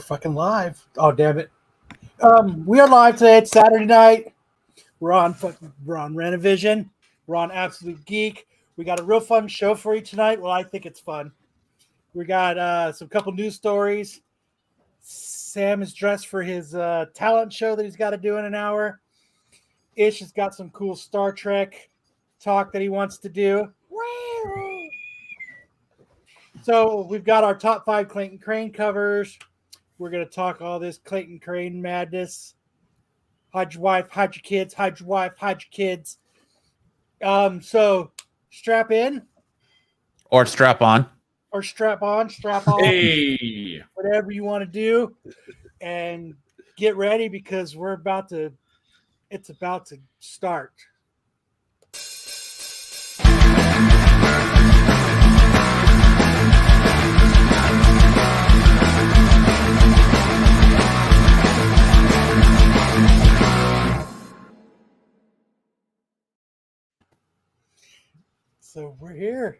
fucking live. Oh, damn it. We are live today. It's Saturday night. We're on Rennavision. We're on Absolute Geek. We got a real fun show for you tonight. Well, I think it's fun. We got some couple news stories. Sam is dressed for his talent show that he's got to do in an hour. Ish has got some cool Star Trek talk that he wants to do. So we've got our top 5 Clayton Crane covers. We're going to talk all this Clayton Crane madness. Hide your wife, hide your kids, hide your wife, hide your kids. So strap in. Or strap on. Or strap on, strap on. Hey. Whatever you want to do. And get ready because it's about to start. So we're here.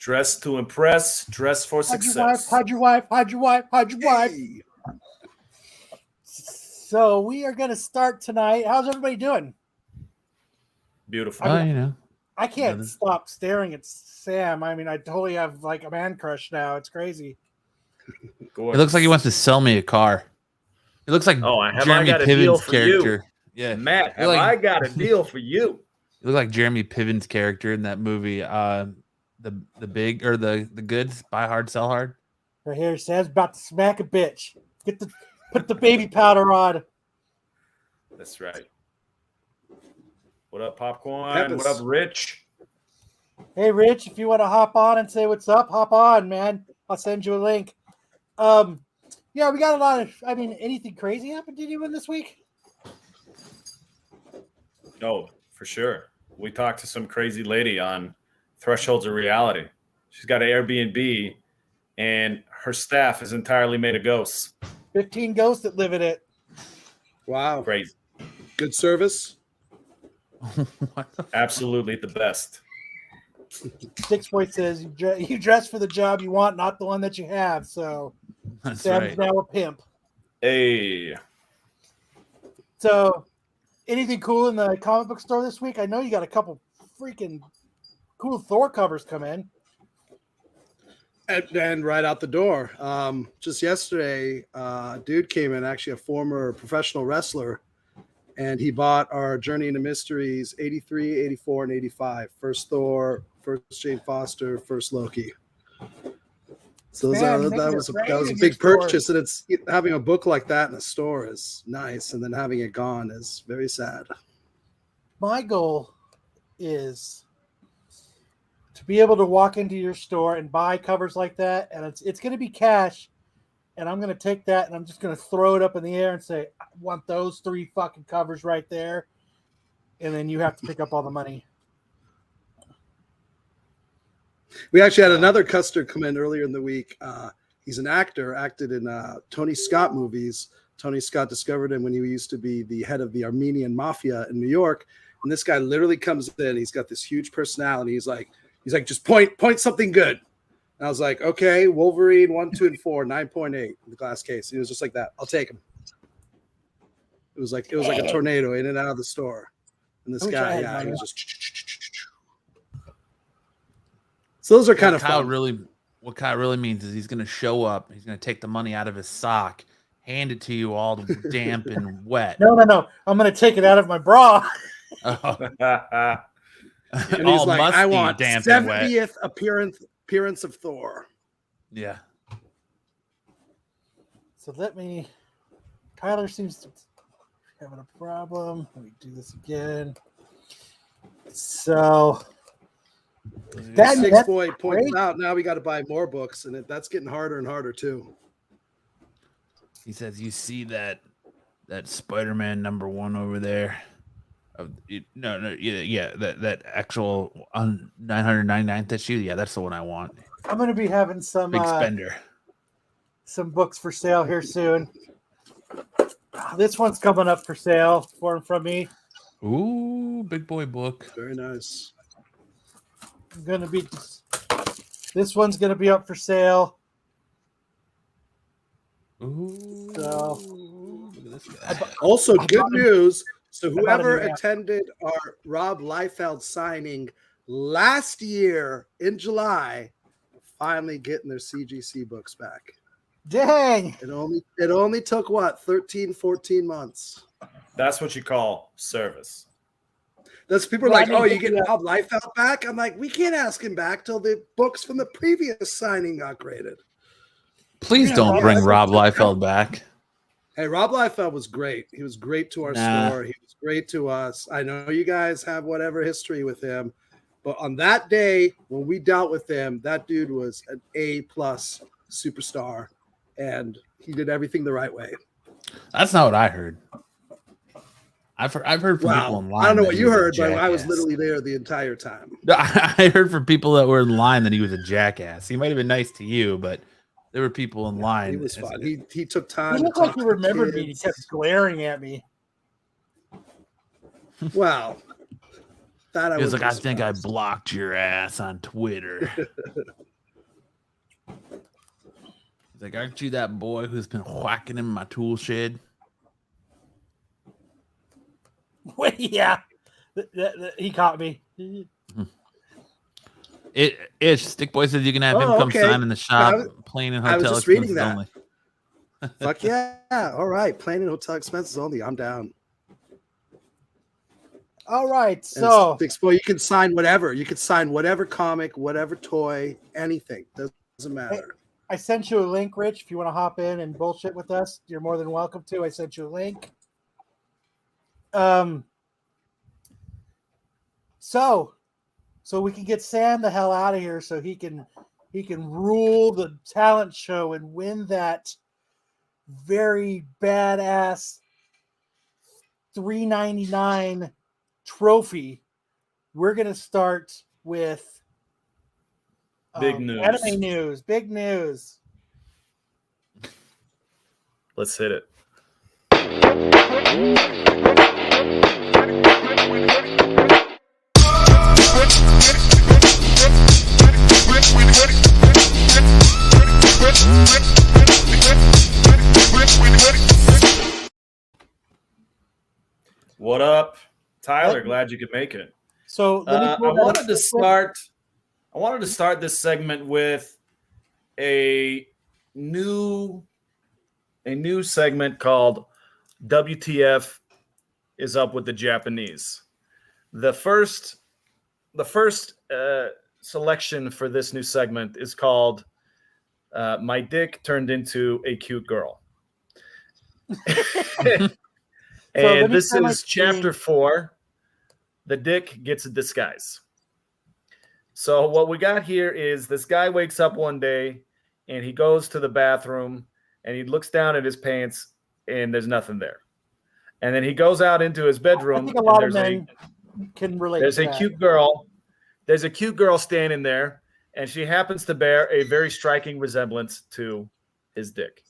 Dress to impress, dress for success. Hide your wife, hide your wife, hide your wife. Hey. So we are going to start tonight. How's everybody doing? Beautiful. I can't stop staring at Sam. I mean, I totally have like a man crush now. It's crazy. It looks like he wants to sell me a car. It looks like Jeremy Piven's character. Yeah, Matt, I got a deal for you. You look like Jeremy Piven's character in that movie, the big or the goods, buy hard, sell hard. Right here, Sam's about to smack a bitch. Put the baby powder on. That's right. What up, Popcorn? What up, Rich? Hey, Rich, if you want to hop on and say what's up, hop on, man. I'll send you a link. Yeah, we got a lot of. I mean, anything crazy happened to anyone this week? No. For sure. We talked to some crazy lady on Thresholds of Reality. She's got an Airbnb, and her staff is entirely made of ghosts. 15 ghosts that live in it. Wow. Crazy. Good service. Absolutely the best. 6 Boy says, you dress for the job you want, not the one that you have. So that's Sam's now a pimp. Hey. So... anything cool in the comic book store this week? I know you got a couple freaking cool Thor covers come in. And right out the door. Just yesterday, a dude came in, actually a former professional wrestler, and he bought our Journey into Mysteries 83, 84, and 85. First Thor, first Jane Foster, first Loki. So that was a big purchase, and it's having a book like that in a store is nice, and then having it gone is very sad. My goal is to be able to walk into your store and buy covers like that, and it's going to be cash, and I'm going to take that and I'm just going to throw it up in the air and say, I want those 3 fucking covers right there, and then you have to pick up all the money. We actually had another customer come in earlier in the week. He's an actor, acted in Tony Scott movies. Tony Scott discovered him when he used to be the head of the Armenian mafia in New York. And this guy literally comes in. He's got this huge personality. He's like, just point something good. And I was like, okay, Wolverine 1, 2, and 4, 9.8 in the glass case. He was just like that. I'll take him. It was like a tornado in and out of the store. And this guy, he was just. So those are kind of fun. What Kyle really means is he's going to show up. He's going to take the money out of his sock, hand it to you all damp and wet. No. I'm going to take it out of my bra. And he's like, I want 70th appearance of Thor. Yeah. So Tyler seems to be having a problem. Let me do this again. So... that 6 Boy points out now we got to buy more books, and that's getting harder and harder too. He says, "You see that Spider-Man #1 over there? That actual 999th issue. Yeah, that's the one I want. I'm going to be having some big spender, some books for sale here soon. This one's coming up for sale from me. Ooh, big boy book. Very nice. This one's gonna be up for sale. Ooh, So- look at this guy. Also, I good bought him- news. So bought a whoever new app. attended our Rob Liefeld signing last year in July, finally getting their CGC books back. Dang. It only took what, 13, 14 months. That's what you call service. That's people are Well, I like, mean, oh, you yeah. get Rob Liefeld back? I'm like, we can't ask him back till the books from the previous signing got graded. Please Yeah, don't Rob bring Liefeld. Rob Liefeld back. Hey, Rob Liefeld was great. He was great to our Nah. store. He was great to us. I know you guys have whatever history with him, but on that day when we dealt with him, that dude was an A+ superstar, and he did everything the right way. That's not what I heard. I've heard from people Wow. in line. I don't know that what he you was a heard, but I was jackass. literally there the entire time. I heard from people that were in line that he was a jackass. He might have been nice to you, but there were people in line. He was fun. He took He time. to looked like talk he to remembered me. He kids. kept glaring at me. Wow. That He was would like, be I think I surprised. blocked your ass on Twitter. He's like, aren't you that boy who's been whacking in my tool shed? Wait, yeah. He caught me. Stick Boy says you can have him Oh, come okay. sign in the shop, I was- plane and I was hotel just reading expenses that. only. Fuck yeah. All right. Plane and hotel expenses only. I'm down. All right. And So, Six Boy, you can sign whatever. You can sign whatever comic, whatever toy, anything. Doesn't matter. I sent you a link, Rich. If you want to hop in and bullshit with us, you're more than welcome to. I sent you a link. So we can get Sam the hell out of here so he can rule the talent show and win that very badass $3.99 trophy. We're gonna start with Big news. Anime news. Big news. Let's hit it. What up, Tyler? Glad you could make it. So let me I pull that up wanted to real quick. start. I wanted to start this segment with a new segment called WTF is up with the Japanese. The first selection for this new segment is called "My Dick Turned Into a Cute Girl," let and me this share my is chapter screen. 4. The dick gets a disguise. So what we got here is this guy wakes up one day and he goes to the bathroom and he looks down at his pants and there's nothing there. And then he goes out into his I bedroom think a and lot of there's men can relate. there's to a that. cute girl. There's a cute girl standing there and she happens to bear a very striking resemblance to his dick.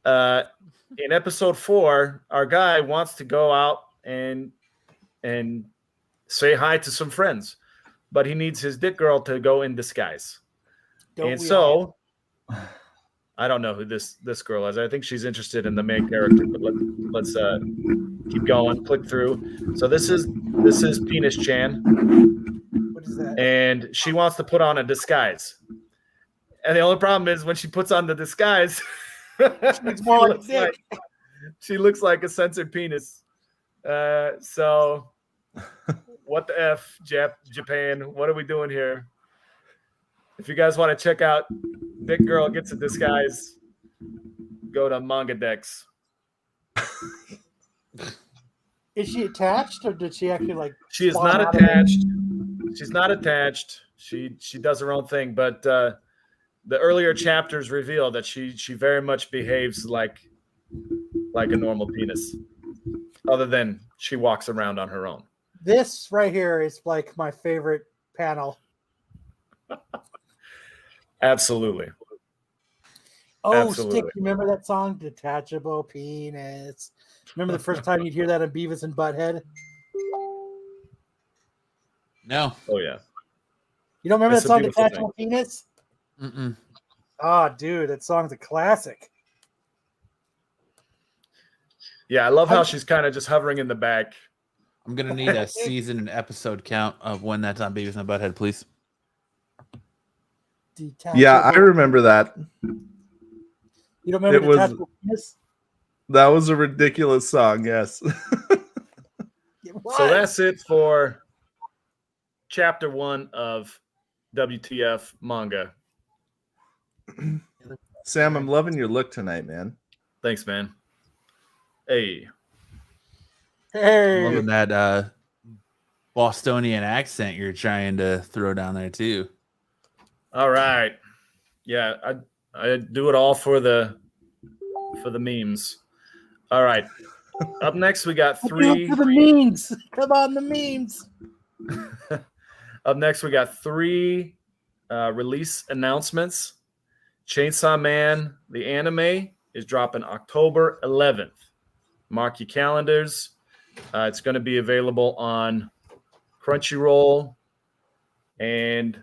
In episode 4, our guy wants to go out and say hi to some friends, but he needs his dick girl to go in disguise. Don't And we all? so I don't know who this girl is. I think she's interested in the main character, but let's keep going, click through. So this is Penis Chan, What is that? and she wants to put on a disguise. And the only problem is when she puts on the disguise, It's more like dick. she looks like a censored penis. So what the F, Japan? What are we doing here? If you guys want to check out Dick Girl Gets a Disguise, go to Manga Dex. Is she attached or did she actually like? She is spawn not out of it? attached. She's not attached. She does her own thing, but the earlier chapters reveal that she very much behaves like a normal penis, other than she walks around on her own. This right here is like my favorite panel. Absolutely. Oh, Absolutely. Stick, remember that song, Detachable Penis? Remember the first time you'd hear that on Beavis and Butthead? No. Oh yeah. You don't remember It's that a song, beautiful Detachable Penis? Mm-mm. Oh, dude, that song's a classic. Yeah, I love how she's kind of just hovering in the back. I'm gonna need a season and episode count of when that's on Beavis and Butthead, please. Yeah, I remember that. You don't remember Detachable Penis? That was a ridiculous song, yes. So that's it for chapter 1 of WTF manga. Sam, I'm loving your look tonight, man. Thanks, man. Hey. Loving that Bostonian accent you're trying to throw down there too. All right. Yeah, I do it all for the memes. All right. Up next, we got three. For the memes. Come on, the memes. Up next, we got 3 release announcements. Chainsaw Man, the anime, is dropping October 11th. Mark your calendars. It's going to be available on Crunchyroll and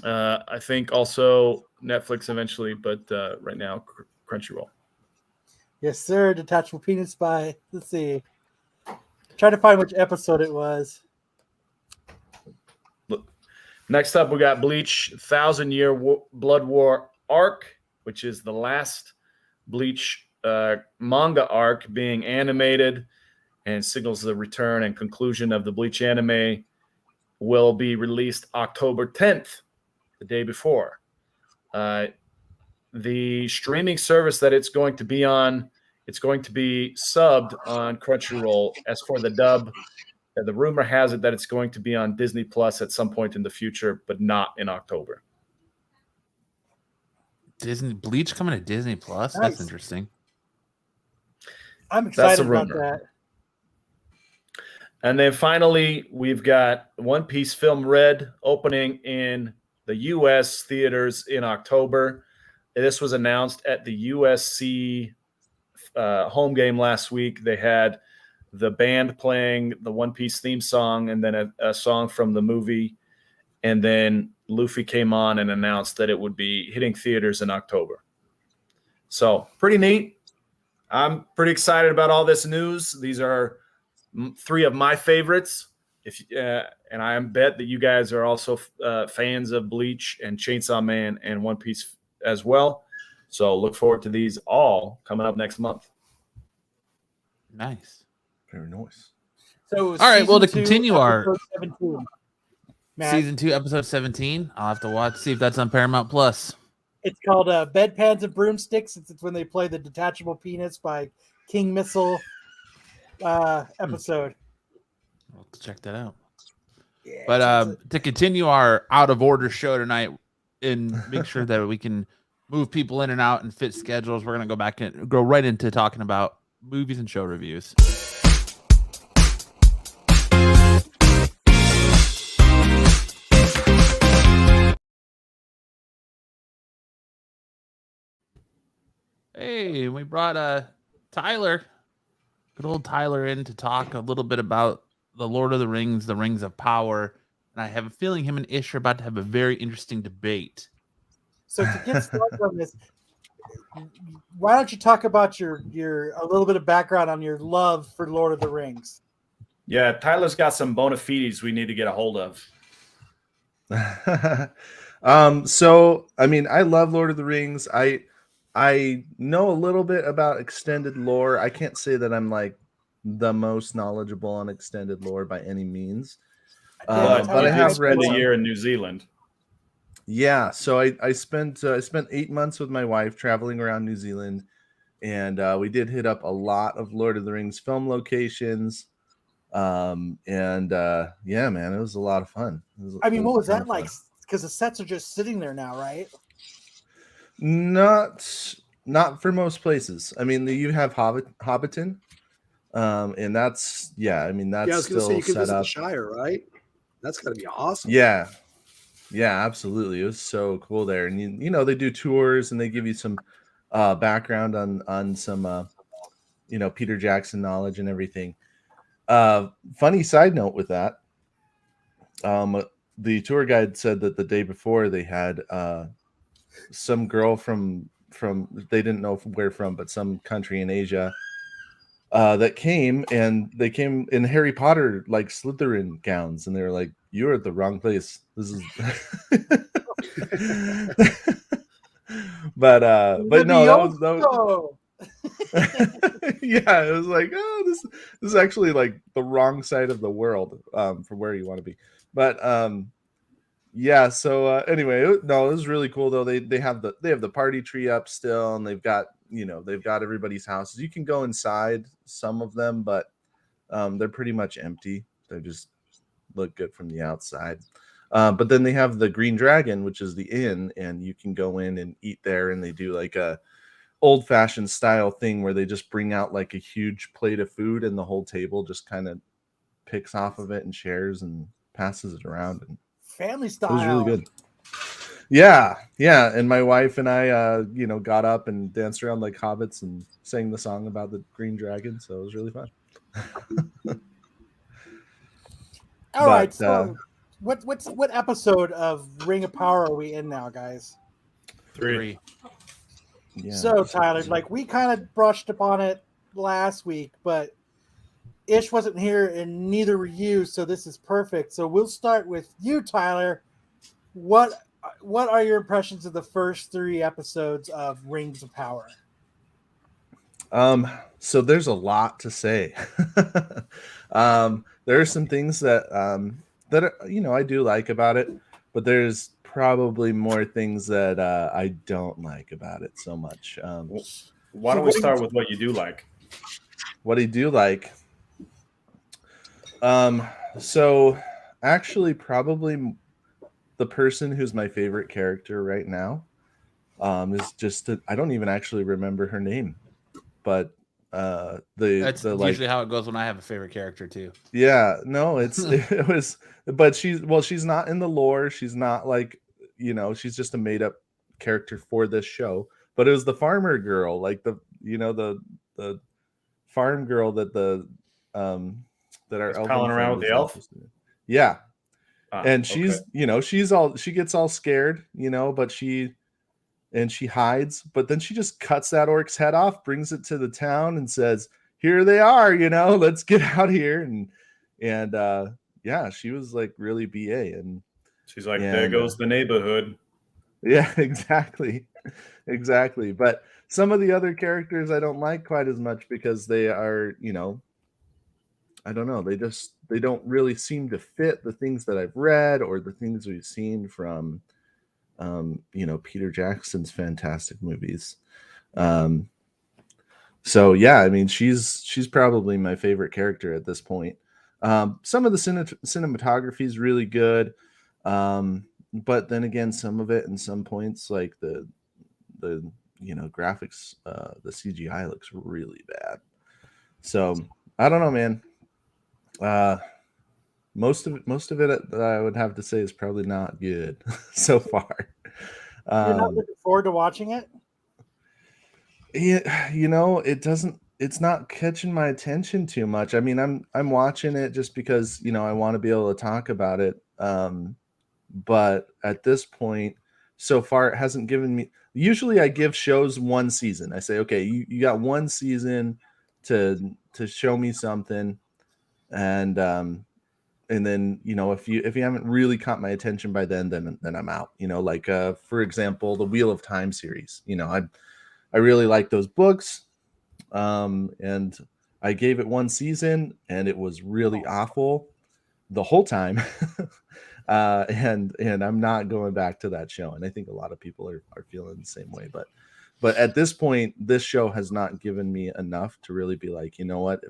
I think also Netflix eventually, but right now Crunchyroll. Yes, sir. Detachable Penis by, let's see. Trying to find which episode it was. Look. Next up, we got Bleach 1,000-Year Blood War arc, which is the last Bleach manga arc being animated and signals the return and conclusion of the Bleach anime. Will be released October 10th, the day before. The streaming service that it's going to be on, it's going to be subbed on Crunchyroll. As for the dub, the rumor has it that it's going to be on Disney Plus at some point in the future, but not in October. Bleach coming to Disney Plus? Nice. That's interesting. I'm excited about rumor. that. And then finally, we've got One Piece Film Red opening in the U.S. theaters in October. This was announced at the USC home game last week. They had the band playing the One Piece theme song and then a song from the movie. And then Luffy came on and announced that it would be hitting theaters in October. So pretty neat. I'm pretty excited about all this news. These are 3 of my favorites. And I bet that you guys are also fans of Bleach and Chainsaw Man and One Piece as well. So look forward to these all coming up next month. Nice. Very nice. So all right, well, to season 2, continue our episode 17. Matt, season 2, episode 17, I'll have to watch, see if that's on Paramount Plus. it's called Bedpans and Broomsticks. It's when they play the Detachable Penis by King Missile episode. I'll check that out. Yeah, But to continue our out of order show tonight and make sure that we can move people in and out and fit schedules, we're going to go back and go right into talking about movies and show reviews. Hey, we brought Tyler, good old Tyler, in to talk a little bit about the Lord of the Rings, the Rings of Power. And I have a feeling him and Ish are about to have a very interesting debate. So to get started on this, why don't you talk about your a little bit of background on your love for Lord of the Rings? Yeah, Tyler's got some bona fides we need to get a hold of. So I mean, I love Lord of the Rings. I know a little bit about extended lore. I can't say that I'm like the most knowledgeable on extended lore by any means. But I have read a year in New Zealand. Yeah, so I spent 8 months with my wife traveling around New Zealand, and we did hit up a lot of Lord of the Rings film locations. Yeah, man, it was a lot of fun. I mean, what was that like? Because the sets are just sitting there now, right? Not for most places. I mean, you have Hobbiton, and that's I mean, that's I was going to say you could set visit up. the Shire, right? That's got to be awesome. Yeah, absolutely. It was so cool there, and you know they do tours and they give you some background on some Peter Jackson knowledge and everything. Funny side note with that, the tour guide said that the day before they had some girl from they didn't know where from, but some country in Asia that came, and they came in Harry Potter like Slytherin gowns, and they were like, "You're at the wrong place. This is." but no, that was yeah, it was like, oh, this is actually like the wrong side of the world from where you want to be. But yeah, so anyway, it was really cool though. They have the party tree up still, and they've got everybody's houses. You can go inside some of them, but they're pretty much empty. They just look good from the outside. But then they have the Green Dragon, which is the inn, and you can go in and eat there, and they do like a old-fashioned style thing where they just bring out like a huge plate of food, and the whole table just kind of picks off of it and shares and passes it around, and family style. It was really good. Yeah, and my wife and I got up and danced around like hobbits and sang the song about the Green Dragon, so it was really fun. All right, so what episode of Ring of Power are we in now, guys? 3. Yeah, so Tyler, like we kind of brushed upon it last week, but Ish wasn't here and neither were you, so this is perfect. So we'll start with you, Tyler. What are your impressions of the first 3 episodes of Rings of Power? So there's a lot to say. There are some things that I do like about it, but there's probably more things that I don't like about it so much. Why don't we start with what you do like? What I do like. So actually probably the person who's my favorite character right now is just I don't even actually remember her name, but that's usually how it goes when I have a favorite character too. Yeah, no, it was, but she's not in the lore. She's not like, she's just a made up character for this show. But it was the farmer girl, like the farm girl that that our elf palling around with the elf. Yeah. And she's, okay. She gets all scared, but she hides, but then she just cuts that orc's head off, brings it to the town and says, here they are, let's get out here. And yeah, she was like really BA, and she's like, there goes the neighborhood. Yeah, exactly. But some of the other characters I don't like quite as much because they are, I don't know. They don't really seem to fit the things that I've read or the things we've seen from, Peter Jackson's fantastic movies. So yeah, I mean, she's probably my favorite character at this point. Some of the cinematography is really good. But then again, some of it in some points, like the graphics, the CGI looks really bad. So I don't know, man. Most of it that I would have to say is probably not good so far. You're not looking forward to watching it? Yeah, it's not catching my attention too much. I mean, I'm watching it just because, I want to be able to talk about it. But at this point, so far, it hasn't given me. Usually I give shows one season. I say, okay, you got one season to show me something. And then, if you haven't really caught my attention by then I'm out, like, for example, the Wheel of Time series, I really like those books. And I gave it one season and it was really awful the whole time. And I'm not going back to that show. And I think a lot of people are feeling the same way, but at this point, this show has not given me enough to really be like, you know what,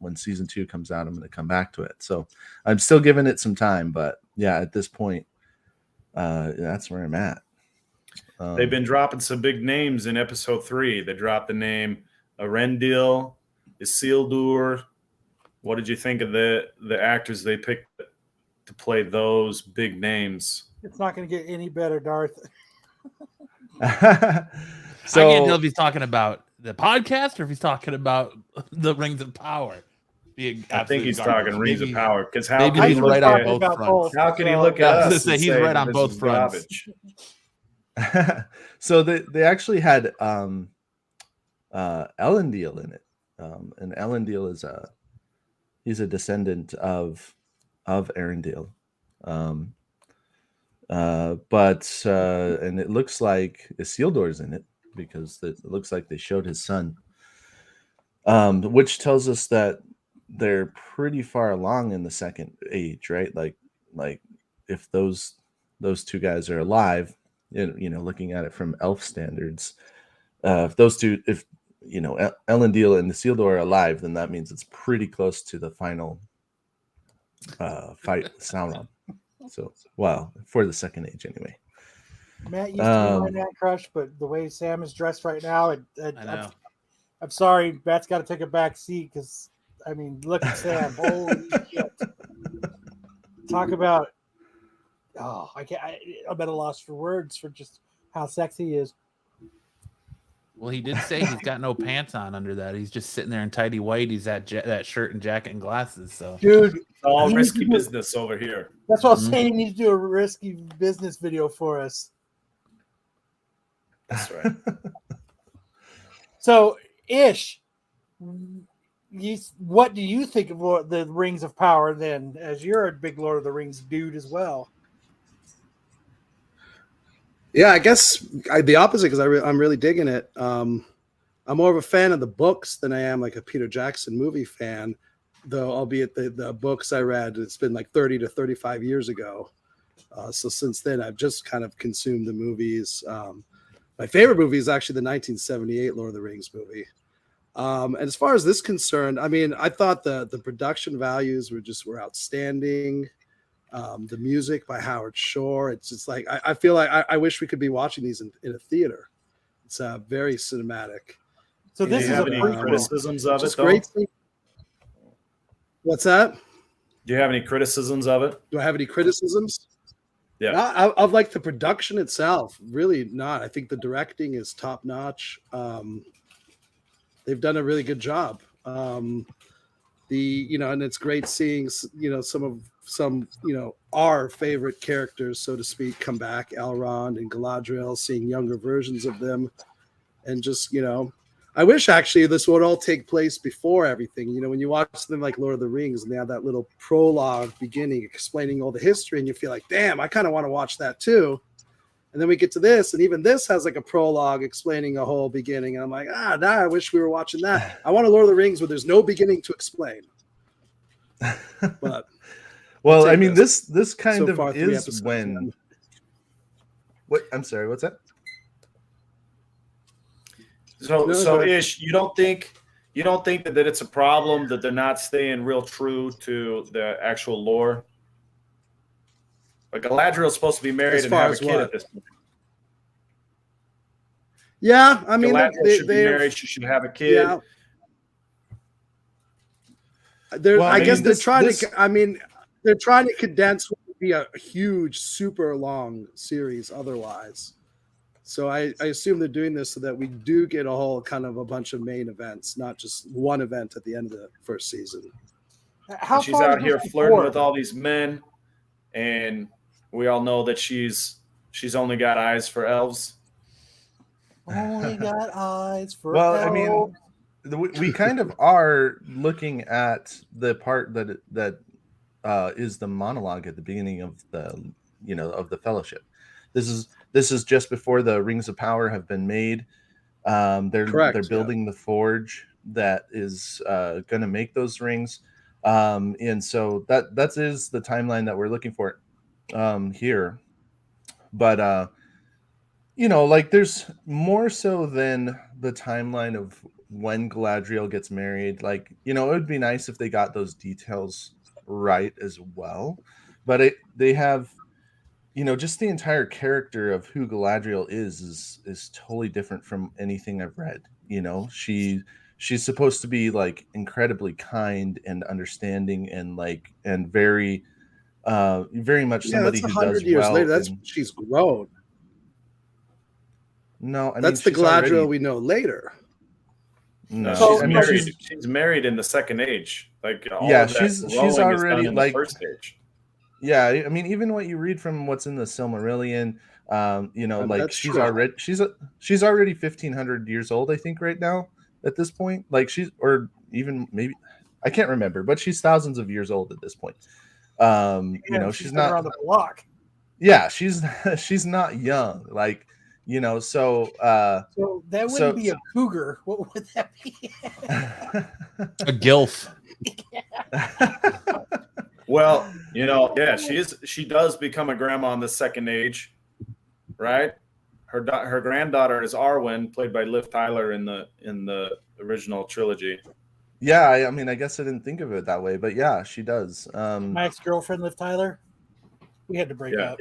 when season 2 comes out, I'm going to come back to it. So I'm still giving it some time, but yeah, at this point, that's where I'm at. They've been dropping some big names in episode 3. They dropped the name Arendil, Isildur. What did you think of the actors they picked to play those big names? It's not going to get any better, Darth. So I can't tell if he's talking about the podcast or if he's talking about the Rings of Power. I think he's talking Rings of Power, because how maybe he's right on both fronts. How can he look at us? He's right on both fronts. So they actually had Elendil in it. And Elendil is he's a descendant of Arendelle. And it looks like Isildur's in it because it looks like they showed his son, which tells us that they're pretty far along in the second age, right? Like if those two guys are alive, looking at it from elf standards, if Elendil and Isildur are alive, then that means it's pretty close to the final fight with Sauron. So, well, for the second age anyway. Matt used to be my man crush, but the way Sam is dressed right now, I'm sorry, Matt's got to take a back seat because, I mean, look at Sam. Holy shit. Talk about, I'm at a loss for words for just how sexy he is. Well, he did say he's got no pants on under that. He's just sitting there in tidy whities, that shirt and jacket and glasses. So, dude, it's all risky business over here. That's what I was saying. You need to do a risky business video for us. That's right. So, Ish, what do you think of the Rings of Power then, as you're a big Lord of the Rings dude as well? Yeah, I guess the opposite because I'm really digging it. I'm more of a fan of the books than I am like a Peter Jackson movie fan, though, albeit the books I read, it's been like 30 to 35 years ago. So since then, I've just kind of consumed the movies. My favorite movie is actually the 1978 Lord of the Rings movie. And as far as this is concerned, I mean, I thought the production values were outstanding. The music by Howard Shore. It's just like I feel like I wish we could be watching these in a theater. It's very cinematic. So this do you is have any criticisms of it, though? Great. What's that? Do you have any criticisms of it? Do I have any criticisms? Yeah, of like the production itself. Really not. I think the directing is top notch. They've done a really good job. And it's great seeing some our favorite characters, so to speak, come back. Elrond and Galadriel, seeing younger versions of them, and just I wish actually this would all take place before everything. When you watch them like Lord of the Rings and they have that little prologue beginning explaining all the history, and you feel like, damn, I kind of want to watch that too. And then we get to this, and even this has like a prologue explaining a whole beginning. And I'm like, now I wish we were watching that. I want a Lord of the Rings where there's no beginning to explain. But well, I mean, this kind so of far, 3 is episodes when. in. What? I'm sorry. What's that? So Ish, you don't think that it's a problem that they're not staying real true to the actual lore? Like Galadriel's supposed to be married and have a kid at this point. Yeah, I mean, Galadriel should be married. She should have a kid. Yeah. I guess they're trying to condense what would be a huge, super long series otherwise. So I assume they're doing this so that we do get a whole kind of a bunch of main events, not just one event at the end of the first season. She's out here flirting with all these men, and we all know that she's only got eyes for elves. Only got eyes for elves. I mean, we kind of are looking at the part that is the monologue at the beginning of the Fellowship. This is just before the Rings of Power have been made. They're building the forge that is going to make those rings, and so that is the timeline that we're looking for here. But like there's more so than the timeline of when Galadriel gets married. Like, it would be nice if they got those details right as well. But they have, just the entire character of who Galadriel is totally different from anything I've read. She's supposed to be like incredibly kind and understanding and very much somebody who does years well. Later, she's grown. No, that's the Galadriel we know later. No, she's married in the second age. Like she's already in like the first age. Yeah, I mean, even what you read from what's in the Silmarillion, like she's true. already 1,500 years old, I think, right now. at this point. Like or even maybe, I can't remember, but she's thousands of years old at this point. She's not around the block. Yeah, she's not young. Like, so so that wouldn't be a cougar. What would that be? A gilf. Well, yeah, she does become a grandma in the second age, right? Her granddaughter is Arwen, played by Liv Tyler in the original trilogy. Yeah, I mean, I guess I didn't think of it that way, but yeah, she does. My ex-girlfriend, Liv Tyler, we had to break up.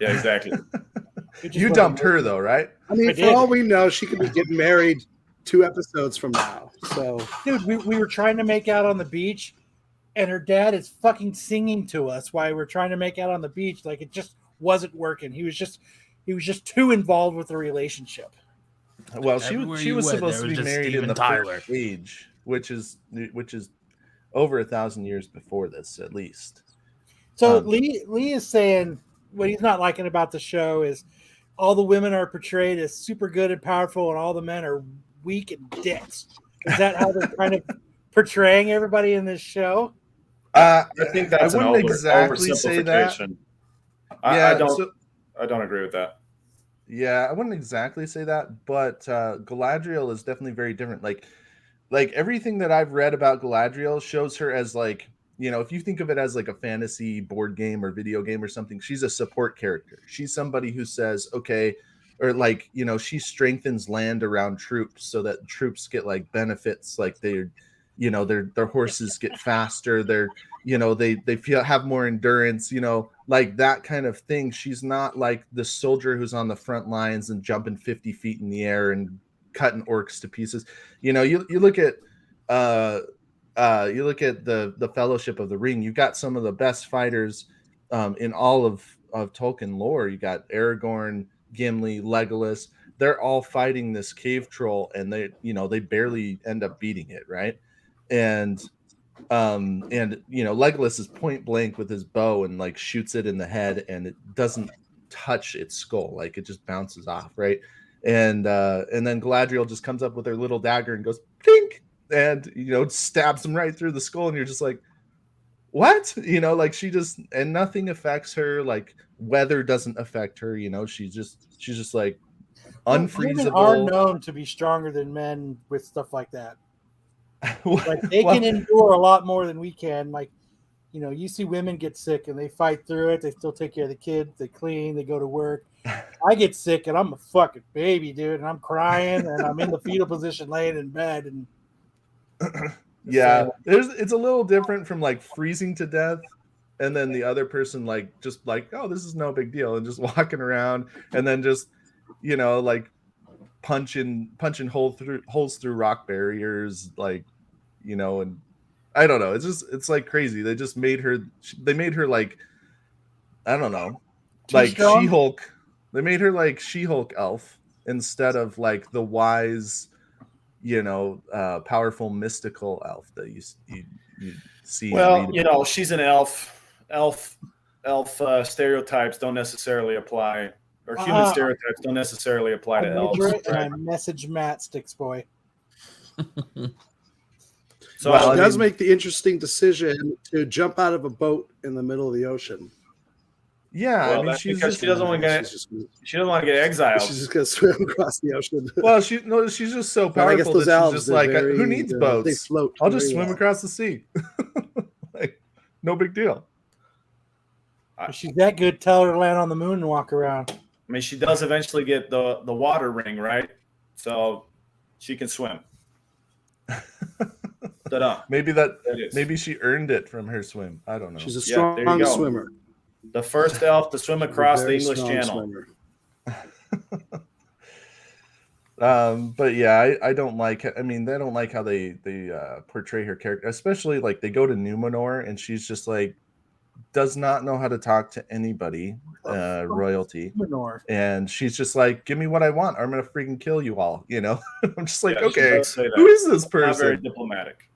Yeah, exactly. You dumped her though, right? I mean, for all we know, she could be getting married 2 episodes from now. So, dude, we were trying to make out on the beach, and her dad is fucking singing to us while we're trying to make out on the beach. Like, it just wasn't working. He was just too involved with the relationship. Well, she was supposed to be married in the first age, which is over 1,000 years before this, at least. So Lee is saying what he's not liking about the show is all the women are portrayed as super good and powerful, and all the men are weak and dicks. Is that how they're kind of portraying everybody in this show? I think that's I wouldn't exactly say that. I don't agree with that. Yeah, I wouldn't exactly say that, but Galadriel is definitely very different. Like everything that I've read about Galadriel shows her as like, if you think of it as like a fantasy board game or video game or something, she's a support character. She's somebody who says, okay, or like, she strengthens land around troops so that troops get like benefits, like their horses get faster, they have more endurance, like that kind of thing. She's not like the soldier who's on the front lines and jumping 50 feet in the air and cutting orcs to pieces. You look at the Fellowship of the Ring. You've got some of the best fighters in all of Tolkien lore. You got Aragorn, Gimli, Legolas. They're all fighting this cave troll, and they barely end up beating it, right? And Legolas is point blank with his bow and like shoots it in the head, and it doesn't touch its skull, like it just bounces off, right? And then Galadriel just comes up with her little dagger and goes pink, and stabs him right through the skull, and you're just like, what? Like she just, and nothing affects her, like weather doesn't affect her, she's just like unfreezable. Women are known to be stronger than men with stuff like that. Like they can endure a lot more than we can. Like, you see women get sick and they fight through it. They still take care of the kids. They clean. They go to work. I get sick and I'm a fucking baby, dude, and I'm crying and I'm in the fetal position, laying in bed. And yeah, it's a little different from like freezing to death, and then the other person like just like, oh, this is no big deal, and just walking around, and then just like punching holes through rock barriers, like and I don't know. It's like crazy. They just made her like, I don't know, like She-Hulk. They made her like She-Hulk elf instead of like the wise, powerful mystical elf that you see. Well, she's an elf. Elf stereotypes don't necessarily apply, or human stereotypes don't necessarily apply to elves. And I message Matt, Sticks Boy. So she does make the interesting decision to jump out of a boat in the middle of the ocean. Yeah, well, I mean, she doesn't want to get exiled. She's just gonna swim across the ocean. Well, she's just so powerful that she's just like, who needs boats? They float. I'll just swim across the sea. Like, no big deal. If she's that good, tell her to land on the moon and walk around. I mean, she does eventually get the water ring, right? So she can swim. Maybe she earned it from her swim. I don't know. She's a strong swimmer. The first elf to swim across the English Channel. But yeah, I don't like. I mean, they don't like how they portray her character, especially like they go to Numenor and she's just like does not know how to talk to anybody, royalty, and she's just like, give me what I want, or I'm gonna freaking kill you all. I'm just like, okay, who is this person? Not very diplomatic.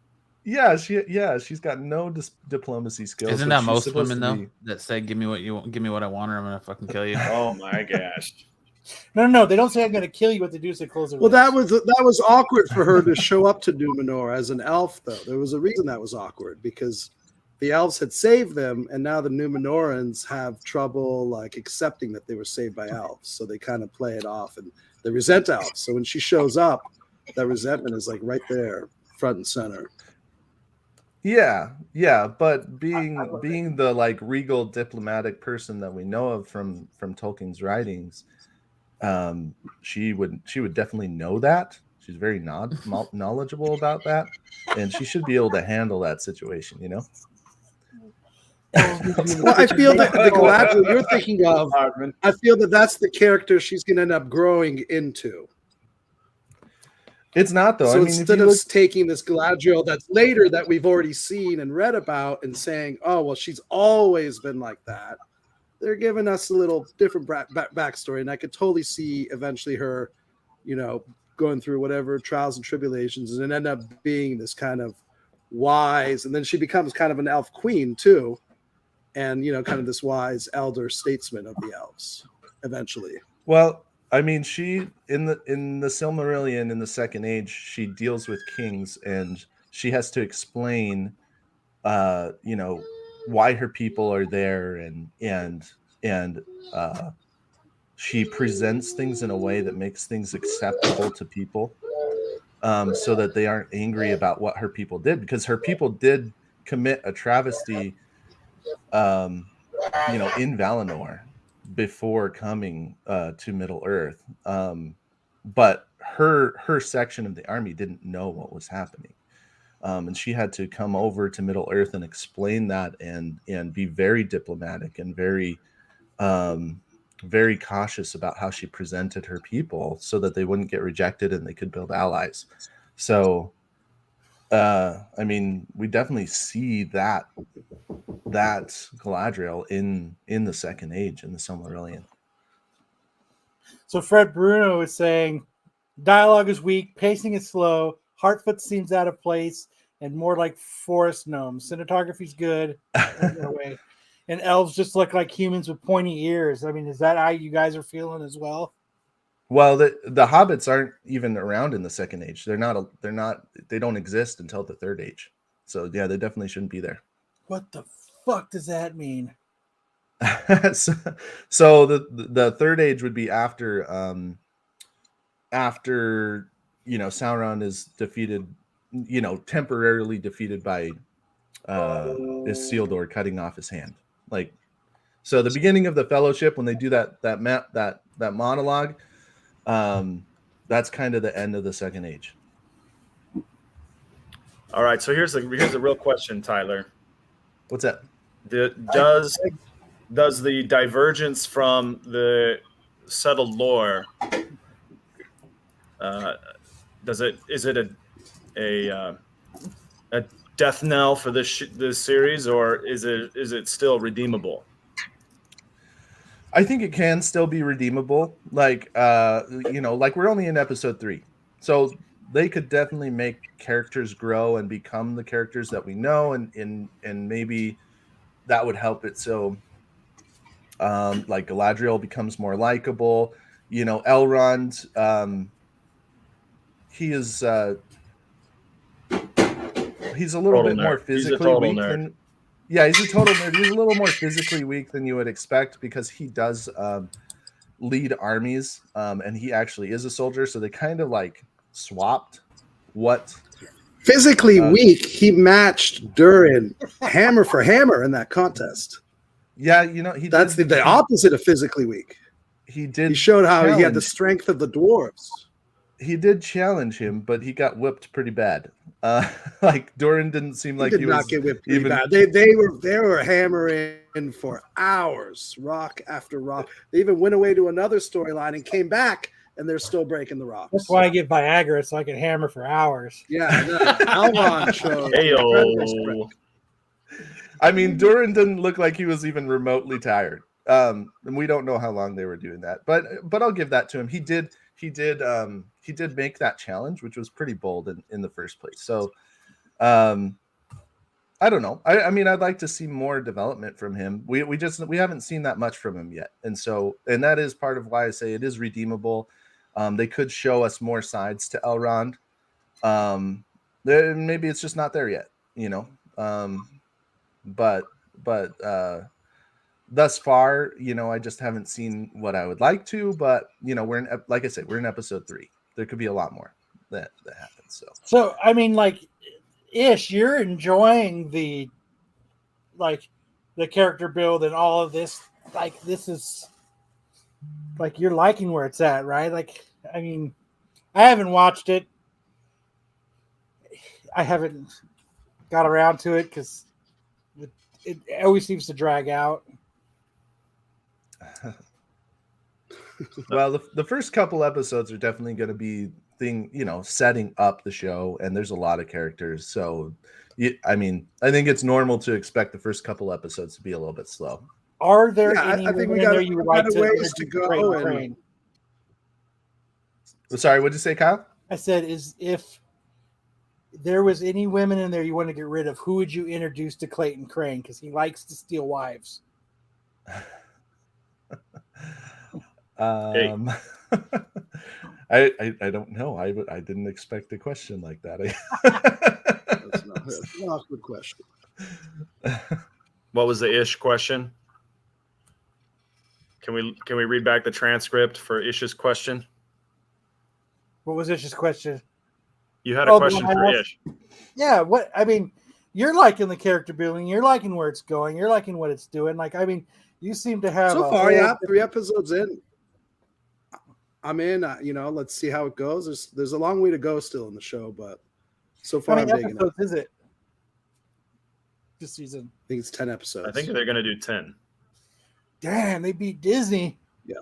Yeah, she's got no diplomacy skills. Isn't that most women though that say, "Give me what you want, give me what I want, or I'm gonna fucking kill you"? Oh my gosh! No. They don't say I'm going to kill you. What they do is they close their Well, lips. that was awkward for her to show up to Numenor as an elf, though. There was a reason that was awkward, because the elves had saved them, and now the Numenorans have trouble like accepting that they were saved by elves. So they kind of play it off, and they resent elves. So when she shows up, that resentment is like right there, front and center. Yeah, but being the like regal diplomatic person that we know of from Tolkien's writings, she would definitely know that. She's very knowledgeable about that, and she should be able to handle that situation, you know. Well, I feel that the Galadriel you're thinking of, I feel that that's the character she's going to end up growing into. It's not, though. So I mean, instead of taking this Galadriel that's later that we've already seen and read about and saying, oh, well, she's always been like that, they're giving us a little different backstory. And I could totally see eventually her, you know, going through whatever trials and tribulations and end up being this kind of wise. And then she becomes kind of an elf queen, too. And, you know, kind of this wise elder statesman of the elves eventually. Well, I mean, she in the Silmarillion in the Second Age, she deals with kings, and she has to explain, you know, why her people are there, and she presents things in a way that makes things acceptable to people, so that they aren't angry about what her people did, because her people did commit a travesty, you know, in Valinor before coming to Middle Earth, but her section of the army didn't know what was happening, and she had to come over to Middle Earth and explain that, and be very diplomatic and very very cautious about how she presented her people so that they wouldn't get rejected and they could build allies. So I mean, we definitely see that Galadriel in the Second Age, in the Silmarillion. So Fred Bruno is saying dialogue is weak, pacing is slow, Hartfoot seems out of place, and more like forest gnomes. Cinematography's good, and elves just look like humans with pointy ears. I mean, is that how you guys are feeling as well? Well, the hobbits aren't even around in the Second Age. They don't exist until the Third Age. So yeah, they definitely shouldn't be there. What the fuck does that mean? so the Third Age would be after you know, Sauron is defeated, you know, temporarily defeated by Isildur cutting off his hand. Like, so the beginning of the Fellowship, when they do that monologue, that's kind of the end of the Second Age. All right, so here's a real question, Tyler. What's that? Does the divergence from the settled lore is it a death knell for this series, or is it still redeemable? I think it can still be redeemable. Like, you know, like we're only in episode 3, so they could definitely make characters grow and become the characters that we know, and maybe that would help it. So, like Galadriel becomes more likable. You know, Elrond, he is he's a little bit more physically weak than. Yeah, he's a total nerd. He's a little more physically weak than you would expect, because he does lead armies, and he actually is a soldier. So they kind of like swapped what physically weak. He matched Durin hammer for hammer in that contest. Yeah, you know, that's the opposite of physically weak. He did. He showed how he had the strength of the dwarves. He did challenge him, but he got whipped pretty bad. Like Durin didn't seem like he did not get whipped pretty bad. They were hammering for hours, rock after rock. They even went away to another storyline and came back, and they're still breaking the rocks. That's why I get Viagra, so I can hammer for hours. Yeah, Elrond showed. I mean, Durin didn't look like he was even remotely tired. And we don't know how long they were doing that, but I'll give that to him. He did make that challenge, which was pretty bold in the first place. So, I don't know. I mean, I'd like to see more development from him. We haven't seen that much from him yet, and that is part of why I say it is redeemable. They could show us more sides to Elrond. Maybe it's just not there yet, you know. But thus far, you know, I just haven't seen what I would like to. But you know, like I said, we're in episode 3. There could be a lot more that happens. So I mean, like, Ish, you're enjoying the character build and all of this. Like, this is like you're liking where it's at, right? Like, I mean, I haven't watched it. I haven't got around to it because it always seems to drag out. Well, the first couple episodes are definitely going to be setting up the show, and there's a lot of characters. So, I mean, I think it's normal to expect the first couple episodes to be a little bit slow. Are there any I think we women got there you would like to ways to go. Clayton Crane? Sorry, what did you say, Kyle? I said, if there was any women in there you want to get rid of, who would you introduce to Clayton Crane? Because he likes to steal wives. I don't know. I didn't expect a question like that. That's not a good question. What was the Ish question? Can we read back the transcript for Ish's question? What was Ish's question? You had a question for Ish. Yeah, what I mean, you're liking the character building, you're liking where it's going, you're liking what it's doing. Like, I mean, you seem to have so far, 3 episodes in. I'm in. You know, let's see how it goes. There's a long way to go still in the show, but so far I'm digging it. Is it this season? I think it's 10 episodes. I think they're going to do 10. Damn, they beat Disney. Yeah.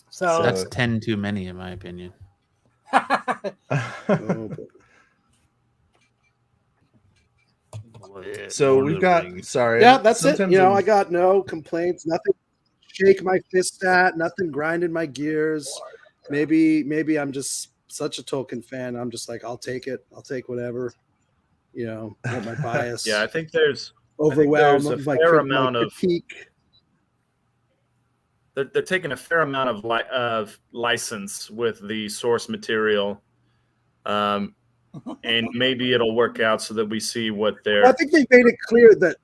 So that's 10 too many, in my opinion. So we've got. Sorry. Yeah, that's it. You know, I got no complaints. Nothing. Shake my fist at. Nothing grinding my gears. Maybe I'm just such a Tolkien fan. I'm just like, I'll take it. I'll take whatever. You know, let my bias. Yeah, I think there's overwhelmed. a fair amount of critique. They're taking a fair amount of license with the source material, and maybe it'll work out so that we see what they're. Well, I think they made it clear that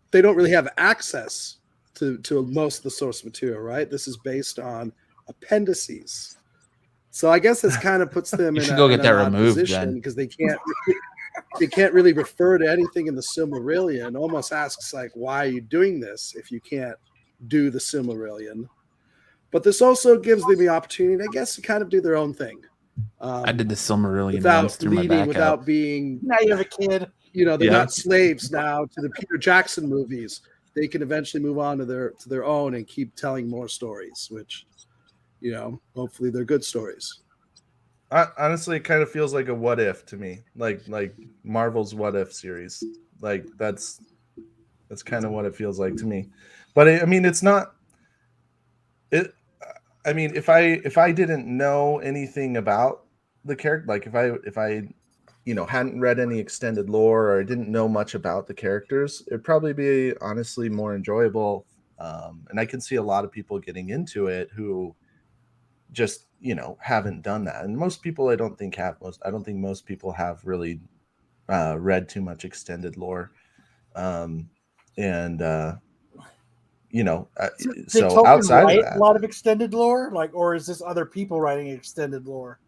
they don't really have access to most of the source material, right? This is based on appendices, so I guess this kind of puts them in that removed position because they can't really refer to anything in the Silmarillion. Almost asks like, why are you doing this if you can't do the Silmarillion? But this also gives them the opportunity, I guess, to kind of do their own thing. I did the Silmarillion without leading, without being. Now you have a kid. You know, they're not slaves now to the Peter Jackson movies. They can eventually move on to their own and keep telling more stories, which, you know, hopefully they're good stories. Honestly, it kind of feels like a what if to me, like Marvel's What If series. Like that's kind of what it feels like to me. But I mean, it's not. I mean, if I didn't know anything about the character, like if I you know hadn't read any extended lore or didn't know much about the characters, it'd probably be honestly more enjoyable. And I can see a lot of people getting into it who just haven't done that, and most people I don't think most people have really read too much extended lore, so outside of that, a lot of extended lore, or is this other people writing extended lore?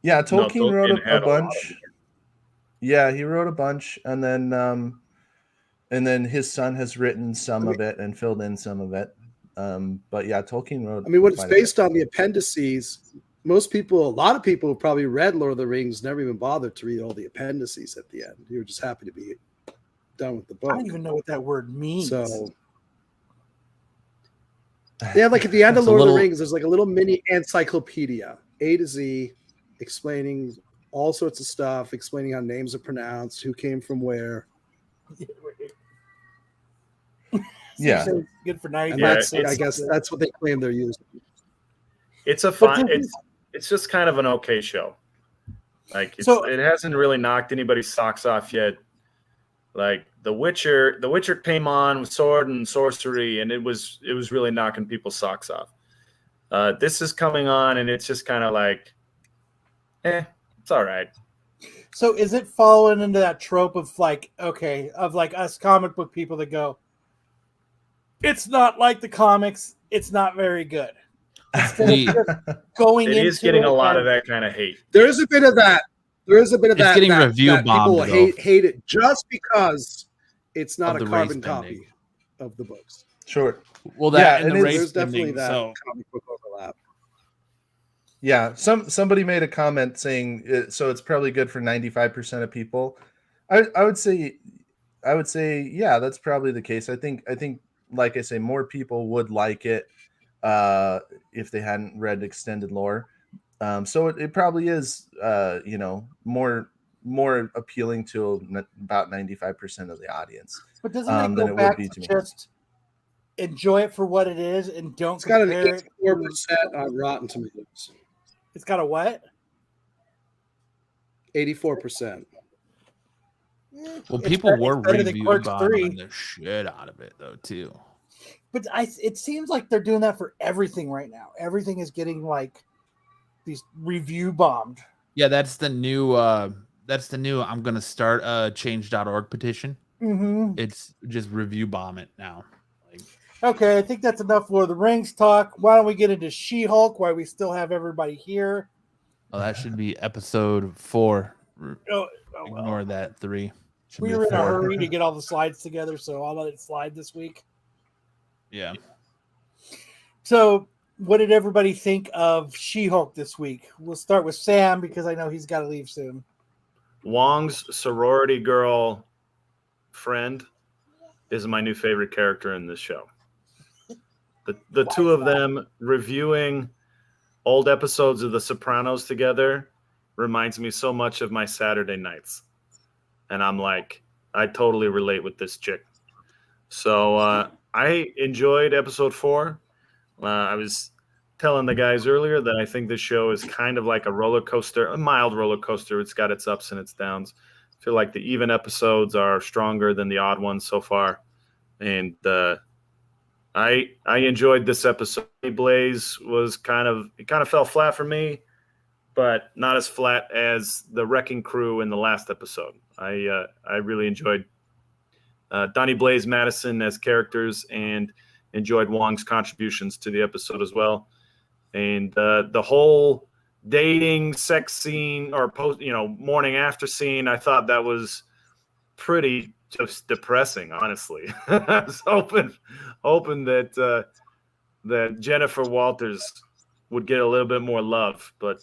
Yeah, Tolkien wrote a bunch. Yeah, he wrote a bunch, and then his son has written some of it and filled in some of it. But yeah, Tolkien wrote. I mean, what it's based on the appendices. A lot of people who probably read Lord of the Rings never even bothered to read all the appendices at the end. You were just happy to be done with the book. I don't even know what that word means. So, yeah, like at the end of Lord of the Rings, there's like a little mini encyclopedia, A to Z, explaining all sorts of stuff, explaining how names are pronounced, who came from where. Yeah, so good for 90. I guess that's what they claim they're using. It's a fine. It's just kind of an okay show. Like So- it hasn't really knocked anybody's socks off yet. Like The Witcher came on with sword and sorcery, and it was really knocking people's socks off. This is coming on, and it's just kind of like, it's all right. So is it following into that trope of like, okay, of like us comic book people that go, it's not like the comics, it's not very good. Instead of just going It into is getting a lot and- of that kind of hate. There is a bit of that. There is a bit of It's that. getting that, review that people bombed, though. hate it just because it's not Of a the carbon race copy bending. of the books. Sure. Well, Yeah, that and and the it's- race There's definitely bending, that so comic book overlap. Yeah, somebody made a comment saying so it's probably good for 95% of people. I would say yeah, that's probably the case. I think like I say, more people would like it if they hadn't read extended lore. So it probably is more appealing to about 95% of the audience. But doesn't it than go it would back be to to me. just enjoy it for what it is and don't It's got an compare it? 84% on Rotten Tomatoes. It's got a what? 84%. well, It's people better- were it's better than review Clerks bombing 3. the shit out of it though too. But it seems like they're doing that for everything right now. Everything is getting like these review bombed. Yeah, that's the new I'm gonna start a change.org petition. Mm-hmm. It's just review bomb it now. Like, Okay, I think that's enough Lord of the Rings talk. Why don't we get into She-Hulk while we still have everybody here? oh, that should be episode 4. Oh, Ignore that 3. Should we be were in a 4. hurry to get all the slides together, so I'll let it slide this week. Yeah. So, what did everybody think of She-Hulk this week? We'll start with Sam because I know he's got to leave soon. Wong's sorority girl friend is my new favorite character in this show. The two of them reviewing old episodes of The Sopranos together reminds me so much of my Saturday nights. And I'm like, I totally relate with this chick. So I enjoyed episode 4. I was telling the guys earlier that I think this show is kind of like a roller coaster, a mild roller coaster. It's got its ups and its downs. I feel like the even episodes are stronger than the odd ones so far. And I enjoyed this episode. Blaze was kind of fell flat for me, but not as flat as the Wrecking Crew in the last episode. I really enjoyed Donnie Blaze, Madison as characters, and enjoyed Wong's contributions to the episode as well. And the whole dating sex scene or morning after scene, I thought that was pretty just depressing, honestly. I was hoping that that Jennifer Walters would get a little bit more love, but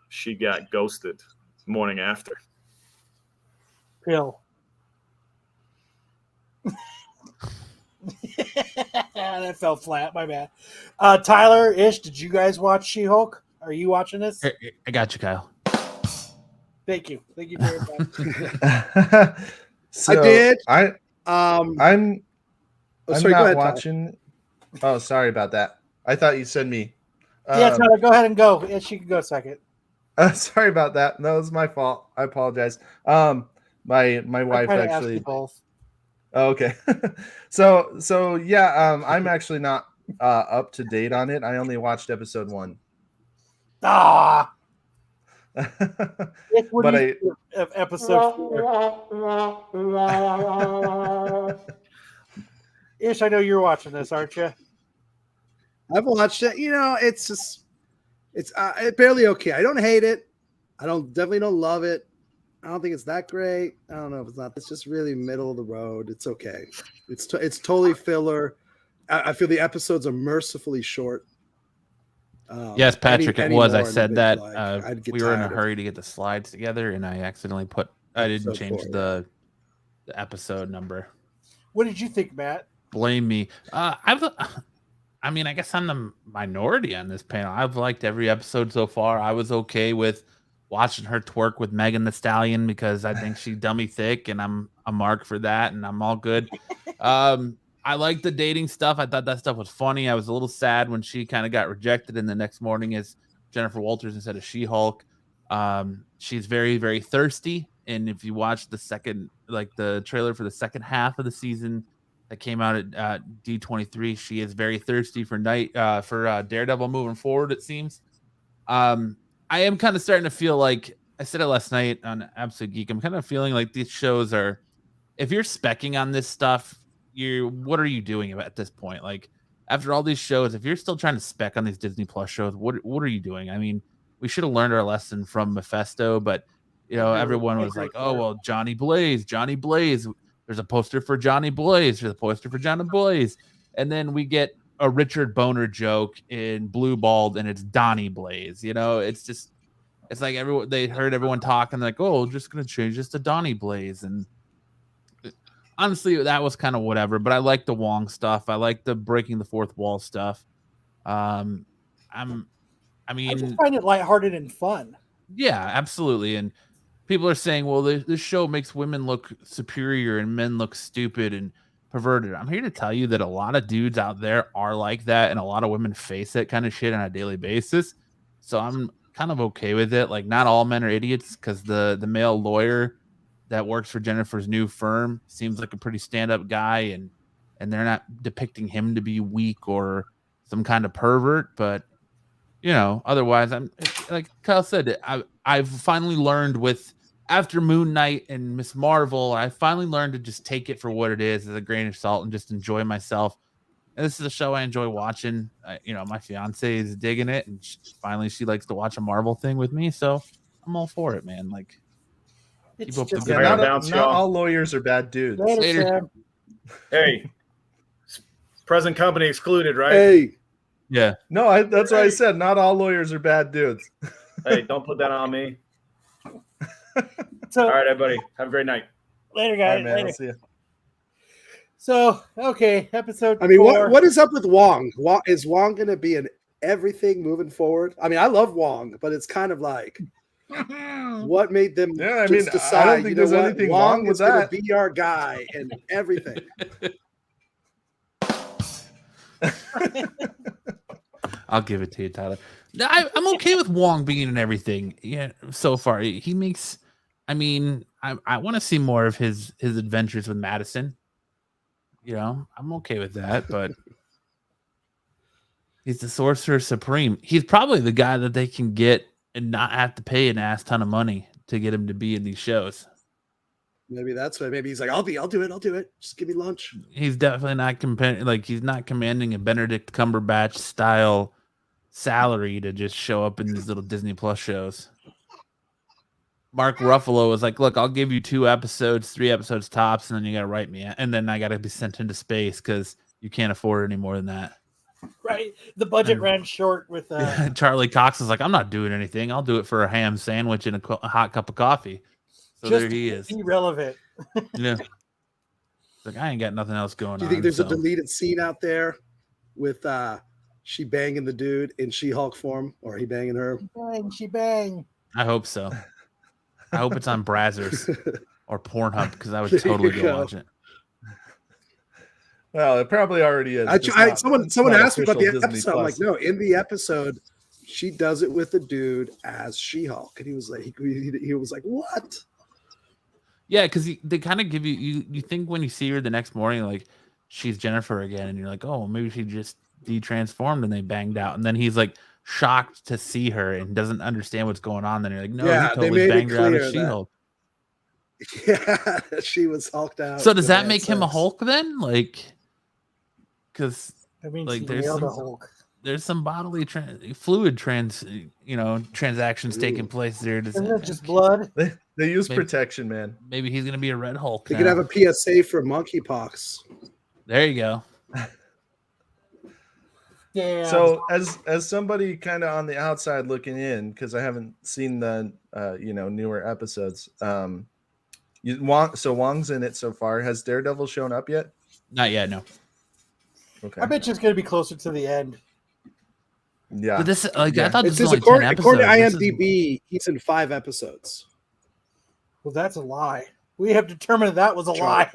she got ghosted morning after. Bill. That fell flat. My bad. Tyler, Ish, did you guys watch She-Hulk? Are you watching this? Here, I got you, Kyle. Thank you. Thank you very much. So I did. I'm Oh, I'm sorry, go not ahead, Tyler. watching. Oh, sorry about that. I thought you said me. Yeah, Tyler, go ahead and go. Ish, you can go second. Sorry about that. No, it was my fault. I apologize. My wife I asked actually. you both. Oh, okay. So yeah, I'm actually not up to date on it. I only watched episode 1. Ah, Ish, what But do you think of episode 4? Ish, I know you're watching this, aren't you? I've watched it. It's barely okay. I don't hate it. I definitely don't love it. I don't think it's that great. I don't know if it's not. It's just really middle of the road. It's okay. It's totally filler. I feel the episodes are mercifully short. Yes, Patrick, any it was. I more, and said it's that like, I'd get we were in a tired of hurry to get the slides together, and I accidentally I didn't Episode change 4, the episode number. What did you think, Matt? Blame me. I mean, I guess I'm the minority on this panel. I've liked every episode so far. I was okay with watching her twerk with Megan Thee Stallion because I think she's dummy thick, and I'm a mark for that, and I'm all good. I like the dating stuff. I thought that stuff was funny. I was a little sad when she kind of got rejected, and the next morning is Jennifer Walters instead of She-Hulk. She's very, very thirsty. And if you watch the trailer for the second half of the season that came out at D23, she is very thirsty for Daredevil moving forward, it seems. I am kind of starting to feel like, I said it last night on Absolute Geek, I'm kind of feeling like these shows are, if you're speccing on this stuff, what are you doing at this point? Like, after all these shows, if you're still trying to spec on these Disney Plus shows, what are you doing? I mean, we should have learned our lesson from Mephisto, but everyone was like, oh, well, Johnny Blaze. There's a poster for Johnny Blaze. There's a poster for Johnny Blaze. And then we get a Richard Boner joke in Blue Bald, and it's Donnie Blaze. It's just, it's like they heard everyone talking, like, oh, we're just going to change this to Donnie Blaze. And honestly, that was kind of whatever, but I like the Wong stuff. I like the breaking the fourth wall stuff. I just find it lighthearted and fun. Yeah, absolutely. And people are saying, well, this show makes women look superior and men look stupid and perverted. I'm here to tell you that a lot of dudes out there are like that, and a lot of women face that kind of shit on a daily basis. So I'm kind of okay with it. Like, not all men are idiots, because the male lawyer that works for Jennifer's new firm seems like a pretty stand-up guy, and they're not depicting him to be weak or some kind of pervert. But otherwise, like Kyle said, I've finally learned after Moon Knight and Miss Marvel, I finally learned to just take it for what it is, as a grain of salt, and just enjoy myself. And this is a show I enjoy watching. My fiance is digging it, and she likes to watch a Marvel thing with me, so I'm all for it, man. Like, it's keep up just the good not all lawyers are bad dudes. Later, Sam. Hey, present company excluded, right? Hey, Yeah. No, that's what I said. Not all lawyers are bad dudes. Hey, don't put that on me. So, All right, everybody. Have a great night. later, All guys. right, man. Later. I'll see you. So, okay, episode. I mean, 4. what is up with Wong? Is Wong going to be in everything moving forward? I mean, I love Wong, but it's kind of like, what made them Yeah, I just mean, decide? I don't think there's anything wrong with is gonna that. be our guy and everything. I'll give it to you, Tyler. No, I'm okay with Wong being in everything. Yeah, so far he makes. I mean, I want to see more of his adventures with Madison. I'm okay with that, but he's the Sorcerer Supreme. He's probably the guy that they can get and not have to pay an ass ton of money to get him to be in these shows. Maybe that's why. Maybe he's like, I'll do it. Just give me lunch. He's definitely not he's not commanding a Benedict Cumberbatch style salary to just show up in these little Disney Plus shows. Mark Ruffalo was like, look, I'll give you 2 episodes, 3 episodes tops, and then you got to write me, and then I got to be sent into space because you can't afford any more than that. Right. The budget ran short with Charlie Cox is like, I'm not doing anything. I'll do it for a ham sandwich and a hot cup of coffee. So just there he is. Irrelevant. Yeah. Like, I ain't got nothing else going on. Do you think there's a deleted scene out there with she banging the dude in She-Hulk form, or he banging her? She bang. I hope so. I hope it's on Brazzers or Pornhub, because I would totally go watch it. Well, it probably already is. Someone asked me about the Disney episode. I'm like, no, in the episode, she does it with the dude as She-Hulk, and he was like, he was like, what? Yeah, because they kind of give you think when you see her the next morning, like, she's Jennifer again, and you're like, oh, maybe she just de-transformed and they banged out, and then he's like shocked to see her and doesn't understand what's going on. Then you're like, no, Yeah, he totally banged her out as clear She-Hulk. Yeah, she was hulked out. So does that make him a Hulk then? Like, because I mean, like there's some bodily fluid transactions taking place there. Isn't it just blood? They use protection, man. Maybe he's gonna be a Red Hulk. He could have a PSA for monkeypox. There you go. Yeah. So as somebody kind of on the outside looking in, because I haven't seen the newer episodes. Wong's in it so far. Has Daredevil shown up yet? Not yet, no. Okay. I bet you it's going to be closer to the end. Yeah. But this, I thought this was only 10 according episodes. to IMDb, he's in 5 episodes. Well, that's a lie. We have determined that was a lie.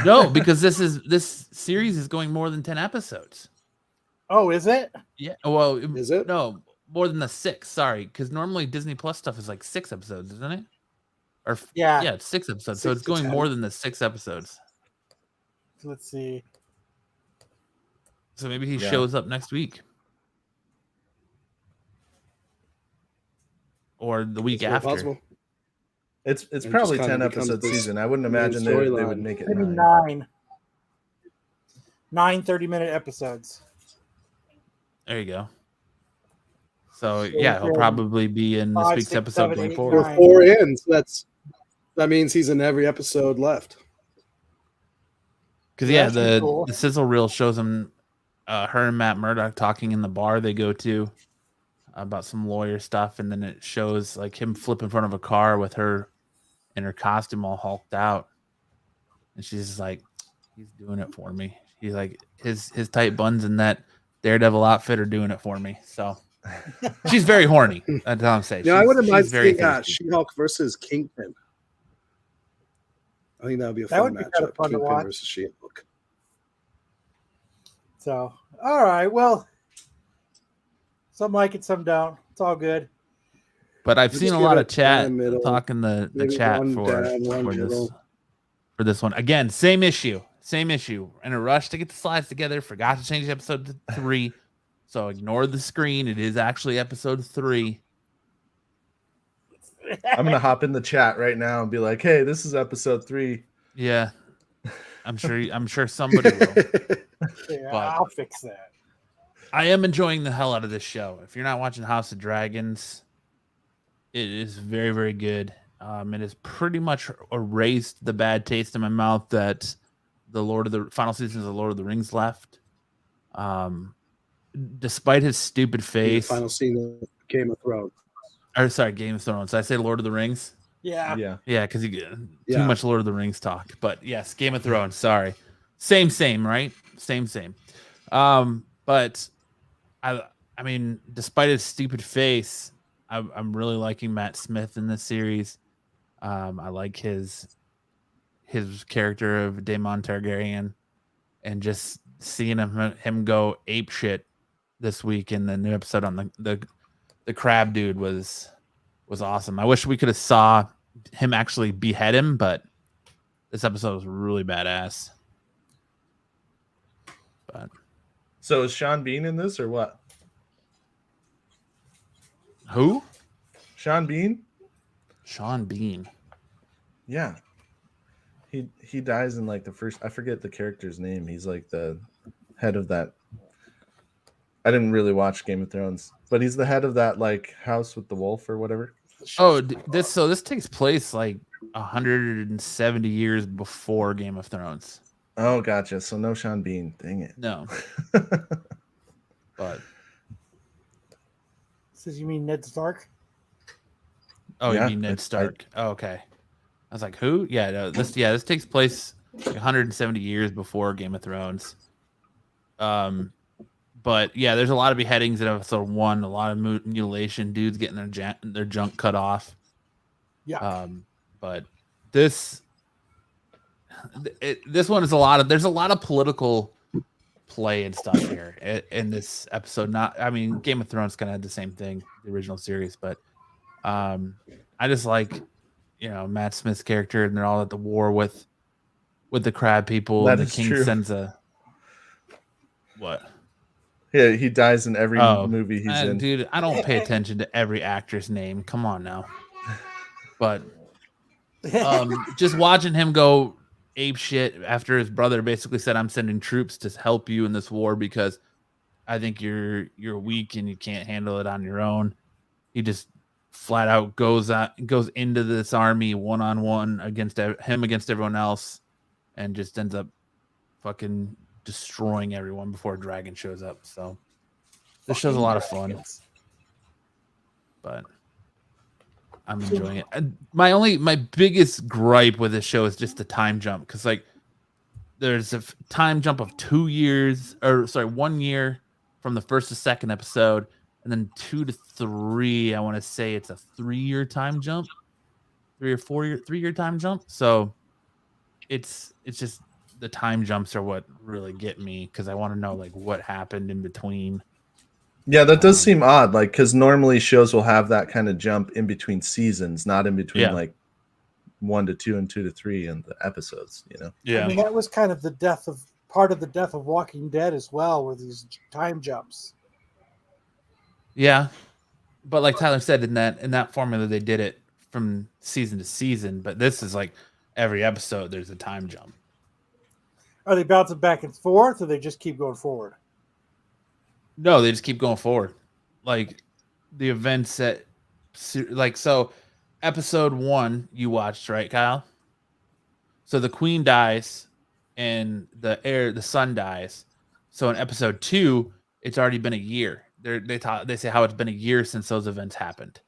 No, because this series is going more than 10 episodes. Oh, is it? Yeah. Well, Is it? No. more than the 6. Sorry, because normally Disney Plus stuff is like 6 episodes, isn't it? Or Yeah. yeah, it's 6 episodes. So 6 it's to going 10. more than the 6 episodes. Let's see. So maybe he Yeah. shows up next week. Or the week It's very after. possible. It's And probably just kinda 10 becomes episode this season. I wouldn't main imagine they would storyline. make it Maybe 9. 9 30-minute episodes. There you go. So So yeah, he'll then probably be in this 5, week's 6, episode 7, going 8, forward. 9. We're 4 in, so that means he's in every episode left. Because Yeah, yeah, that's pretty the cool. the sizzle reel shows him, her and Matt Murdock talking in the bar they go to about some lawyer stuff, and then it shows like him flip in front of a car with her in her costume all hulked out, and she's just like, he's doing it for me. He's like his tight buns and that Daredevil outfit are doing it for me. So she's very horny. That's all I'm saying. Yeah, I wouldn't mind she's very seeing thirsty. She-Hulk versus Kingpin. I think that would be a That fun would be kinda matchup. fun to Kingpin watch. versus She-Hulk. So, all right. Well, some like it, some don't. It's all good. But I've Just seen a give lot it of chat one middle, talking the maybe chat one for down, one middle. this one. Again, same issue. In a rush to get the slides together, forgot to change episode to 3. So ignore the screen. It is actually episode 3. I'm gonna hop in the chat right now and be like, "Hey, this is episode 3." Yeah. I'm sure somebody will. Yeah, But- I'll fix that. I am enjoying the hell out of this show. If you're not watching House of Dragons, it is very, very good. It has pretty much erased the bad taste in my mouth that the final seasons of Lord of the Rings left. Despite his stupid The face, final scene of Game of Thrones. or sorry, Game of Thrones. Did I say Lord of the Rings? Yeah. Yeah. Yeah, because too Yeah. much Lord of the Rings talk. But yes, Game of Thrones. Sorry, same, right? Same. But I mean, despite his stupid face, I'm really liking Matt Smith in this series. I like his character of Daemon Targaryen, and just seeing him go ape shit this week in the new episode on the crab dude was awesome. I wish we could have saw him actually behead him, but this episode was really badass. But So is Sean Bean in this or what? who? Sean Bean? Sean Bean. Yeah. He dies in like the first. I forget the character's name. He's like the head of that. I didn't really watch Game of Thrones, but he's the head of that like house with the wolf or whatever. Oh, this takes place like 170 years before Game of Thrones. Oh, gotcha. So no Sean Bean. Dang it. No, but Says you mean Ned Stark? oh, Yeah, you mean Ned Stark? Oh, okay. I was like, who? Yeah, no, this takes place like 170 years before Game of Thrones. But yeah, there's a lot of beheadings in episode 1. A lot of mutilation. Dudes getting their junk cut off. Yeah. But this one is there's a lot of political play and stuff here in this episode. I mean, Game of Thrones kind of had the same thing, the original series, but I just like, Matt Smith's character, and they're all at the war with the crab people, That and the is king true. sends a what? Yeah, he dies in every movie he's in. Dude, I don't pay attention to every actor's name. Come on now. But just watching him go ape shit after his brother basically said, "I'm sending troops to help you in this war because I think you're weak and you can't handle it on your own." He just flat out goes into this army one-on-one against everyone else, and just ends up fucking destroying everyone before a dragon shows up. So this show's a lot of fun, but I'm enjoying it. And my biggest gripe with this show is just the time jump, because like there's a time jump of 2 years, or sorry, 1 year from the first to second episode, and then 2 to 3. I want to say it's a 3-year time jump, 3-year time jump. So it's just the time jumps are what really get me, because I want to know like what happened in between. Yeah, that does seem odd. Like, because normally shows will have that kind of jump in between seasons, not in between like 1 to 2 and 2 to 3 in the episodes. You know. Yeah. I mean, that was kind of part of the death of Walking Dead as well, with these time jumps. Yeah. But like Tyler said, in that formula, they did it from season to season. But this is like every episode, there's a time jump. Are they bouncing back and forth, or they just keep going forward? No, they just keep going forward. Like the events that, like, so episode 1 you watched, right, Kyle? So the queen dies and the son dies. So in episode 2, it's already been a year. They say how it's been a year since those events happened.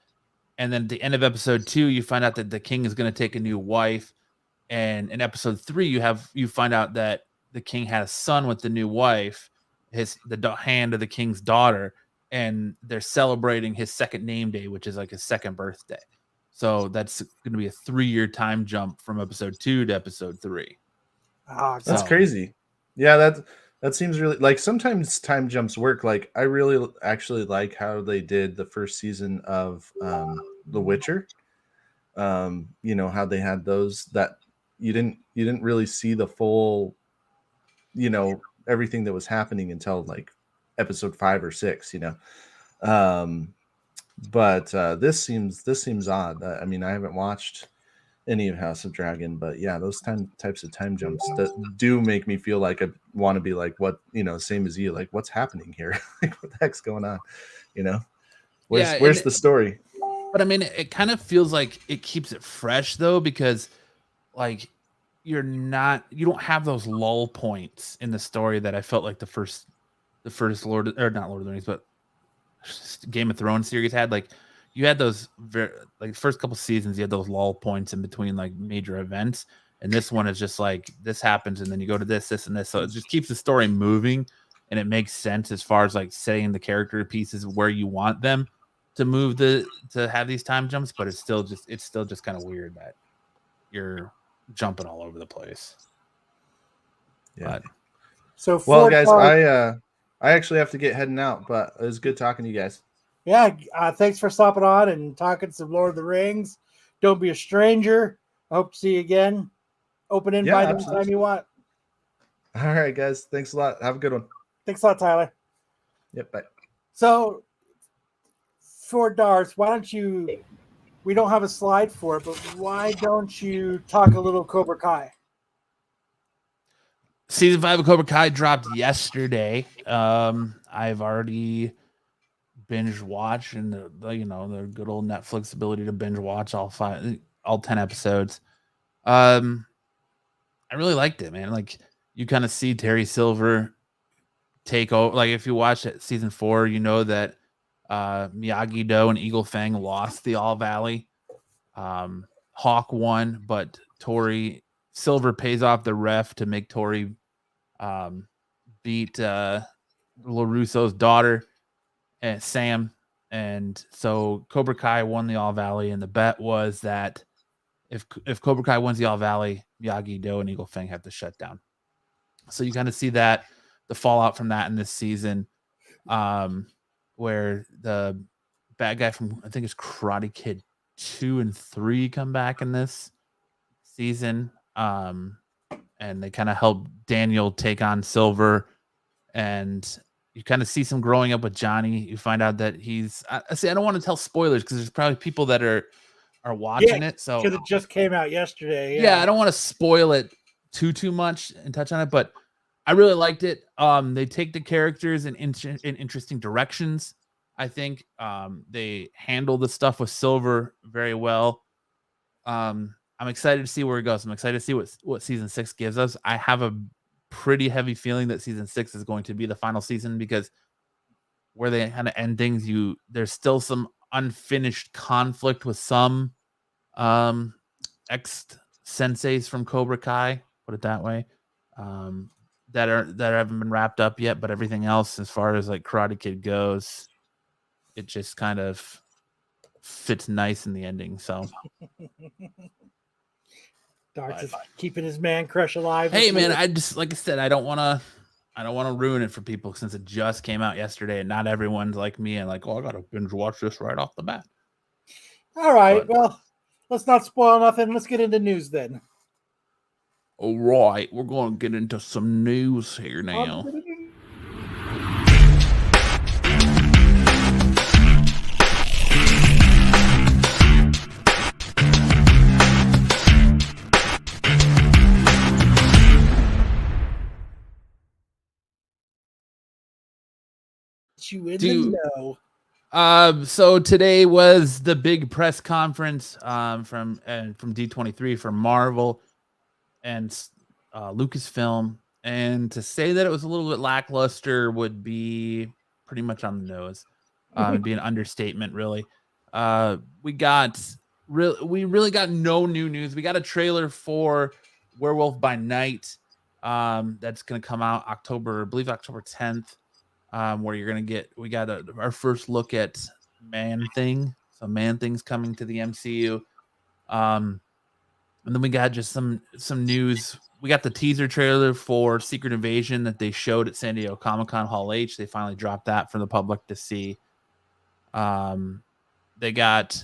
And then at the end of episode 2, you find out that the king is going to take a new wife. And in episode 3, you find out that the king had a son with the new wife, the hand of the king's daughter, and they're celebrating his second name day, which is like his second birthday. So that's going to be a 3-year time jump from episode 2 to episode 3. That's crazy. Yeah, that seems really, like, sometimes time jumps work. Like, I really actually like how they did the first season of The Witcher. You know, how they had those that you didn't really see the full, you know, everything that was happening until like episode 5 or 6, you know. But this seems odd. I mean, I haven't watched any of House of Dragon, but yeah, those types of time jumps that do make me feel like I want to be like, what, you know, same as you, like, what's happening here? Like, what the heck's going on? You know, where's the story? But I mean, it kind of feels like it keeps it fresh though, because like you don't have those lull points in the story that I felt like the first not Lord of the Rings, but Game of Thrones series had. Like, you had those first couple seasons, you had those lull points in between like major events, and this one is just like, this happens and then you go to this and this, so it just keeps the story moving, and it makes sense as far as like setting the character pieces where you want them to move to have these time jumps. But it's still just kind of weird that you're jumping all over the place. Yeah. But, so well, guys, I actually have to get heading out, but it was good talking to you guys. Yeah, thanks for stopping on and talking some Lord of the Rings. Don't be a stranger. I hope to see you again. Open invite anytime you want. All right, guys. Thanks a lot. Have a good one. Thanks a lot, Tyler. Yep, bye. So, for Darth, why don't you, we don't have a slide for it, but why don't you talk a little Cobra Kai? Season 5 of Cobra Kai dropped yesterday. I've already binge watch, and the good old Netflix ability to binge watch all 10 episodes. I really liked it, man. Like, you kind of see Terry Silver take over. Like, if you watch it, season 4, you know that Miyagi-Do and Eagle Fang lost the All Valley. Hawk won, but Tori Silver pays off the ref to make Tori beat LaRusso's daughter, and Sam. And so Cobra Kai won the All Valley, and the bet was that if Cobra Kai wins the All Valley, Miyagi-Do and Eagle Fang have to shut down. So you kind of see that, the fallout from that in this season, where the bad guy from, I think it's Karate Kid 2 and 3 come back in this season. And they kind of help Daniel take on Silver, and you kind of see some growing up with Johnny. You find out that I don't want to tell spoilers because there's probably people that are watching it. So because it just came out yesterday. Yeah, I don't want to spoil it too much and touch on it, but I really liked it. They take the characters in interesting directions. I think they handle the stuff with Silver very well. I'm excited to see where it goes. I'm excited to see what season 6 gives us. I have a pretty heavy feeling that season 6 is going to be the final season, because where they kind of end things, there's still some unfinished conflict with some ex-senseis from Cobra Kai, put it that way, that haven't been wrapped up yet. But everything else, as far as like Karate Kid goes, it just kind of fits nice in the ending. So Dart's is keeping his man crush alive. Hey, man, I just, like I said, I don't want to I don't want to ruin it for people since it just came out yesterday, and not everyone's like me and like, oh, I gotta binge watch this right off the bat. All right, But- well, let's not spoil nothing. Let's get into news then. All right, we're going to get into some news here now. You in Dude. the know. So today was the big press conference from D23 for Marvel and Lucasfilm, and to say that it was a little bit lackluster would be pretty much on the nose. It'd be an understatement, really. We really got no new news. We got a trailer for Werewolf by Night that's going to come out October 10th. Where you're gonna we got our first look at Man-Thing. So Man-Thing's coming to the MCU. And then we got just some news. We got the teaser trailer for Secret Invasion that they showed at San Diego Comic-Con Hall H. They finally dropped that for the public to see. You got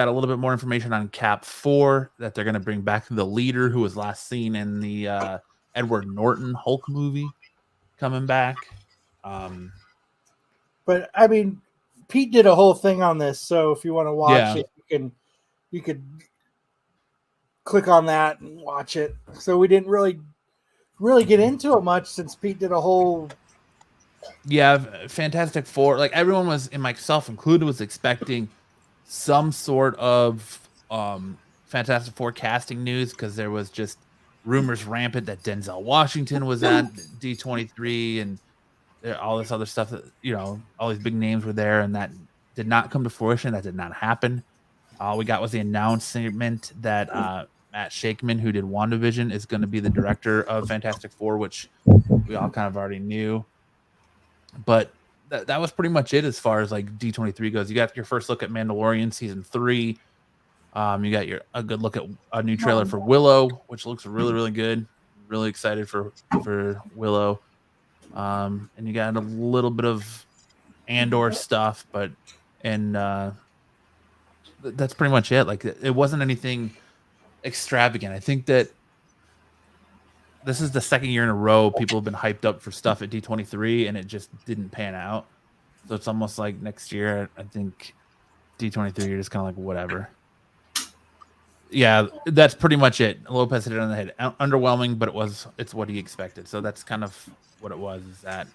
a little bit more information on Cap 4 that they're gonna bring back the leader who was last seen in the Edward Norton Hulk movie coming back. But I mean, Pete did a whole thing on this, so if you want to watch it, you could click on that and watch it. So we didn't really get into it much since Pete did a whole. Yeah, Fantastic Four. Like everyone was, and myself included, was expecting some sort of Fantastic Four casting news because there was just rumors rampant that Denzel Washington was at D23 and all this other stuff that, all these big names were there, and that did not come to fruition. That did not happen. All we got was the announcement that Matt Shakeman, who did WandaVision, is going to be the director of Fantastic Four, which we all kind of already knew. But that was pretty much it as far as like D23 goes. You got your first look at Mandalorian season 3. You got a good look at a new trailer for Willow, which looks really, really good. Really excited for Willow. And you got a little bit of Andor stuff, that's pretty much it. Like it wasn't anything extravagant. I think that this is the second year in a row people have been hyped up for stuff at D23 and it just didn't pan out. So it's almost like next year, I think D23 you're just kind of like whatever. Yeah, that's pretty much it. Lopez hit it on the head. Underwhelming, but it's what he expected. So that's kind of what it was, is that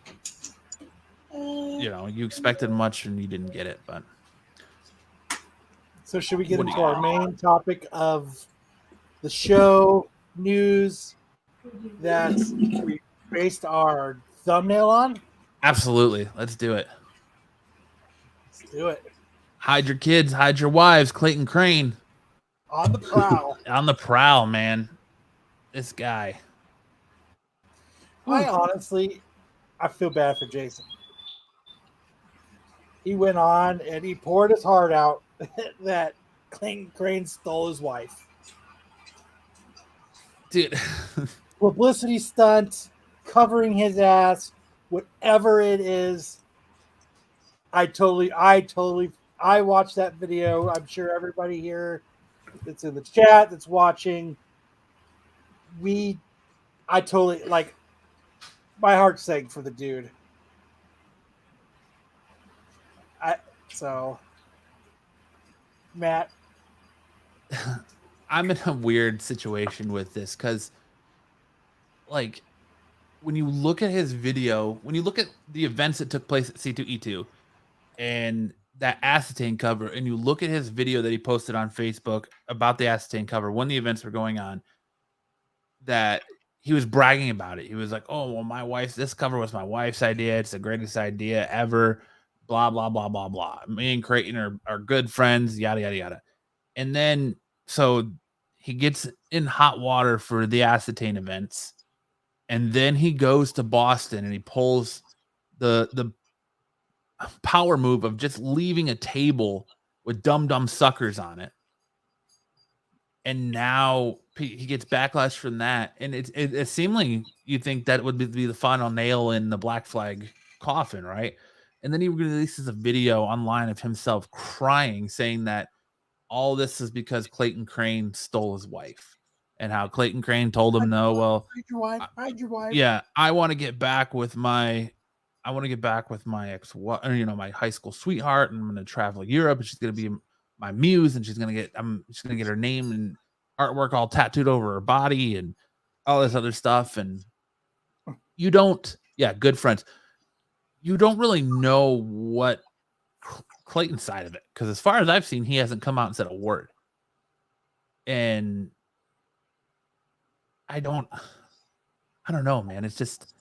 you expected much and you didn't get it. But So should we get into our main topic of the show news that we based our thumbnail on? Absolutely. Let's do it. Let's do it. Hide your kids, hide your wives. Clayton Crane. On the prowl. On the prowl, man. This guy. I feel bad for Jason. He went on and he poured his heart out that Clayton Crane stole his wife. Dude. Publicity stunt, covering his ass, whatever it is. I watched that video. I'm sure everybody here that's in the chat that's watching. I totally, like, my heart sank for the dude. Matt. I'm in a weird situation with this because, like, when you look at his video, when you look at the events that took place at C2E2 and that Ascertain cover, and you look at his video that he posted on Facebook about the Ascertain cover when the events were going on, that he was bragging about it. He was like, oh, well, this cover was my wife's idea. It's the greatest idea ever. Blah, blah, blah, blah, blah. Me and Creighton are good friends, yada, yada, yada. And then, so he gets in hot water for the Ascertain events. And then he goes to Boston and he pulls the power move of just leaving a table with dumb suckers on it. and now he gets backlash from that, and it seemingly you think that would be the final nail in the Black Flag coffin, right? And then he releases a video online of himself crying, saying that all this is because Clayton Crane stole his wife, and how Clayton Crane told him, "No, well, hide your wife. Yeah, I want to get back with my ex, my high school sweetheart, and I'm going to travel Europe, and she's going to be my muse, and she's going to get her name and artwork all tattooed over her body, and all this other stuff." And you don't, good friends. You don't really know what Clayton's side of it, because as far as I've seen, he hasn't come out and said a word. And I don't know, man. It's just,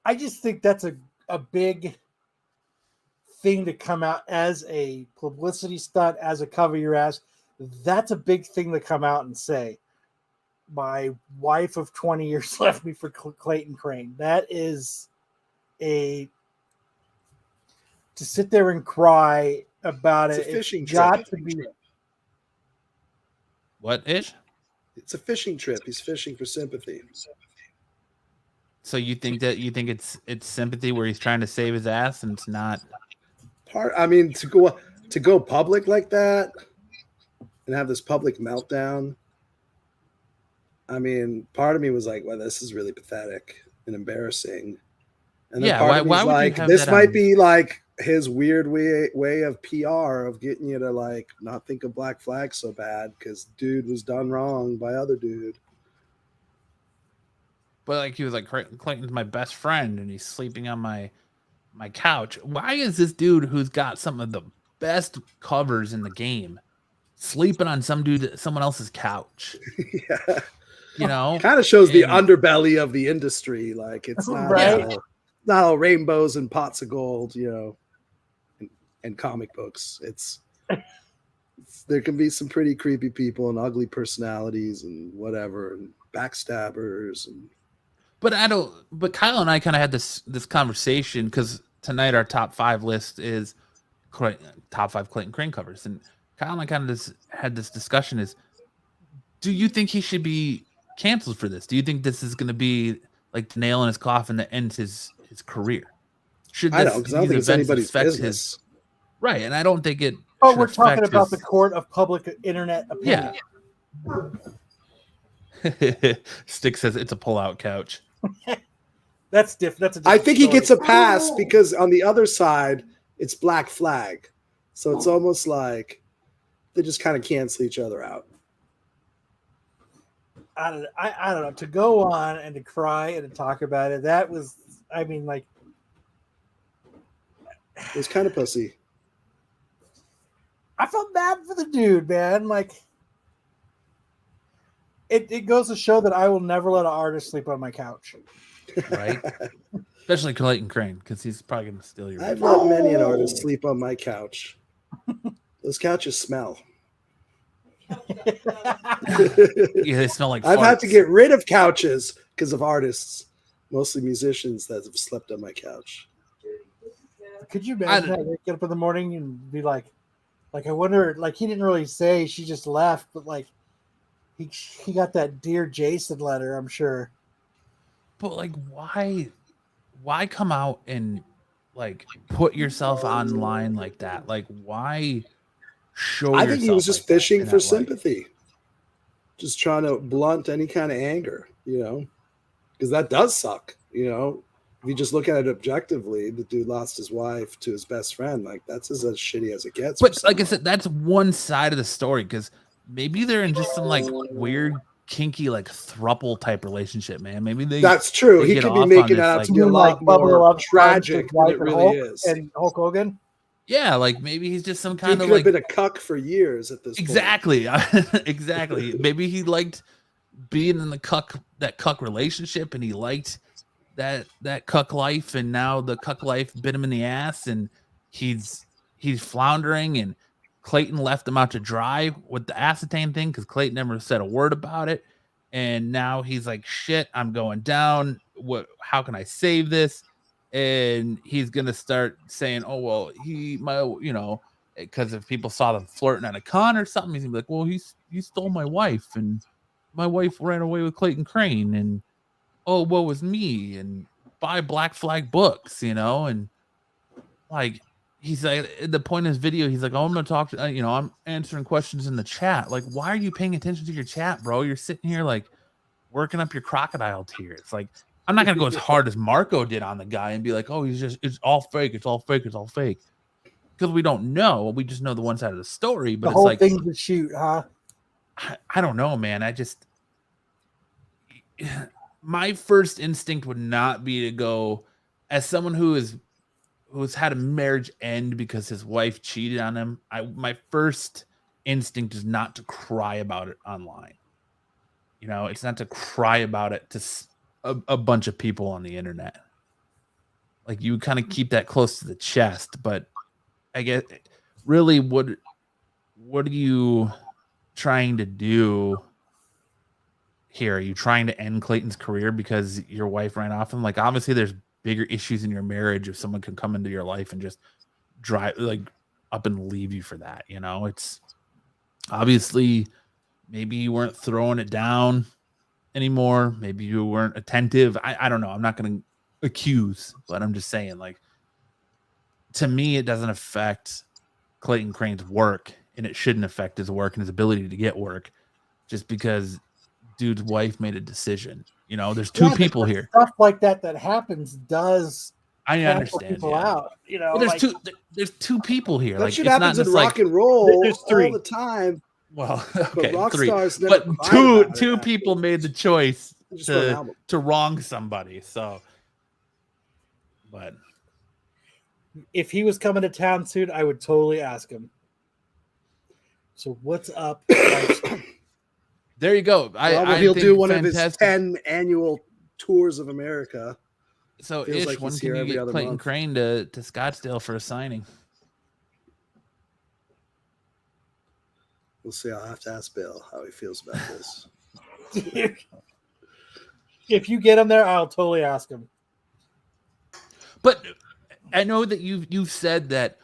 I just think that's a big thing to come out as a publicity stunt, as a cover your ass. That's a big thing to come out and say. My wife of 20 years left me for Clayton Crane. That is to sit there and cry about It's it. a fishing It's got trip. to be. what ish? It's a fishing trip. He's fishing for sympathy. So you think it's sympathy where he's trying to save his ass, and it's not. To go public like that and have this public meltdown. I mean, part of me was like, well, this is really pathetic and embarrassing. And then part of me was like, this might be like his weird way of PR of getting you to like not think of Black Flag so bad because dude was done wrong by other dude. But like he was like, Clayton's my best friend, and he's sleeping on my couch. Why is this dude who's got some of the best covers in the game sleeping on someone else's couch? Yeah. You know, kind of shows the underbelly of the industry. Like it's not Right. not all rainbows and pots of gold, and comic books. It's there can be some pretty creepy people and ugly personalities and whatever, and backstabbers and. But Kyle and I kind of had this conversation because tonight our top 5 list is top 5 Clayton Crane covers, and Kyle and I kind of had this discussion: is do you think he should be canceled for this? Do you think this is going to be like the nail in his coffin that ends his career? I don't think it's anybody's business. Right, and I don't think it. Oh, we're talking about the court of public internet opinion. Yeah. Stick says it's a pull-out couch. That's different. I think he gets a pass because on the other side, it's Black Flag. So it's almost like they just kind of cancel each other out. I don't know. To go on and to cry and to talk about it, that was, I mean, like. It was kind of pussy. I felt bad for the dude, man. Like, it goes to show that I will never let an artist sleep on my couch. Right? Especially Clayton Crane, because he's probably going to steal your. I've let many an artist sleep on my couch. Those couches smell. Yeah, they smell like farts. I've had to get rid of couches because of artists, mostly musicians that have slept on my couch. Could you imagine that? Get up in the morning and be like I wonder, like he didn't really say she just left, but like he got that Dear Jason letter, I'm sure. But like, why come out and like put yourself online like that? Like, why show? I think he was just fishing for way? sympathy, just trying to blunt any kind of anger, because that does suck, If you just look at it objectively, the dude lost his wife to his best friend. Like that's as shitty as it gets. But like I said, that's one side of the story because maybe they're in just some like weird, kinky, like thruple type relationship, man. Maybe that's true. He could be making that out to be a lot more tragic than it really is. And Hulk Hogan. Yeah, like maybe he's just some kind of like been a cuck for years at this exactly. point. Exactly. Maybe he liked being in that cuck relationship, and he liked that cuck life, and now the cuck life bit him in the ass, and he's floundering, and Clayton left him out to dry with the acetane thing because Clayton never said a word about it, and now he's like, shit, I'm going down. How can I save this? And he's gonna start saying, oh well, because if people saw them flirting at a con or something, he's gonna be like, well, he stole my wife, and my wife ran away with Clayton Crane, and oh, woe was me, and buy Black Flag books, and like he's like, at the point of his video, he's like, oh, I'm gonna talk to I'm answering questions in the chat. Like, why are you paying attention to your chat, bro? You're sitting here like working up your crocodile tears. Like, I'm not gonna go as hard as Marco did on the guy and be like, oh, it's all fake, it's all fake, it's all fake. Because we don't know. We just know the one side of the story. But the it's whole like thing's a shoot, huh? I don't know, man. My first instinct would not be to go, as someone who's had a marriage end because his wife cheated on him. My first instinct is not to cry about it online. It's not to cry about it to a bunch of people on the internet. Like, you kind of keep that close to the chest, but I guess really what are you trying to do here? Are you trying to end Clayton's career because your wife ran off him? Like, obviously there's bigger issues in your marriage if someone can come into your life and just drive like up and leave you for that. It's obviously maybe you weren't throwing it down anymore. Maybe you weren't attentive. I don't know. I'm not going to accuse, but I'm just saying, like, to me, it doesn't affect Clayton Crane's work, and it shouldn't affect his work and his ability to get work just because dude's wife made a decision. There's two people here. Stuff like that happens does I understand people out. Well, there's two people here. That like, shit it's happens not in just rock and roll There's three. all the time. Well, okay, But rock three. stars never But cry two about it, people made the choice Just for an album. to wrong somebody. So, but If he was coming to town soon, I would totally ask him. So what's up? there you go. I He'll think do one of his fantastic. 10 annual tours of America. So, Feels Ish, like when he's can here you every get other Clayton month. Crane to Scottsdale for a signing? We'll see. I'll have to ask Bill how he feels about this. If you get him there, I'll totally ask him. But I know that you've said that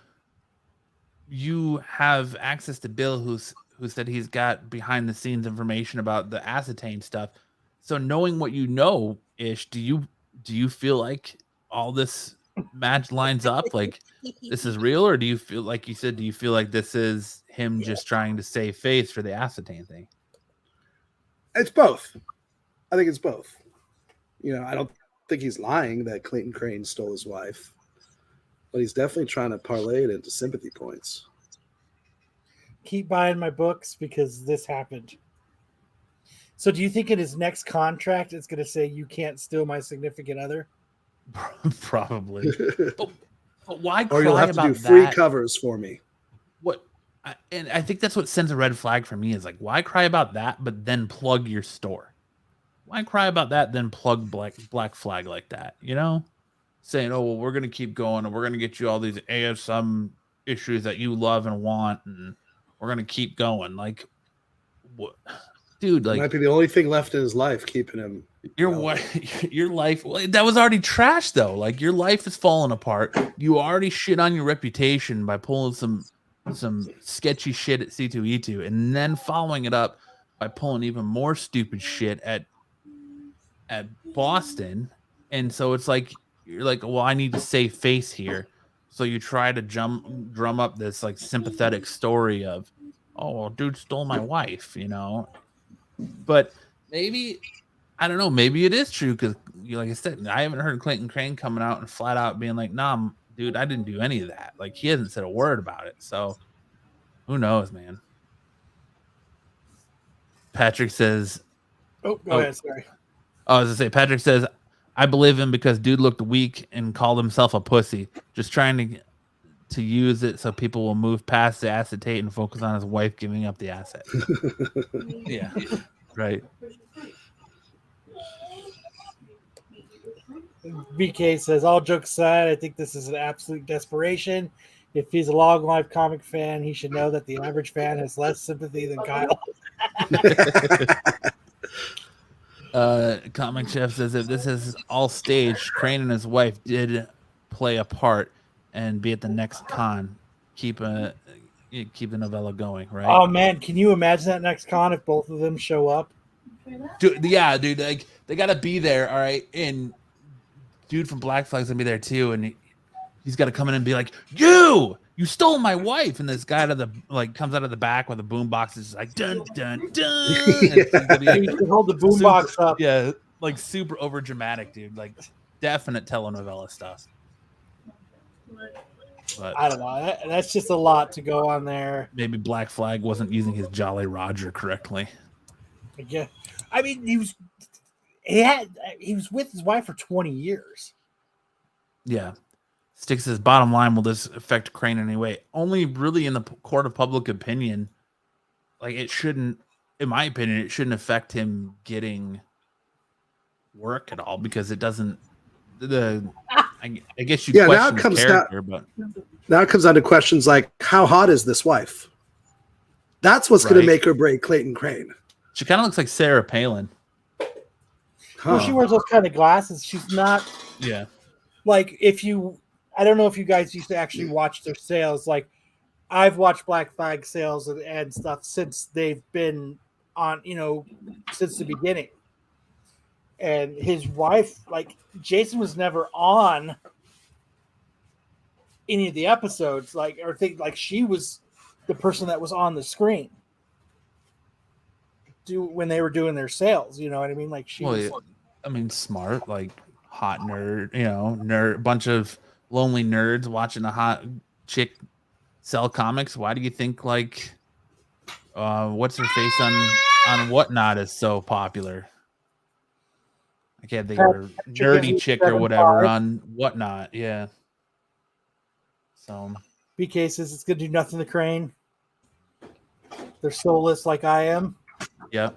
you have access to Bill, who said he's got behind the scenes information about the acetate stuff. So knowing what you know, Ish, do you feel like all this match lines up? Like, this is real, or do you feel like you said? Do you feel like this is him just trying to save face for the acetate thing? It's both. I think it's both. I don't think he's lying that Clayton Crane stole his wife, but he's definitely trying to parlay it into sympathy points. Keep buying my books because this happened. So do you think in his next contract it's going to say you can't steal my significant other? Probably. but why cry Or you'll have to about do free that? covers for me. And I think that's what sends a red flag for me is like, why cry about that, but then plug your store? Why cry about that, then plug Black Flag like that? Saying, oh, well, we're going to keep going and we're going to get you all these ASM issues that you love and want, and we're going to keep going. Like, what? Dude, like, Might be the only thing left in his life keeping him. your life, well, that was already trash, though. Like, your life is falling apart. You already shit on your reputation by pulling some sketchy shit at C2E2, and then following it up by pulling even more stupid shit at Boston. And so it's like, you're like, well, I need to save face here. So you try to drum up this like sympathetic story of, oh, well, dude stole my wife, But maybe, I don't know, maybe it is true because, like I said, I haven't heard Clayton Crane coming out and flat out being like, nah, dude, I didn't do any of that. Like, he hasn't said a word about it. So who knows, man? Patrick says, Oh, go ahead. Sorry. I was going to say, Patrick says, I believe him because dude looked weak and called himself a pussy. Just trying to use it so people will move past the acetate and focus on his wife giving up the asset. Yeah, right. BK says, all jokes aside, I think this is an absolute desperation. If he's a long life comic fan, he should know that the average fan has less sympathy than Kyle. Comic Chef says, if this is all staged, Crain and his wife did play a part and be at the next con. Keep keep the novella going, right? Oh man, can you imagine that next con if both of them show up? Dude, like they gotta be there, all right. And dude from Black Flag's gonna be there too, and he's got to come in and be like, "You stole my wife!" And this guy comes out of the back with a boombox, is like dun dun dun. Yeah. You can hold the boombox up. Yeah, like super over dramatic, dude. Like definite telenovela stuff. But I don't know. That's just a lot to go on there. Maybe Black Flag wasn't using his Jolly Roger correctly. Yeah, I mean he was with his wife for 20 years. Yeah. Sticks his bottom line, will this affect Crain in any way? Only really in the court of public opinion. Like it shouldn't, in my opinion, it shouldn't affect him getting work at all because it doesn't. I guess you question his character, but now it comes down to questions like, how hot is this wife? That's what's going to make or break Clayton Crane. She kind of looks like Sarah Palin. Well, she wears those kind of glasses. She's not. Yeah. Like I don't know if you guys used to actually watch their sales. Like I've watched Black Flag sales and stuff since they've been on, since the beginning. And his wife, like Jason was never on any of the episodes, like she was the person that was on the screen when they were doing their sales. You know what I mean? Like she was. I mean, smart, like hot nerd, bunch of lonely nerds watching a hot chick sell comics. Why do you think like what's her face on Whatnot is so popular? I can't think of her nerdy chick or whatever on Whatnot. Yeah. So BK says it's gonna do nothing to Crain. They're soulless like I am. Yeah.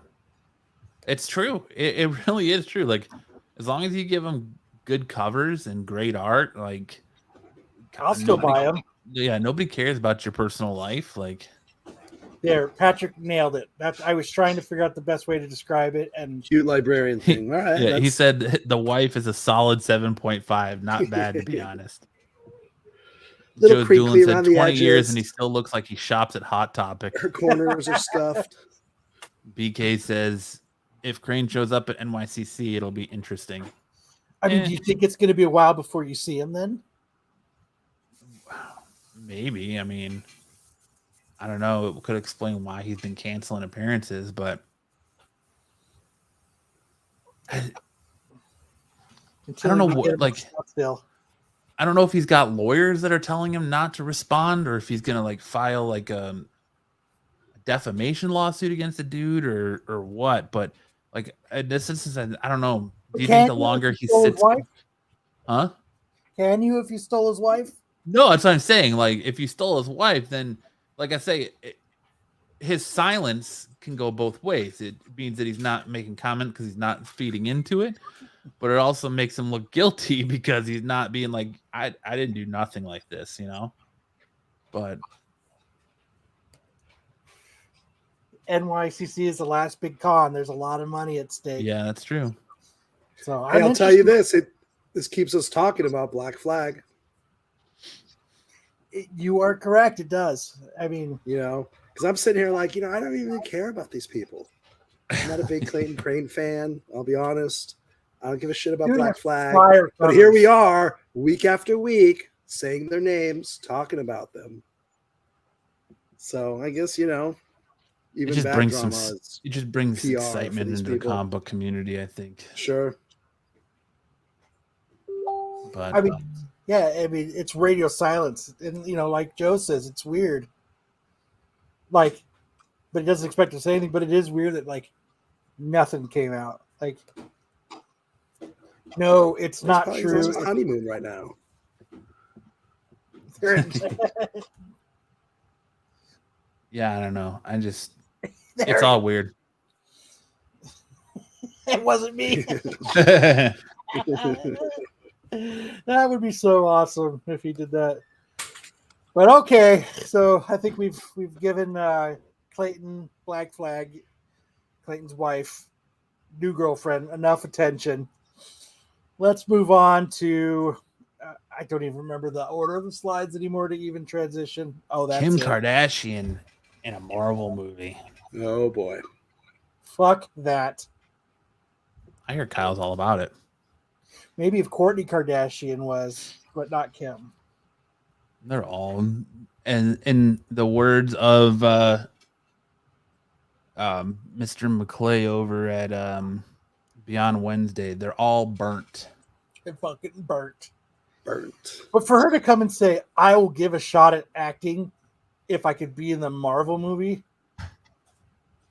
It's true. It really is true. Like as long as you give them good covers and great art, like I'll still buy them. Yeah, nobody cares about your personal life. Like there, Patrick nailed it. I was trying to figure out the best way to describe it. And cute librarian thing. All right. Yeah, he said the wife is a solid 7.5. Not bad to be honest. Joe Doolin said 20 years and he still looks like he shops at Hot Topic. Her corners are stuffed. BK says if Crain shows up at NYCC, it'll be interesting. I mean, do you think it's going to be a while before you see him then? Maybe. I mean, I don't know. It could explain why he's been canceling appearances, but I don't know what, like, still. I don't know if he's got lawyers that are telling him not to respond or if he's going to like file like a defamation lawsuit against the dude or what, but like in this instance, I don't know. Do you think the longer he sits, huh? Can you if you stole his wife? No, that's what I'm saying. Like if you stole his wife, then like I say, his silence can go both ways. It means that he's not making comment because he's not feeding into it, but it also makes him look guilty because he's not being like, I didn't do nothing like this, you know. But NYCC is the last big con. There's a lot of money at stake. Yeah, that's true. So hey, I'll tell you this: this keeps us talking about Black Flag. You are correct. It does. I mean, because I'm sitting here like, I don't even care about these people. I'm not a big Clayton Crane fan. I'll be honest. I don't give a shit about Black Flag. But here we are, week after week, saying their names, talking about them. So I guess even it just bad brings drama it just brings PR excitement into the comic book community, I think. Sure. But I mean, it's radio silence, and like Joe says, it's weird. Like, but he doesn't expect to say anything. But it is weird that like nothing came out. Like, no, it's not true. It's on honeymoon right now. yeah, I don't know. It's all weird. It wasn't me. That would be so awesome if he did that. But okay, so I think we've given Clayton Black Flag, Clayton's wife, new girlfriend, enough attention. Let's move on to I don't even remember the order of the slides anymore to even transition. Oh, that's Kim it. Kardashian in a Marvel movie. Oh boy. Fuck that. I hear Kyle's all about it. Maybe if Kourtney Kardashian was, but not Kim. They're all, and in the words of Mr. McClay over at Beyond Wednesday, they're all burnt. They're fucking burnt. Burnt. But for her to come and say, I will give a shot at acting if I could be in the Marvel movie,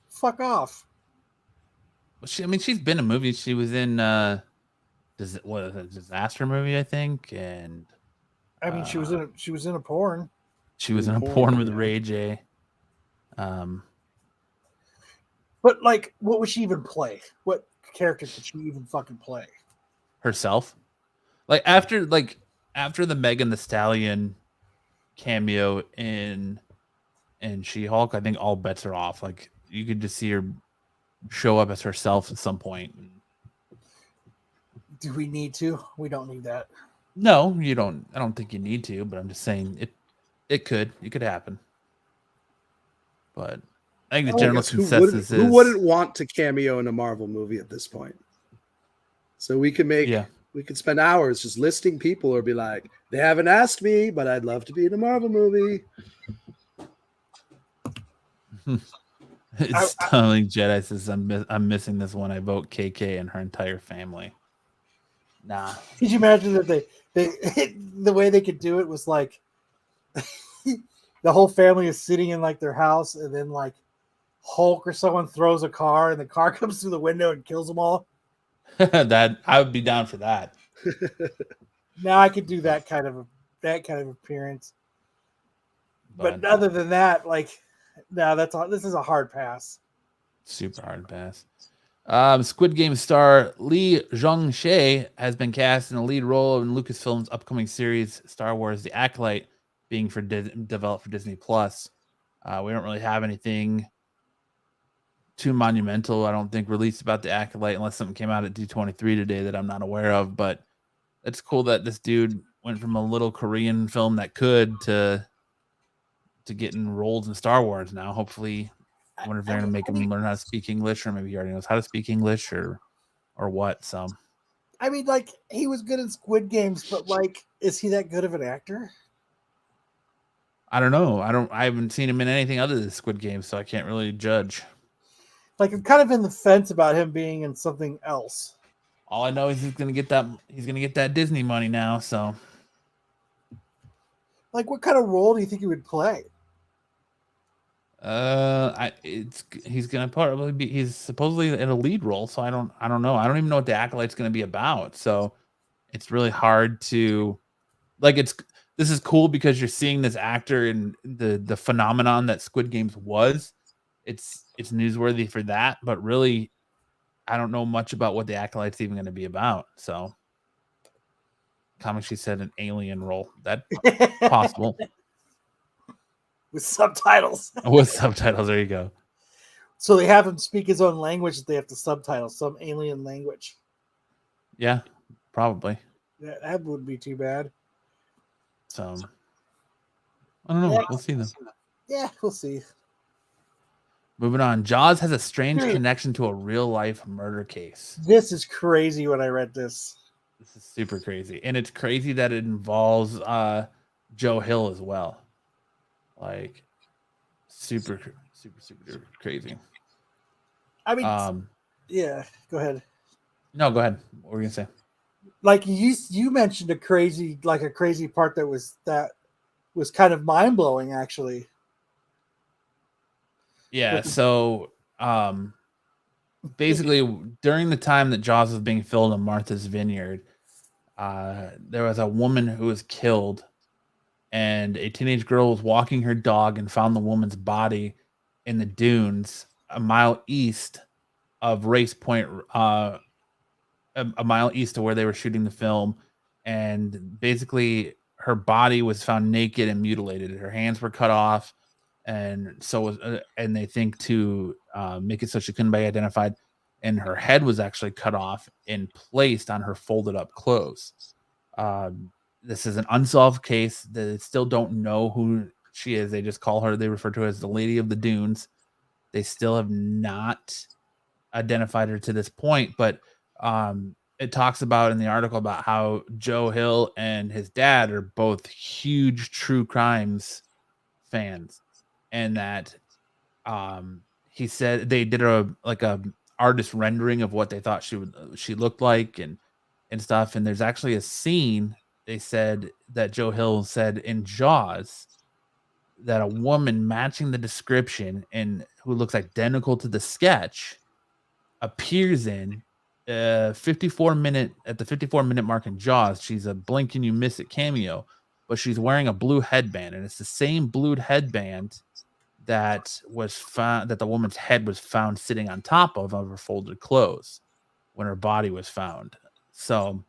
fuck off. Well, she's been in movies. She was in a disaster movie, I think, and I mean, she was in a porn. she was in a porn with Ray J. But like, what would she even play? What character could she even fucking play? Herself, like after the Megan Thee Stallion cameo in She-Hulk, I think all bets are off. Like you could just see her show up as herself at some point. Do we need to? We don't need that. No, you don't. I don't think you need to, but I'm just saying it could happen. But I think the general consensus is who wouldn't want to cameo in a Marvel movie at this point? So we could we could spend hours just listing people or be like, they haven't asked me, but I'd love to be in a Marvel movie. It's Sterling Jedi says I'm missing this one. I vote KK and her entire family. Nah. Could you imagine that they the way they could do it was like the whole family is sitting in like their house, and then like Hulk or someone throws a car, and the car comes through the window and kills them all. That I would be down for that. Now I could do that kind of appearance. But other than that, like, no, this is a hard pass. Super hard pass. Squid Game star Lee Jong-shae has been cast in a lead role in Lucasfilm's upcoming series Star Wars: The Acolyte, being developed for Disney Plus. We don't really have anything too monumental, I don't think, released about The Acolyte, unless something came out at D23 today that I'm not aware of. But it's cool that this dude went from a little Korean film that could to getting roles in Star Wars now. Hopefully, I wonder if they're going to make him learn how to speak English, or maybe he already knows how to speak English, or what. So, I mean, like, he was good in Squid Games, but like, is he that good of an actor? I don't know. I haven't seen him in anything other than Squid Games, so I can't really judge. Like, I'm kind of in the fence about him being in something else. All I know is he's gonna get that Disney money now. So, like, what kind of role do you think he would play? He's gonna probably be. He's supposedly in a lead role, so I don't know. I don't even know what The Acolyte's gonna be about. So, it's really hard to, like. This is cool because you're seeing this actor in the phenomenon that Squid Games was. It's newsworthy for that, but really, I don't know much about what The Acolyte's even going to be about. So, she said an alien role. That's possible. With subtitles. With subtitles, there you go. So they have him speak his own language that they have to subtitle, some alien language. Yeah, probably. That wouldn't be too bad. So, I don't know. Yeah, we'll see them. Yeah, we'll see. Moving on. Jaws has a strange connection to a real-life murder case. This is crazy when I read this. This is super crazy. And it's crazy that it involves Joe Hill as well. Like, super crazy. I mean, yeah, go ahead. No, go ahead. What were you going to say? Like, you mentioned a crazy part that was kind of mind-blowing, actually. Yeah, so basically during the time that Jaws was being filmed in Martha's Vineyard, there was a woman who was killed, and a teenage girl was walking her dog and found the woman's body in the dunes a mile east of Race Point, a mile east of where they were shooting the film. And basically her body was found naked and mutilated. Her hands were cut off. And so, and they think to make it so she couldn't be identified, and her head was actually cut off and placed on her folded up clothes. this is an unsolved case. They still don't know who she is. They just call her. They refer to her as the Lady of the Dunes. They still have not identified her to this point, but it talks about in the article about how Joe Hill and his dad are both huge true crimes fans, and that he said they did a artist rendering of what they thought she looked like and stuff. And there's actually a scene they said that Joe Hill said in Jaws that a woman matching the description and who looks identical to the sketch appears in 54-minute at the 54-minute mark in Jaws. She's a blink and you miss it cameo, but she's wearing a blue headband, and it's the same blue headband that was found, that the woman's head was found sitting on top of her folded clothes when her body was found. So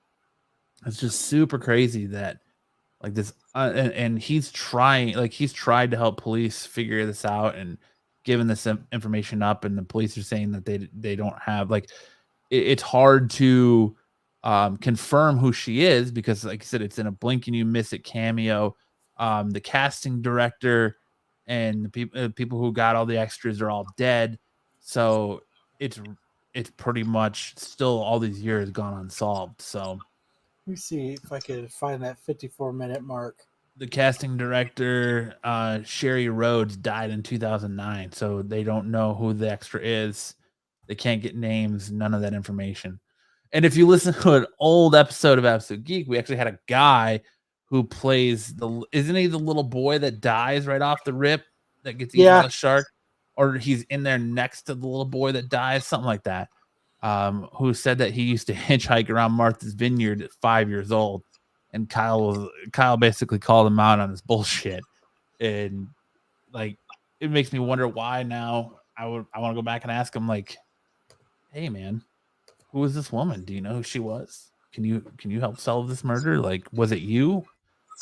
it's just super crazy that like this, and he's tried to help police figure this out and giving this information up, and the police are saying that they don't have it's hard to confirm who she is because, like I said, it's in a blink and you miss it cameo. The casting director and the people who got all the extras are all dead, so it's pretty much still all these years gone unsolved. So let me see if I could find that 54-minute mark. The casting director, Sherry Rhodes, died in 2009, so they don't know who the extra is. They can't get names, none of that information. And if you listen to an old episode of Absolute Geek, we actually had a guy who plays isn't he the little boy that dies right off the rip that gets eaten by the shark? Or he's in there next to the little boy that dies, something like that. Who said that he used to hitchhike around Martha's Vineyard at 5 years old. And Kyle basically called him out on his bullshit. And like, it makes me wonder why now. I want to go back and ask him, like, hey man, who was this woman? Do you know who she was? Can you help solve this murder? Like, was it you?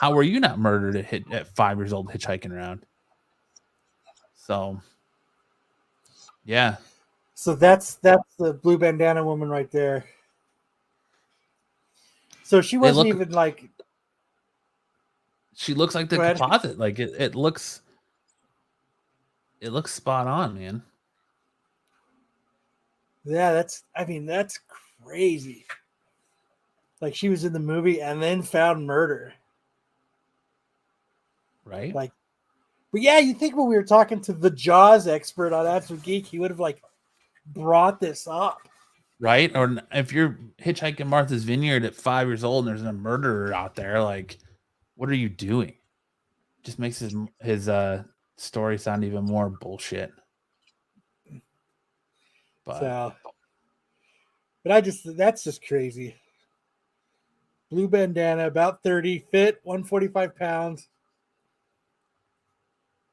How were you not murdered at 5 years old hitchhiking around? So yeah. So that's the blue bandana woman right there. So she wasn't even like. She looks like the composite. Like it looks spot on, man. Yeah, that's crazy. Like she was in the movie and then found murder. Right? Like, but yeah, you think when we were talking to the Jaws expert on Absolute Geek, he would have like brought this up. Right? Or if you're hitchhiking Martha's Vineyard at 5 years old and there's a murderer out there, like, what are you doing? Just makes his story sound even more bullshit. But that's just crazy. Blue bandana, about 30, fit 145 pounds.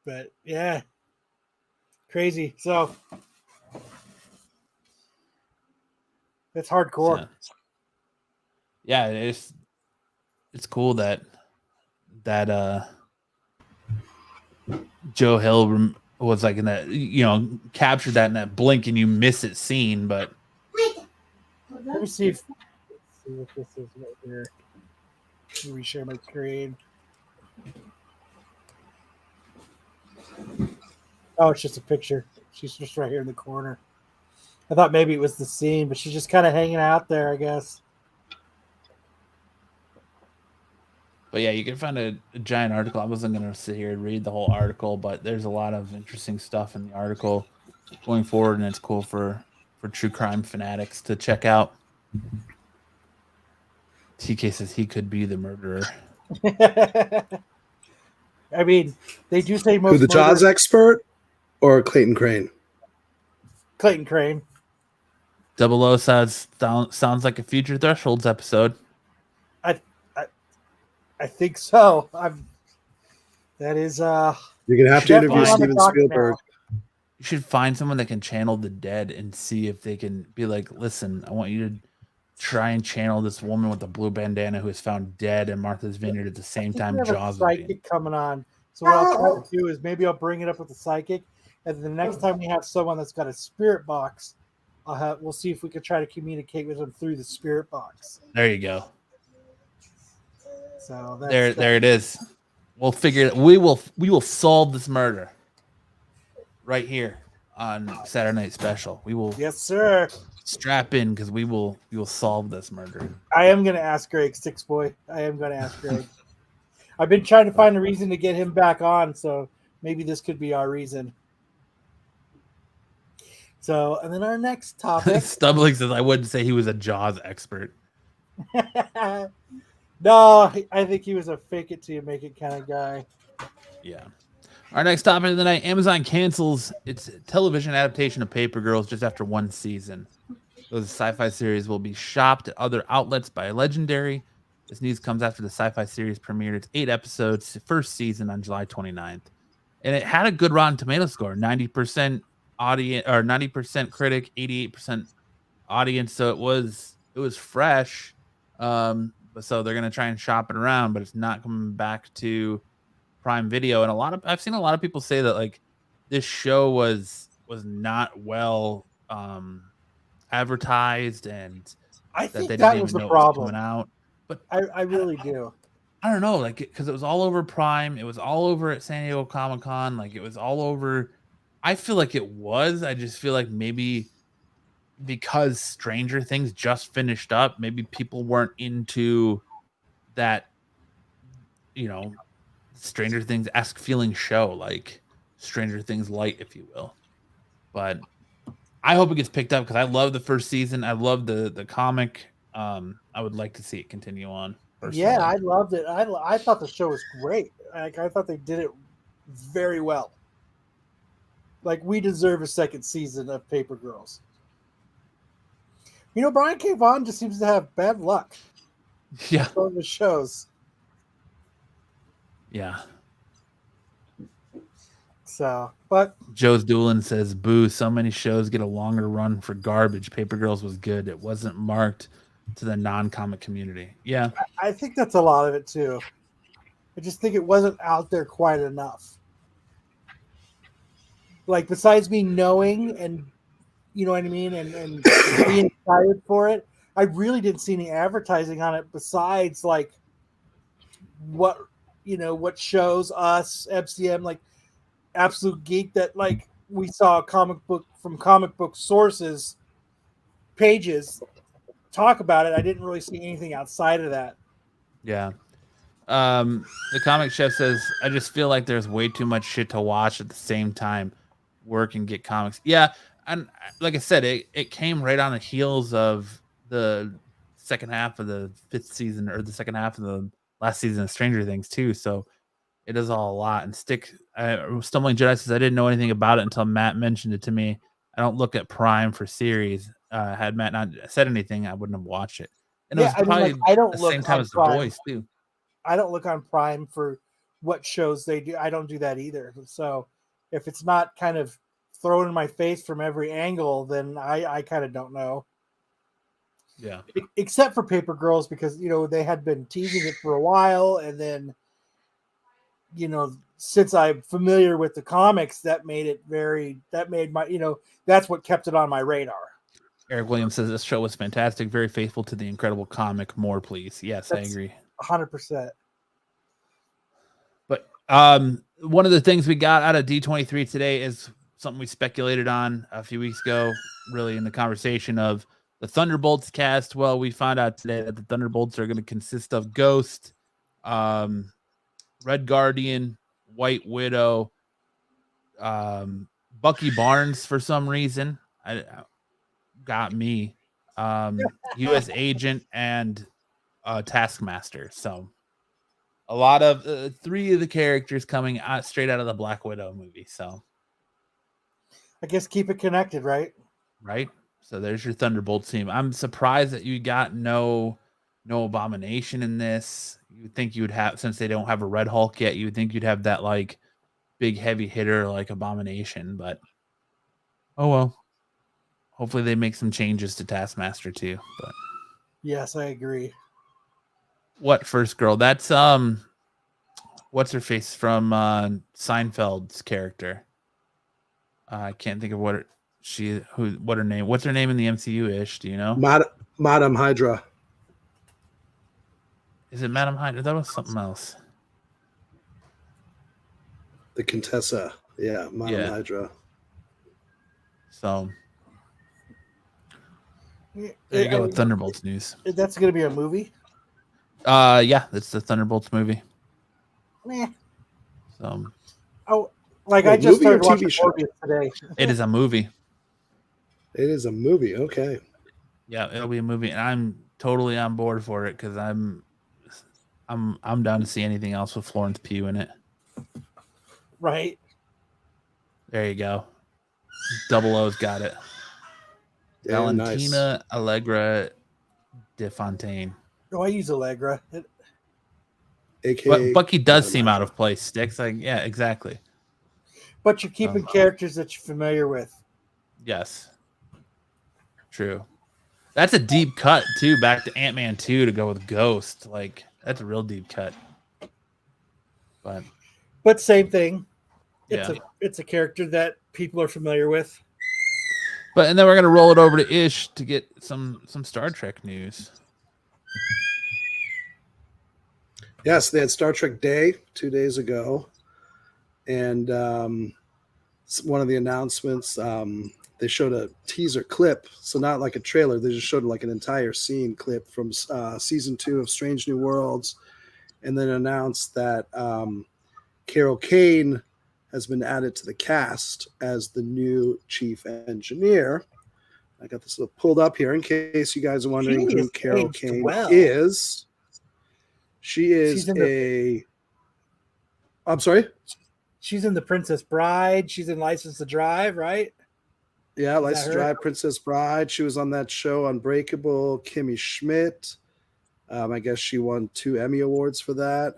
But yeah, crazy. So it's hardcore. Yeah, it's cool that Joe Hill was like in that, captured that in that blink and you miss it scene. But let me see what this is right here. Let me share my screen. Oh, it's just a picture. She's just right here in the corner. I thought maybe it was the scene, but she's just kind of hanging out there, I guess. But yeah, you can find a giant article. I wasn't going to sit here and read the whole article, but there's a lot of interesting stuff in the article going forward, and it's cool for true crime fanatics to check out. TK says he could be the murderer. I mean, they do say most. Who, the Jaws expert or Clayton Crane? Clayton Crane. 00 sounds like a Future Thresholds episode. I think so. That is you're gonna have to interview Steven Spielberg. You should find someone that can channel the dead and see if they can be like, listen, I want you to try and channel this woman with the blue bandana who is found dead in Martha's Vineyard at the same time Jaws. Psychic coming on. So what I'll try to do is maybe I'll bring it up with the psychic, and then the next time we have someone that's got a spirit box, we'll see if we can try to communicate with them through the spirit box. There you go. So there it is. We'll figure it. We will solve this murder right here on Saturday Night Special. We will Yes, sir. strap in because we will solve this murder. I am going to ask Greg, Six Boy. I am going to ask Greg. I've been trying to find a reason to get him back on, so maybe this could be our reason. So, and then our next topic. Stubbling says, I wouldn't say he was a Jaws expert. No, I think he was a fake it till you make it kind of guy. Yeah. Our next topic of the night, Amazon cancels its television adaptation of Paper Girls just after one season. The sci-fi series will be shopped at other outlets by Legendary. This news comes after the sci-fi series premiered its 8 episodes first season on July 29th. And it had a good Rotten Tomato score, 90% audience or 90% critic, 88% audience. So it was fresh. But so they're gonna try and shop it around, but it's not coming back to Prime Video. And I've seen a lot of people say that like this show was not well advertised, and I that think they that didn't was even the know it was problem. coming out. But I really do. I don't know, like because it was all over Prime, it was all over at San Diego Comic-Con, like it was all over. I feel like it was. I just feel like maybe because Stranger Things just finished up, maybe people weren't into that, Stranger Things-esque feeling show, like Stranger Things Light, if you will. But I hope it gets picked up because I love the first season. I love the comic. I would like to see it continue on. Personally. Yeah, I loved it. I thought the show was great. Like I thought they did it very well. Like we deserve a second season of Paper Girls. Brian K. Vaughan just seems to have bad luck. Yeah. On the shows. Yeah. So, but Joe's Doolin says, boo, so many shows get a longer run for garbage. Paper Girls was good. It wasn't marked to the non-comic community. Yeah. I think that's a lot of it too. I just think it wasn't out there quite enough. Like besides me knowing and you know what I mean, and being excited for it, I really didn't see any advertising on it besides like what shows us FCM like Absolute Geek that like we saw a comic book sources pages talk about it. I didn't really see anything outside of that. Yeah. The comic chef says, I just feel like there's way too much shit to watch at the same time. Work and get comics. Yeah. And like I said, it came right on the heels of the second half of the 5th season or the second half of the last season of Stranger Things too. So it is all a lot. And Stumbling Jedi says, I didn't know anything about it until Matt mentioned it to me. I don't look at Prime for series. Had Matt not said anything, I wouldn't have watched it. And it was probably I don't the look same time on as Prime. The Boys too. I don't look on Prime for what shows they do. I don't do that either. So if it's not kind of thrown in my face from every angle, then I kind of don't know. Yeah. Except for Paper Girls, because they had been teasing it for a while, and then since I'm familiar with the comics, that made my that's what kept it on my radar. Eric Williams says this show was fantastic, very faithful to the incredible comic. More, please. Yes, I agree. 100%. But one of the things we got out of D23 today is something we speculated on a few weeks ago, really in the conversation of the Thunderbolts cast. Well, we found out today that the Thunderbolts are going to consist of Ghost, Red Guardian, White Widow, Bucky Barnes for some reason. Got me. U.S. Agent and Taskmaster. So a lot of 3 of the characters coming out straight out of the Black Widow movie. So I guess keep it connected, right? Right. So there's your Thunderbolt team. I'm surprised that you got no Abomination in this. You would think you would have, since they don't have a Red Hulk yet, you would think you'd have that like big heavy hitter like Abomination, but oh well. Hopefully they make some changes to Taskmaster too. But yes, I agree. What First Girl? That's what's her face from Seinfeld's character. I can't think of what her name. What's her name in the MCU ish? Do you know? Madam Hydra. Is it Madam Hydra? That was something else. The Contessa. Yeah, Madam Yeah. Hydra. So there you go with Thunderbolts news. That's going to be a movie. Yeah, it's the Thunderbolts movie. Meh. So Oh, like Wait, I just movie or started watching TV show? Morbius today. it is a movie. It is a movie. Okay. Yeah, it'll be a movie, and I'm totally on board for it because I'm down to see anything else with Florence Pugh in it. Right. There you go. Double O's got it. Yeah, Valentina Allegra de Fontaine. Oh, I use Allegra. AKA. But Bucky does Madam seem out Hydra. of place. Sticks like yeah, exactly. But you're keeping characters that you're familiar with. Yes. True. That's a deep cut too. Back to Ant-Man 2 to go with Ghost. Like that's a real deep cut. But Same thing. yeah. It's a character that people are familiar with. And then we're gonna roll it over to Ish to get some Star Trek news. Yes, they had Star Trek Day 2 days ago, and one of the announcements, they showed a teaser clip, so not like a trailer. They just showed like an entire scene clip from season 2 of Strange New Worlds, and then announced that Carol Kane has been added to the cast as the new chief engineer. I got this little pulled up here in case you guys are wondering who Carol Kane is. She is I'm sorry? She's in The Princess Bride. She's in License to Drive, right? Yeah, License to Drive, Princess Bride. She was on that show Unbreakable, Kimmy Schmidt. I guess she won 2 Emmy Awards for that.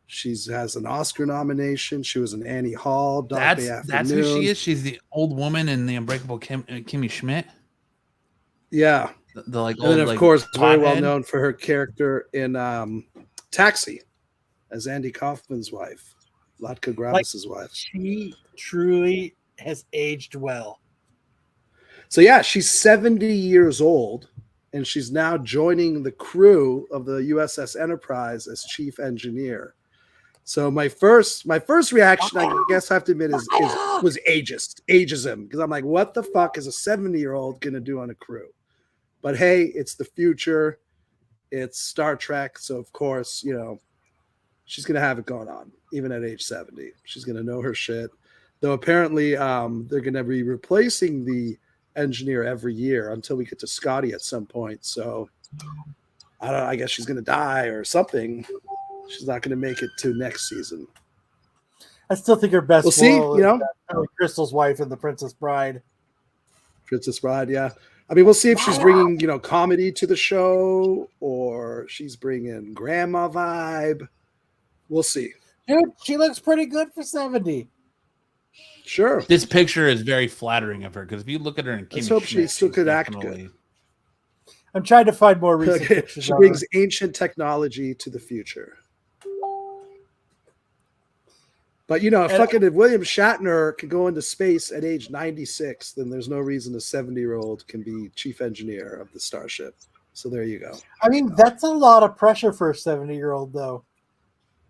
She has an Oscar nomination. She was in Annie Hall. That's who she is. She's the old woman in the Unbreakable Kimmy Schmidt. Yeah. The like and old, then, of like, course, very well pothead. known for her character in Taxi as Andy Kaufman's wife, Latka Gravis's wife. She truly has aged well. So, yeah, she's 70 years old, and she's now joining the crew of the USS Enterprise as chief engineer. So my first reaction, I guess I have to admit, was ageism, because I'm like, what the fuck is a 70-year-old going to do on a crew? But hey, it's the future. It's Star Trek. So, of course, she's going to have it going on, even at age 70. She's going to know her shit. Though apparently they're going to be replacing the engineer every year until we get to Scotty at some point. So, I guess she's going to die or something. She's not going to make it to next season. I still think her best role is Crystal's wife in The Princess Bride. Princess Bride, yeah. I mean, we'll see if she's bringing, comedy to the show or she's bringing grandma vibe. We'll see. Dude, she looks pretty good for 70. Sure. This picture is very flattering of her because if you look at her in Kimmy Let's hope she Schmidt, still could act definitely- good. I'm trying to find more recent pictures. She brings ancient technology to the future. But, if William Shatner could go into space at age 96, then there's no reason a 70-year-old can be chief engineer of the starship. So there you go. I mean, that's a lot of pressure for a 70-year-old, though,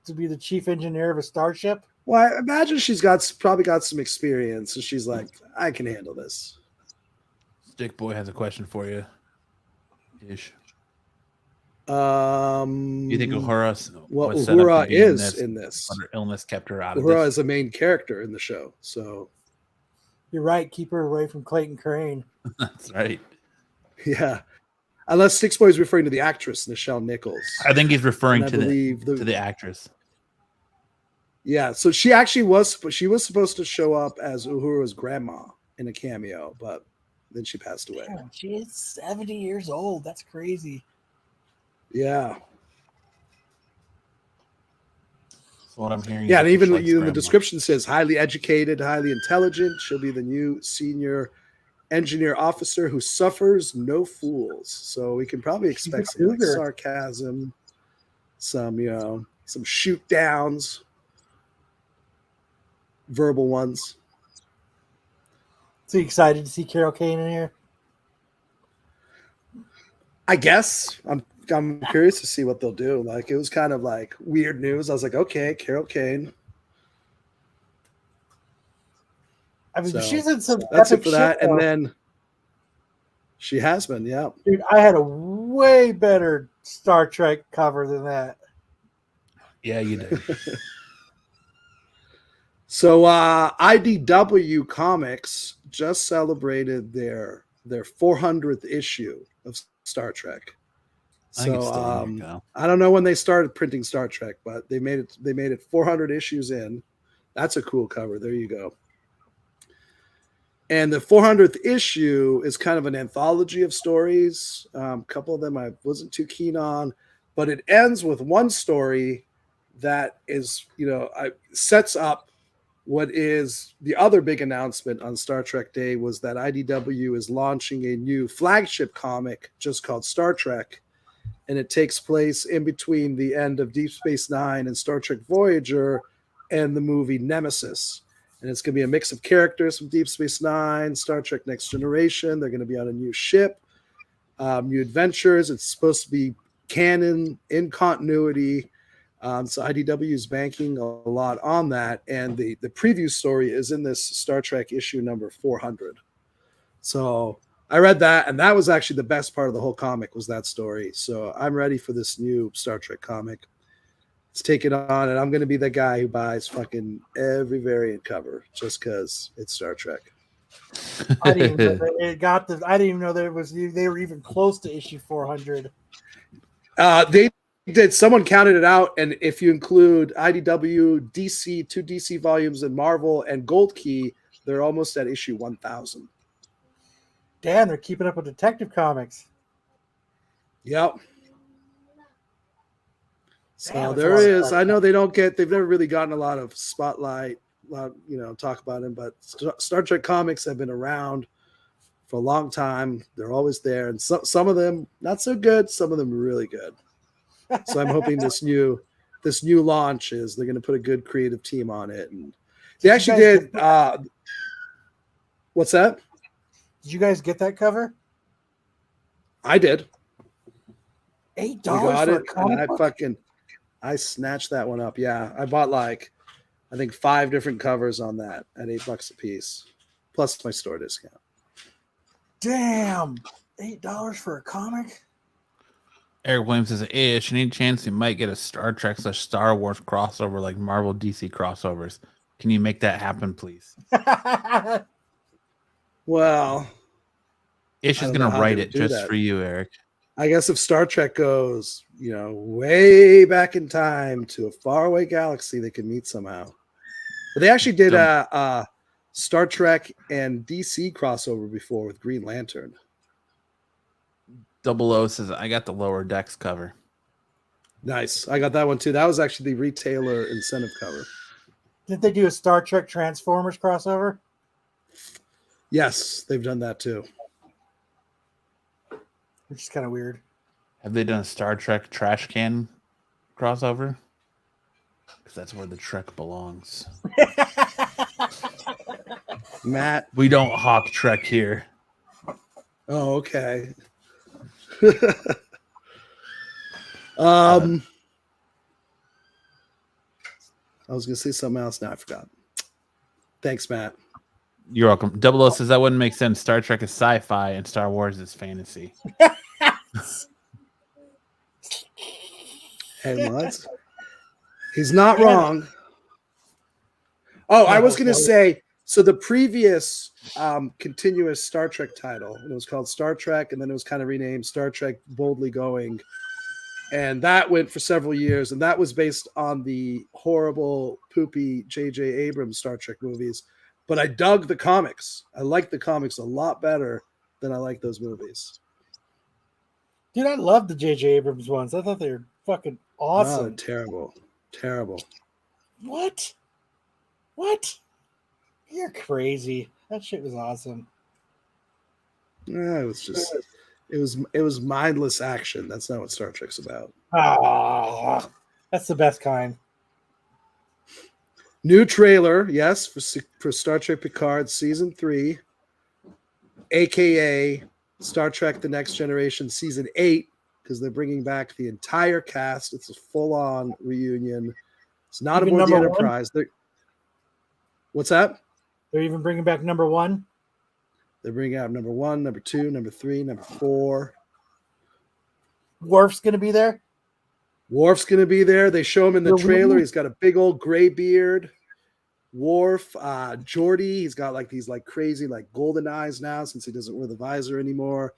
to be the chief engineer of a starship. Well, I imagine she's probably got some experience, and she's like, I can handle this. Stick Boy has a question for you. Ish. You think Uhura Uhura is in this? But her illness kept her out of Uhura this. is a main character in the show, so You're right. Keep her away from Clayton Crane. That's right. yeah. Unless Six Boy is referring to the actress Nichelle Nichols. I think he's referring And to I believe the actress. Yeah, so she actually was supposed to show up as Uhura's grandma in a cameo, but then she passed away. Damn, she is 70 years old. That's crazy. Yeah. That's what I'm hearing. Yeah, and even in the grandma. description says highly educated, highly intelligent. She'll be the new senior engineer officer who suffers no fools. So we can probably expect some like sarcasm, some shoot downs, verbal ones. So you excited to see Carol Kane in here? I guess I'm I'm curious to see what they'll do. Like, it was kind of like weird news. I was like, okay, Carol Kane. I mean, So, she's in some that's epic it for that. shit, And though. then she has been, yeah. Dude, I had a way better Star Trek cover than that. Yeah, you did. So IDW Comics just celebrated their 400th issue of Star Trek. I think it's So still a year ago. I don't know when they started printing Star Trek, but they made it 400 issues in. That's a cool cover. There you go. And the 400th issue is kind of an anthology of stories. A couple of them I wasn't too keen on, but it ends with one story that is, sets up what is the other big announcement on Star Trek Day was that IDW is launching a new flagship comic just called Star Trek. And it takes place in between the end of Deep Space Nine and Star Trek Voyager and the movie Nemesis. And it's going to be a mix of characters from Deep Space Nine, Star Trek Next Generation. They're going to be on a new ship, new adventures. It's supposed to be canon, in continuity. So IDW is banking a lot on that. And the preview story is in this Star Trek issue number 400. So I read that, and that was actually the best part of the whole comic was that story. So I'm ready for this new Star Trek comic. Let's take it on, and I'm going to be the guy who buys fucking every variant cover just because it's Star Trek. I didn't even know that I didn't even know they were even close to issue 400. They did. Someone counted it out, and if you include IDW, DC, 2 DC volumes, and Marvel and Gold Key, they're almost at issue 1000. Damn, they're keeping up with Detective Comics. Yep. So Damn, there is. I know they've never really gotten a lot of spotlight, talk about them, but Star Trek comics have been around for a long time. They're always there, and some of them not so good, some of them really good. So I'm hoping this new launch is they're going to put a good creative team on it, and they actually did. What's that? Did you guys get that cover? I did. $8 got for it, a comic and book? I snatched that one up. Yeah, I bought I think 5 different covers on that at $8 a piece, plus my store discount. Damn, $8 for a comic? Eric Williams says, "Ish, any chance you might get a Star Trek / Star Wars crossover like Marvel DC crossovers? Can you make that happen, please?" Well, Ish is going to write it just for you, Eric. I guess if Star Trek goes, way back in time to a faraway galaxy, they can meet somehow. But they actually did a Star Trek and DC crossover before with Green Lantern. 00 says, "I got the Lower Decks cover." Nice. I got that one too. That was actually the retailer incentive cover. Didn't they do a Star Trek Transformers crossover? Yes, they've done that too. Which is kind of weird. Have they done a Star Trek trash can crossover? Because that's where the Trek belongs. Matt. We don't hawk Trek here. Oh, okay. I was going to say something else. Now I forgot. Thanks, Matt. You're welcome. 00 says, "That wouldn't make sense. Star Trek is sci-fi and Star Wars is fantasy." Hey, what? He's not wrong. Oh, I was going to say, so the previous continuous Star Trek title, it was called Star Trek, and then it was kind of renamed Star Trek Boldly Going. And that went for several years, and that was based on the horrible, poopy J.J. Abrams Star Trek movies. But I dug the comics. I like the comics a lot better than I like those movies. Dude, I love the J.J. Abrams ones. I thought they were fucking awesome. Oh, terrible. What? You're crazy. That shit was awesome. Yeah, it was mindless action. That's not what Star Trek's about. Ah, that's the best kind. New trailer, yes, for Star Trek Picard Season 3, a.k.a. Star Trek The Next Generation Season 8, because they're bringing back the entire cast. It's a full-on reunion. It's not Even aboard the number one? Enterprise. What's that? They're even bringing back number 1. They're bringing out number 1, number 2, number 3, number 4. Worf's going to be there. Worf's going to be there. They show him in the Yeah, trailer. He's got a big old gray beard. Worf, Geordi, he's got like these like crazy like golden eyes now since he doesn't wear the visor anymore.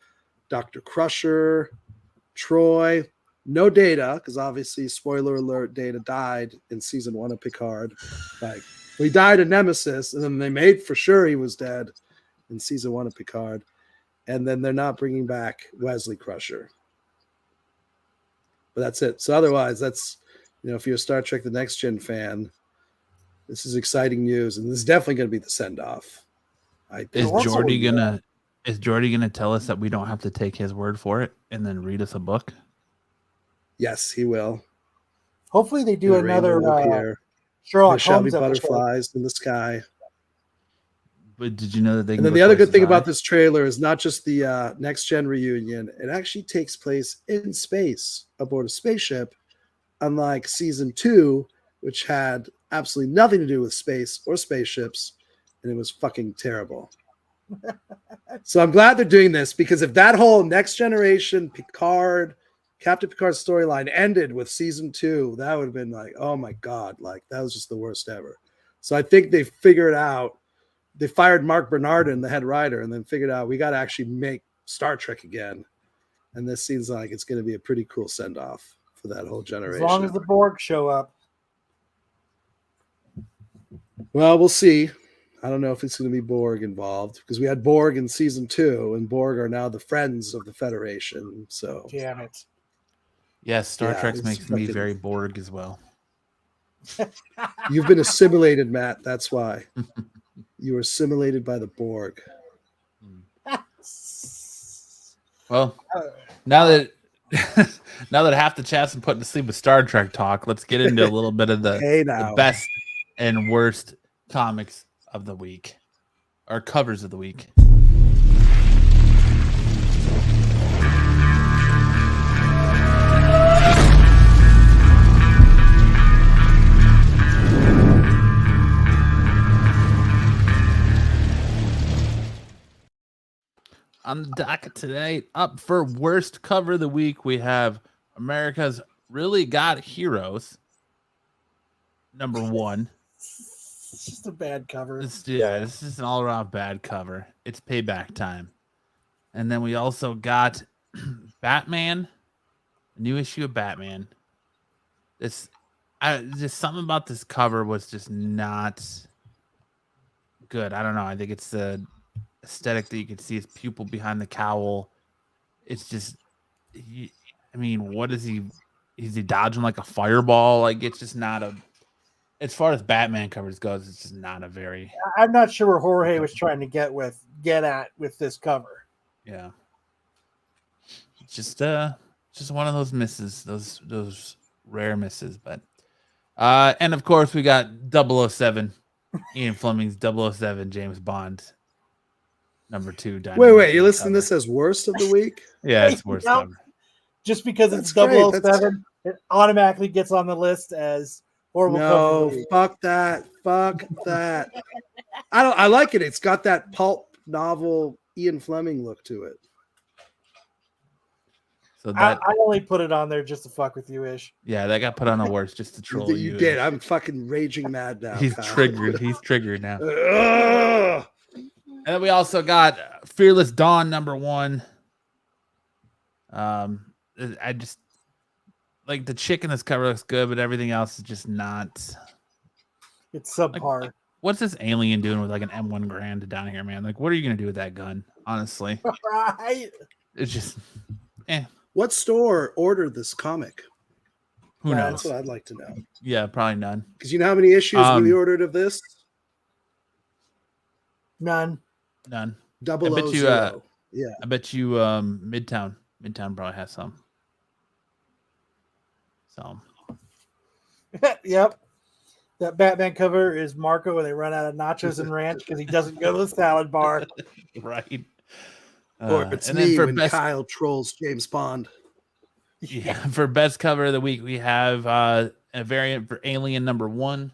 Dr. Crusher, Troy, no Data, because obviously, spoiler alert, Data died in season 1 of Picard. Like, he died in Nemesis, and then they made for sure he was dead in season 1 of Picard. And then they're not bringing back Wesley Crusher. But that's it. So otherwise, that's, if you're a Star Trek The Next Gen fan, this is exciting news, and this is definitely going to be the send-off. Is Geordi gonna tell us that we don't have to take his word for it and then read us a book? Yes, he will. Hopefully they do The rainbow another will appear. Sherlock There shall be Holmes episode. butterflies in the sky. But did you know that they? And then the other good thing about this trailer is not just the Next Gen reunion. It actually takes place in space aboard a spaceship, unlike season 2, which had absolutely nothing to do with space or spaceships, and it was fucking terrible. So I'm glad they're doing this, because if that whole Next Generation Captain Picard storyline ended with season 2, that would have been like, oh my God, like that was just the worst ever. So I think they figured out, they fired Mark Bernardin, the head writer, and then figured out we got to actually make Star Trek again. And this seems like it's going to be a pretty cool send-off for that whole generation. As long as the Borg show up. Well, we'll see. I don't know if it's going to be Borg involved, because we had Borg in season 2, and Borg are now the friends of the Federation. So, Damn it. Yes, Star Trek it's makes me fucking- very Borg as well. You've been assimilated, Matt. That's why. You were assimilated by the Borg. Well, now that half the chat's been put to sleep with Star Trek talk, let's get into a little bit of the, Hey, the now. best and worst comics of the week, or covers of the week. On the docket today, up for worst cover of the week, we have America's Really Got Heroes, number 1. It's just a bad cover. This is an all-around bad cover. It's payback time. And then we also got Batman, a new issue of Batman. Just something about this cover was just not good. I don't know. I think it's the aesthetic that you can see his pupil behind the cowl. It's just, what is he? Is he dodging like a fireball? Like, it's just not a. As far as Batman covers goes, it's just not a very. I'm not sure where Jorge was trying to get at with this cover. Yeah. It's just one of those misses, those rare misses. But and of course we got 007, Ian Fleming's 007 James Bond, number 2. Wait, you're listening to this as worst of the week? Yeah, it's worst No. cover. Just because That's it's great. 007, it automatically gets on the list as horrible cover of No, the week. fuck that. I like it. It's got that pulp novel Ian Fleming look to it. So that I only put it on there just to fuck with you, Ish. yeah, that got put on the worst just to troll You did. I'm fucking raging mad now. He's pal. triggered. He's triggered now. Ugh. And then we also got Fearless Dawn, number 1. I just like the chick in this cover looks good, but everything else is just not. It's subpar. What's this alien doing with like an M1 Grand down here, man? Like, what are you gonna do with that gun? Honestly, Right? it's just, What store ordered this comic? who Yeah, That's knows? what I'd like to know. Yeah, probably none. Because you know how many issues we ordered of this? None. None. 000. Yeah. I bet you Midtown probably has some. So Yep. That Batman cover is Marco when they run out of nachos and ranch because he doesn't go to the salad bar. right. Or it's and then me for when best Kyle trolls James Bond. Yeah, for best cover of the week, we have a variant for Alien #1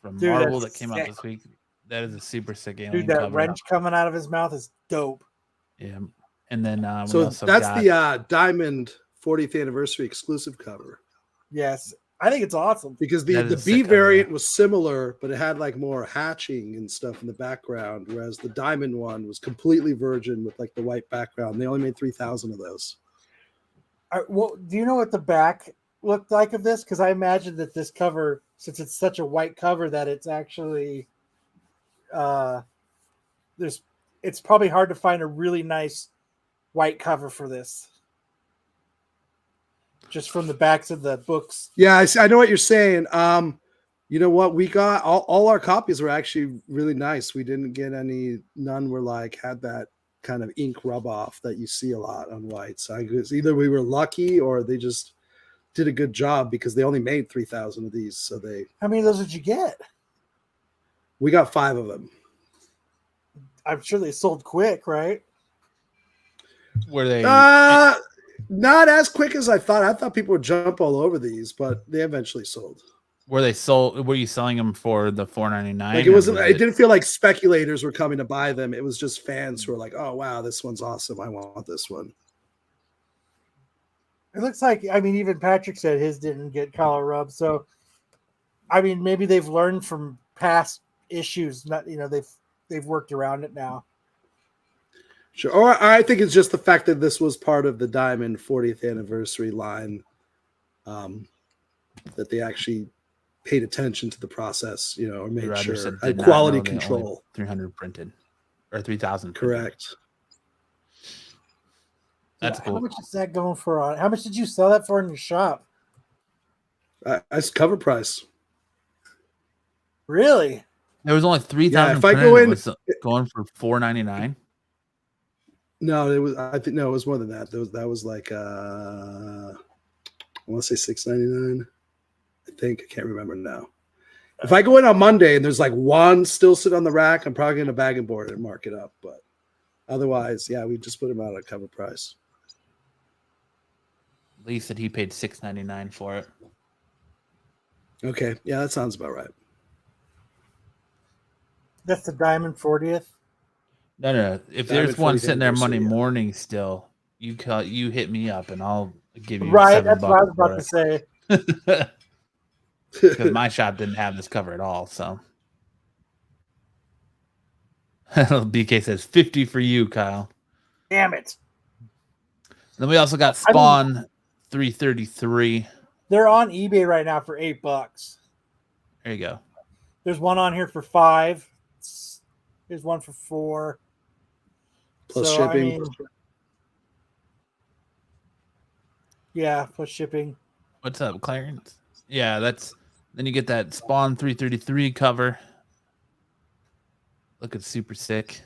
from Dude, Marvel that's that came out sick. this week. That is a super sick Alien Dude, that cover. wrench coming out of his mouth is dope. Yeah, and then we So also that's got the Diamond 40th anniversary exclusive cover. Yes, I think it's awesome. Because That the is a B sick cover, variant yeah. was similar, but it had like more hatching and stuff in the background, whereas the Diamond one was completely virgin with like the white background. They only made 3,000 of those. Well, do you know what the back looked like of this? Because I imagine that this cover, since it's such a white cover, that it's actually it's probably hard to find a really nice white cover for this. Just from the backs of the books. Yeah, I know what you're saying. You know what? We got all our copies were actually really nice. We didn't get none were like had that kind of ink rub off that you see a lot on white. So either we were lucky or they just did a good job because they only made 3,000 of these. So How many of those did you get? we got 5 of them. I'm sure they sold quick, right? where they Not as quick as I thought. I thought people would jump all over these, but they eventually sold. sold. Were you selling them for the $4.99? Like it wasn't. It didn't feel like speculators were coming to buy them. It was just fans who were like, "Oh wow, this one's awesome. I want this one." It looks like, I mean, even Patrick said his didn't get collar rub. So, I mean, maybe they've learned from past issues. Not, they've worked around it now. Sure. Or I think it's just the fact that this was part of the Diamond 40th anniversary line, that they actually paid attention to the process, or made sure and quality control. 300 printed or 3,000. Correct. That's cool. How much is that going for? How much did you sell that for in your shop? That's cover price. Really? There was only 3,000. If I go in, going for $4.99. No, it was. I think no, it was more than that. That was like I want to say $6.99. I think I can't remember now. If I go in on Monday and there's like one still sitting on the rack, I'm probably gonna bag and board it and mark it up. But otherwise, yeah, we just put them out at cover price. Lee said he paid $6.99 for it. Okay, yeah, that sounds about right. That's the Diamond 40th. No. If Diamond there's one 40th sitting there Monday anniversary, yeah. morning still, you hit me up and I'll give you Right, $7 that's what I was about to say. Because my shop didn't have this cover at all. So BK says 50 for you, Kyle. Damn it. Then we also got Spawn 333. They're on eBay right now for $8. There you go. There's one on here for $5. There's one for $4. Plus shipping. Yeah, plus shipping. What's up, Clarence? Yeah, then you get that Spawn 333 cover. Looking super sick.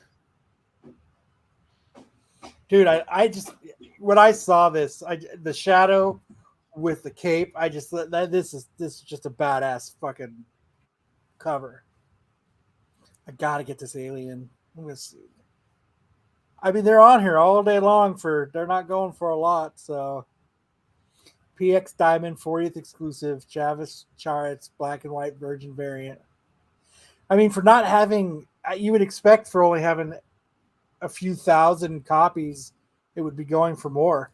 Dude, I just when I saw this, the shadow with the cape, I just this is just a badass fucking cover. I gotta get this alien. I'm gonna see. I mean, they're on here all day long they're not going for a lot, so PX Diamond 40th exclusive, Chavis Charitz black and white virgin variant. I mean, for not having, you would expect for only having a few thousand copies, it would be going for more.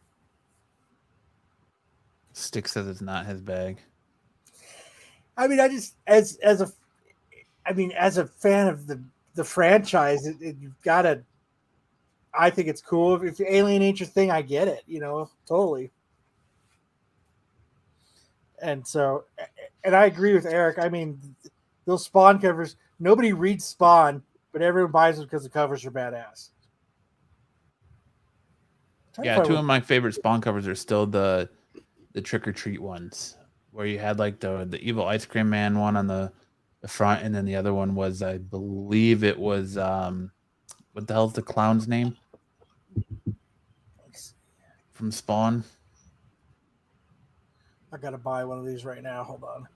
Stick says it's not his bag. I mean, I just as a fan of the franchise, you've got to. I think it's cool. If Alien ain't your thing, I get it. Totally. And so, and I agree with Eric. I mean, those Spawn covers, nobody reads Spawn, but everyone buys them because the covers are badass. Yeah, two of my favorite Spawn covers are still the Trick or Treat ones, where you had like the evil ice cream man one on the front, and then the other one was, I believe it was what the hell's the clown's name from Spawn? I gotta buy one of these right now. Hold on.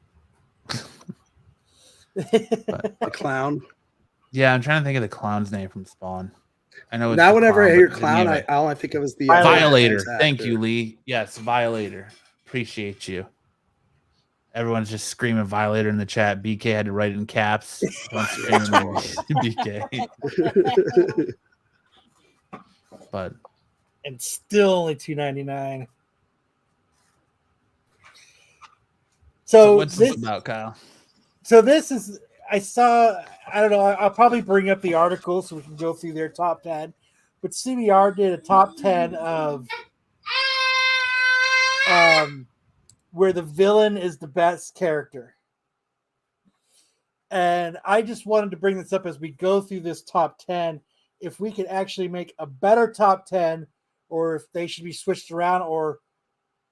The clown. Yeah, I'm trying to think of the clown's name from Spawn. I know. It's Now, the whenever I clown, hear but clown, name it. all I think of is the Violator. ex-actor. Thank you, Lee. Yes, Violator. Appreciate you. Everyone's just screaming Violator in the chat. BK had to write it in caps. Don't scream at BK. But And still only $2.99. so what's this about, Kyle? So this is, I don't know, I'll probably bring up the article so we can go through their top 10. But CBR did a top 10 of where the villain is the best character. And I just wanted to bring this up as we go through this top 10, if we could actually make a better top 10, or if they should be switched around, or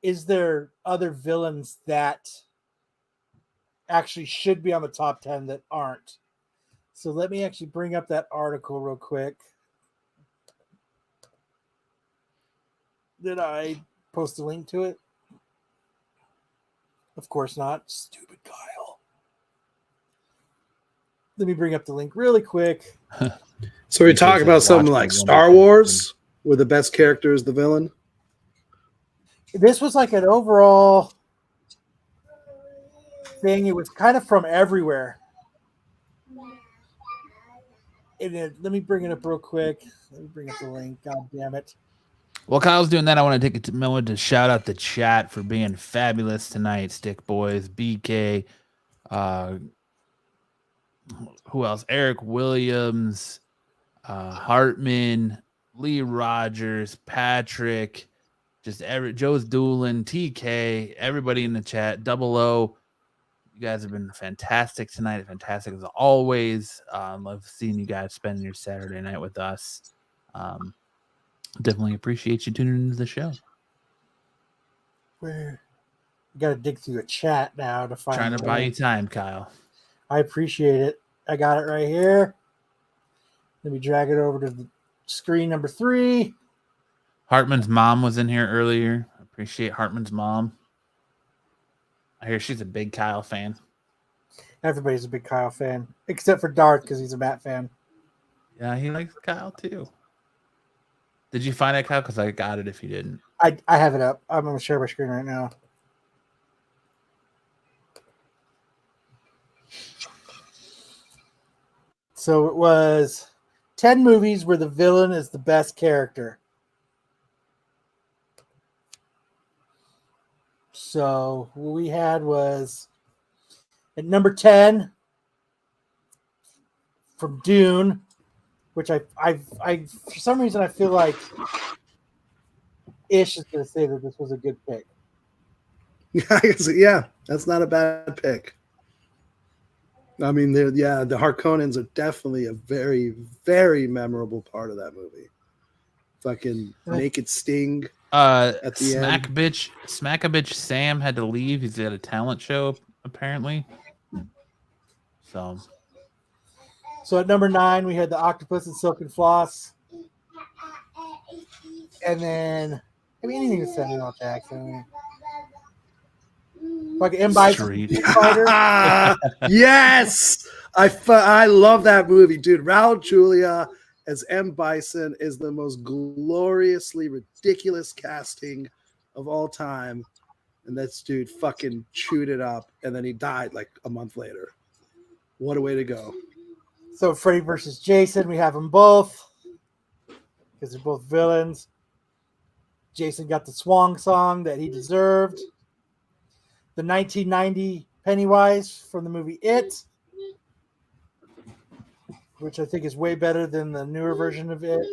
is there other villains that actually should be on the top 10 that aren't. So let me actually bring up that article real quick. Did I post a link to it? Of course not. Stupid Kyle. Let me bring up the link really quick. So we're talking about something like Star Wars, where the best character is the villain? This was like an overall thing. It was kind of from everywhere. Let me bring it up real quick. Let me bring up the link. God damn it. While Kyle's doing that, I want to take a moment to shout out the chat for being fabulous tonight. Stick Boys, BK, who else? Eric Williams, Hartman, Lee Rogers, Patrick, Joe's Doolin, TK, everybody in the chat, Double O. You guys have been fantastic tonight. Fantastic as always. Love seeing you guys spending your Saturday night with us. Definitely appreciate you tuning into the show. You got to dig through the chat now to find. Trying to buy you time, Kyle. I appreciate it. I got it right here. Let me drag it over to the screen number 3. Hartman's mom was in here earlier. Appreciate Hartman's mom. I hear she's a big Kyle fan. Everybody's a big Kyle fan, except for Darth because he's a Matt fan. Yeah, he likes Kyle too. Did you find it, Kyle? Because I got it if you didn't. I have it up. I'm going to share my screen right now. So it was 10 movies where the villain is the best character. So what we had was at number 10 from Dune, which I for some reason I feel like Ish is going to say that this was a good pick. Yeah, that's not a bad pick. I mean, the Harkonnens are definitely a very, very memorable part of that movie. Fucking naked Sting. At the end. Smack-a-bitch Sam had to leave. He's at a talent show, apparently. So at number 9, we had the Octopus and Silken Floss. And then, anything with Samuel L. Jackson. Like M. Bison Fighter. Yes! I love that movie, dude. Raul Julia as M. Bison is the most gloriously ridiculous casting of all time. And this dude fucking chewed it up. And then he died like a month later. What a way to go. So Freddy versus Jason, we have them both because they're both villains. Jason got the swan song that he deserved. The 1990 Pennywise from the movie It, which I think is way better than the newer version of It.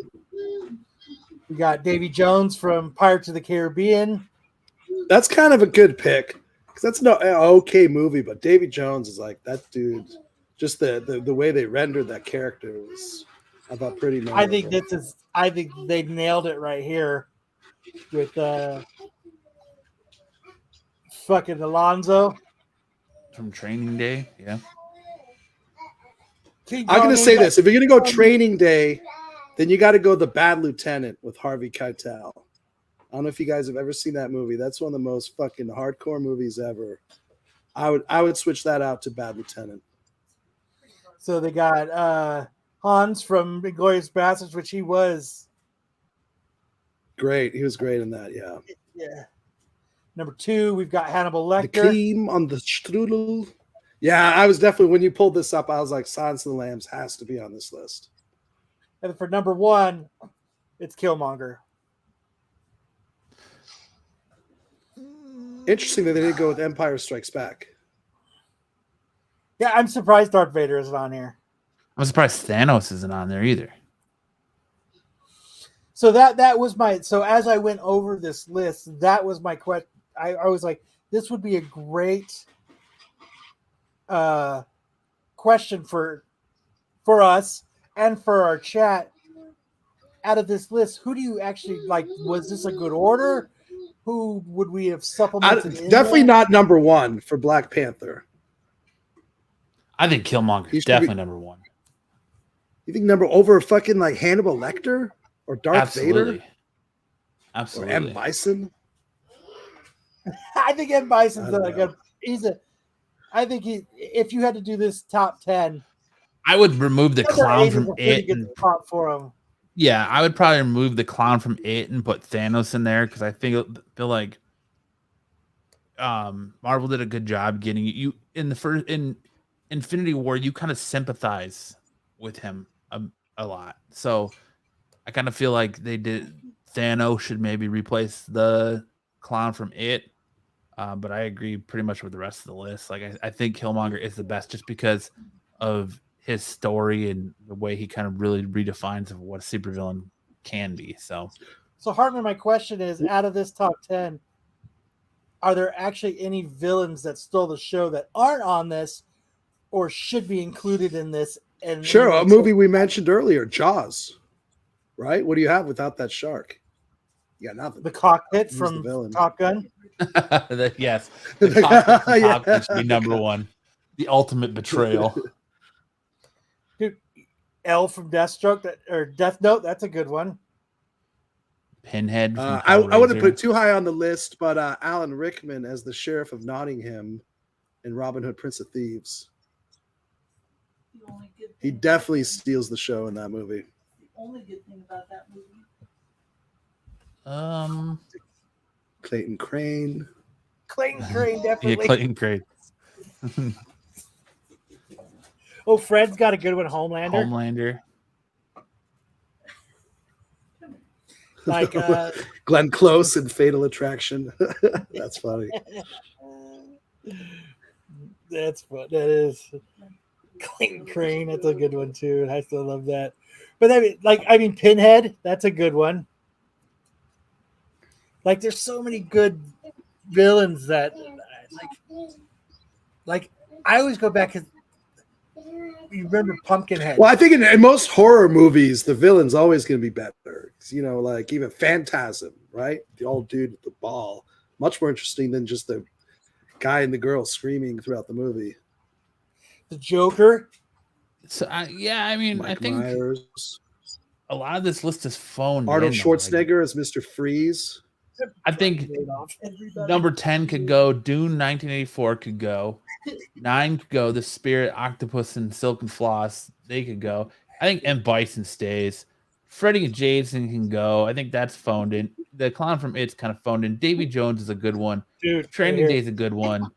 We got Davy Jones from Pirates of the Caribbean. That's kind of a good pick because that's an okay movie, but Davy Jones is like that dude. Just the way they rendered that character was, I thought, pretty memorable. I think they nailed it right here with fucking Alonzo from Training Day. Yeah. I'm going to say this. If you're going to go Training Day, then you got to go The Bad Lieutenant with Harvey Keitel. I don't know if you guys have ever seen that movie. That's one of the most fucking hardcore movies ever. I would switch that out to Bad Lieutenant. So they got Hans from Inglourious Basterds, which he was. Great. He was great in that. Yeah. Yeah. Number 2, we've got Hannibal The Lecter. cream on the strudel. Yeah, I was definitely, when you pulled this up, I was like, Silence of the Lambs has to be on this list. And for number 1, it's Killmonger. Interesting that they didn't go with Empire Strikes Back. Yeah, I'm surprised Darth Vader isn't on here. I'm surprised Thanos isn't on there either. So that was my, so as I went over this list, that was my question. I was like, this would be a great question for us and for our chat. Out of this list, who do you actually like? Was this a good order? Who would we have supplemented? Definitely not number 1 for Black Panther. I think Killmonger is definitely number 1. You think number over fucking like Hannibal Lecter or Darth Vader? Absolutely. Or M. Bison? I think M. Bison's a good. I think if you had to do this top 10, I would remove the clown from it. Spot for him. Yeah, I would probably remove the clown from it and put Thanos in there because I feel like Marvel did a good job getting you in Infinity War. You kind of sympathize with him a lot, so I kind of feel like they did. Thanos should maybe replace the clown from it. But I agree pretty much with the rest of the list. Like I think Killmonger is the best just because of his story and the way he kind of really redefines of what a supervillain can be. So Hartman, my question is, out of this top 10, are there actually any villains that stole the show that aren't on this or should be included in this? And sure, a movie we mentioned earlier, Jaws. Right? What do you have without that shark? You got nothing. The cockpit from Top Gun. Yes, the cockpit from Top Gun should be number 1. The ultimate betrayal. Dude, L from Deathstroke or Death Note. That's a good one. Pinhead. I wouldn't put it too high on the list, but Alan Rickman as the Sheriff of Nottingham in Robin Hood, Prince of Thieves. He definitely steals the show in that movie. The only good thing about that movie. Clayton Crane. Clayton Crane, definitely. Yeah, Clayton Crane. Oh, Fred's got a good one, Homelander. Like Glenn Close in Fatal Attraction. That's funny. That's fun. That is Clayton Crane. That's a good one too. I still love that. But I mean, Pinhead. That's a good one. Like, there's so many good villains that, like I always go back because you remember Pumpkinhead. Well, I think in most horror movies, the villain's always going to be better. You know, like even Phantasm, right? The old dude with the ball. Much more interesting than just the guy and the girl screaming throughout the movie. The Joker. So, I mean, Mike I think Myers. A lot of this list is phoned. Arnold Schwarzenegger as Mr. Freeze. I think number 10 could go. Dune 1984 could go. 9 could go. The Spirit, Octopus, and Silk and Floss. They could go. I think M. Bison stays. Freddy and Jason can go. I think that's phoned in. The Clown from It's kind of phoned in. Davy Jones is a good one. Dude, Training Day is a good one.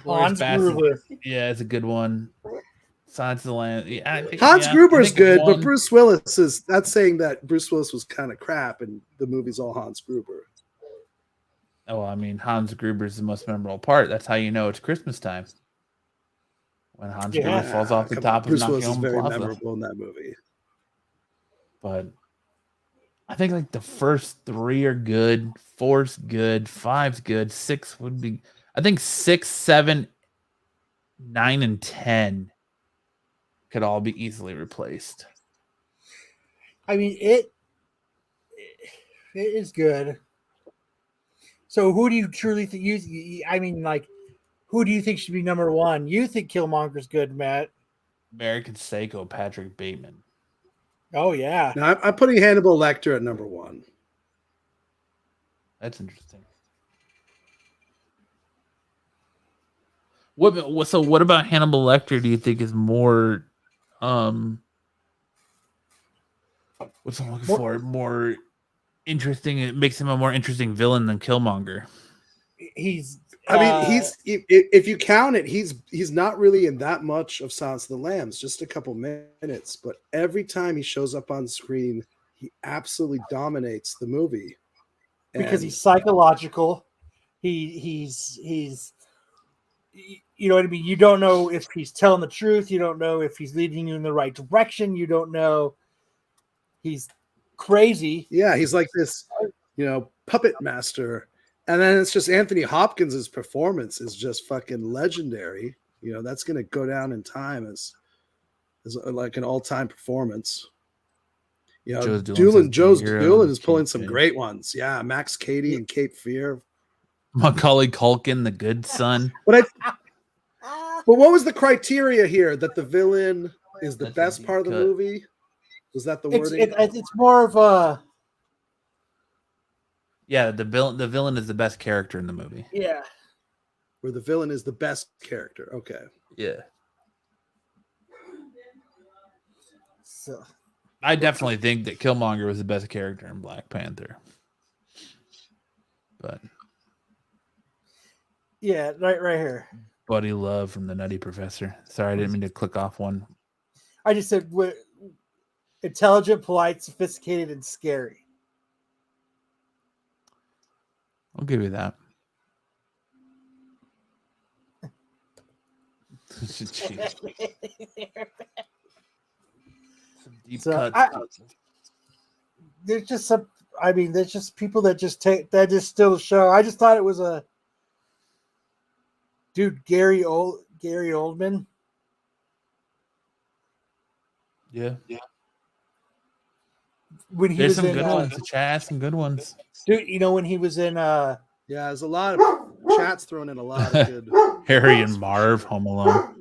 Hans Gruber. Yeah, it's a good one. Silence of the Lambs. Yeah, Hans Gruber is good, but Bruce Willis is. That's saying that Bruce Willis was kind of crap, and the movie's all Hans Gruber. Oh, I mean, Hans Gruber is the most memorable part. That's how you know it's Christmas time. When Hans Gruber falls off the top Bruce of Willis is very Plaza. memorable in that movie. But I think like the first 3 are good, 4's good, 5's good, 6 would be. I think 6, 7, 9, and 10 could all be easily replaced. I mean, it is good. So who do you truly think I mean, like, who do you think should be number 1? You think Killmonger's good, Matt? American Psycho, Patrick Bateman. Oh, yeah. Now, I'm putting Hannibal Lecter at number 1. That's interesting. What about Hannibal Lecter do you think is more what's I'm looking for? More interesting. It makes him a more interesting villain than Killmonger. He's. I mean, if you count it, he's not really in that much of Silence of the Lambs, just a couple minutes. But every time he shows up on screen, he absolutely dominates the movie because he's psychological. He's you know what I mean. You don't know if he's telling the truth. You don't know if he's leading you in the right direction. You don't know. He's crazy. Yeah, he's like this, puppet master. And then it's just Anthony Hopkins' performance is just fucking legendary. That's going to go down in time as like an all-time performance. Joe Doolin is pulling some great ones. Yeah, Max Cady and Cape Fear. Macaulay Culkin, the good son. But what was the criteria here that the villain is the best part of the movie? Was that the wording? It's more of a. Yeah, the villain is the best character in the movie. Yeah. Where the villain is the best character. Okay. Yeah. So I definitely think that Killmonger was the best character in Black Panther. But yeah, right here. Buddy Love from The Nutty Professor. Sorry, I didn't mean to click off one. I just said intelligent, polite, sophisticated, and scary. I'll give you that. Some deep cuts. There's just some. I mean, there's just people that just steal the show. I just thought it was a dude, Gary Oldman. Yeah. When he there's was some good ones. The chat, some good ones. Dude, when he was in yeah, there's a lot of chats thrown in a lot of good Harry and Marv, Home Alone.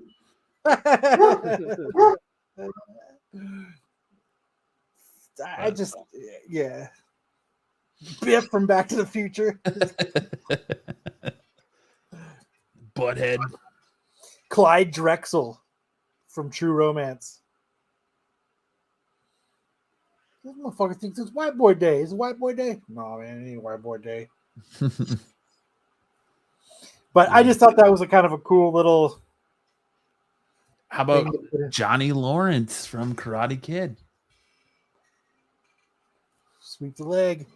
I just Biff from Back to the Future. Butthead. Clyde Drexel from True Romance. This motherfucker thinks it's White Boy Day. Is it White Boy Day? No, man, it ain't White Boy Day. But I just thought that was a kind of a cool little. How about Johnny Lawrence from Karate Kid? Sweep the leg.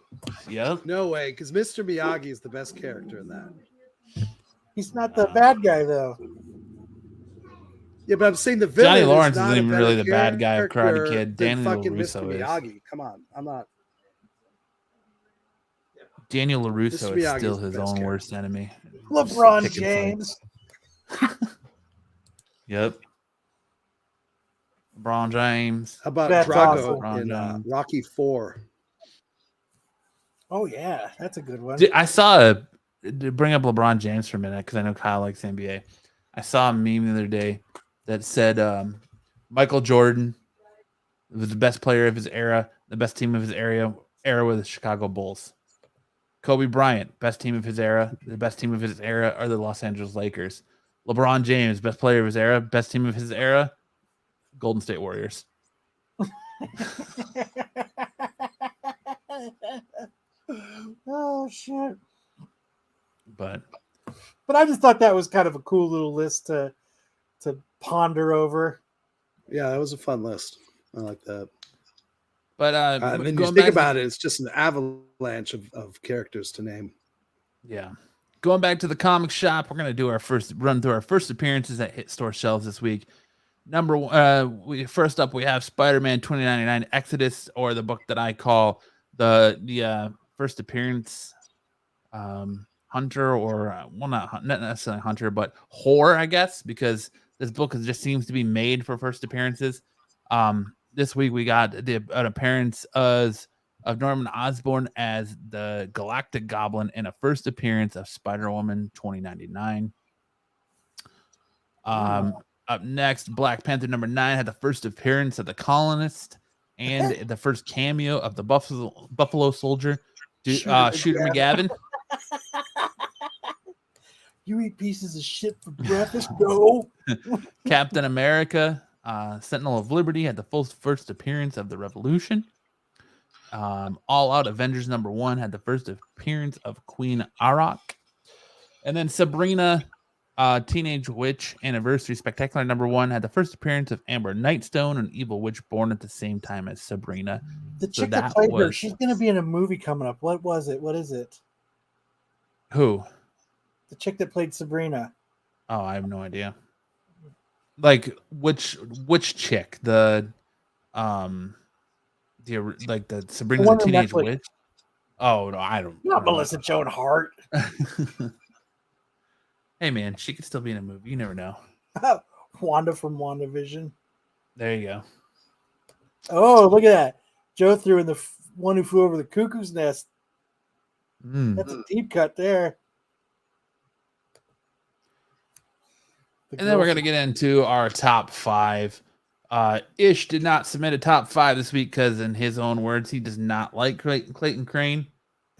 Yep. No way, because Mr. Miyagi is the best character in that. He's not the bad guy, though. Yeah, but I'm saying the villain. Johnny Lawrence isn't even really the bad guy of Karate Kid. Daniel Mr. LaRusso is. Miyagi. Come on, I'm not. Daniel LaRusso is still his own worst enemy. LeBron James. Yep. LeBron James. How about That's Drago awesome. in Rocky 4? Oh, yeah. That's a good one. I saw to bring up LeBron James for a minute because I know Kyle likes the NBA. I saw a meme the other day that said Michael Jordan was the best player of his era, the best team of his era with the Chicago Bulls. Kobe Bryant, best team of his era. The best team of his era are the Los Angeles Lakers. LeBron James, best player of his era, best team of his era, Golden State Warriors. Oh, shit. But I just thought that was kind of a cool little list to ponder over. Yeah, that was a fun list. I like that. But I mean, you think about it, it's just an avalanche of characters to name. Yeah. Going back to the comic shop, we're going to do run through our first appearances that hit store shelves this week. First up, we have Spider-Man 2099 Exodus, or the book that I call the first appearance hunter, or not necessarily hunter, but whore, I guess, because this book just seems to be made for first appearances. This week we got an appearance of Norman Osborn as the Galactic Goblin in a first appearance of Spider-Woman 2099. Up next, Black Panther #9 had the first appearance of the Colonist and the first cameo of the Buffalo Soldier, Shooter McGavin. You eat pieces of shit for breakfast? No. Captain America, Sentinel of Liberty had the first appearance of the Revolution. All Out Avengers #1 had the first appearance of Queen Arak. And then Sabrina, Teenage Witch Anniversary Spectacular #1 had the first appearance of Amber Nightstone, an evil witch born at the same time as Sabrina. The So chick that that played her, was- she's going to be in a movie coming up. What was it? What is it? Who? The chick that played Sabrina. Oh, I have no idea. Like which chick? The Sabrina one the on Teenage Netflix. Witch. Oh no, I don't. Not Melissa Joan Hart. Hey man, she could still be in a movie. You never know. Wanda from WandaVision. There you go. Oh, look at that. Joe threw in the one who flew over the cuckoo's nest. That's a deep cut there. And then we're gonna get into our top 5. Ish did not submit a top 5 this week because, in his own words, he does not like Clayton Crane.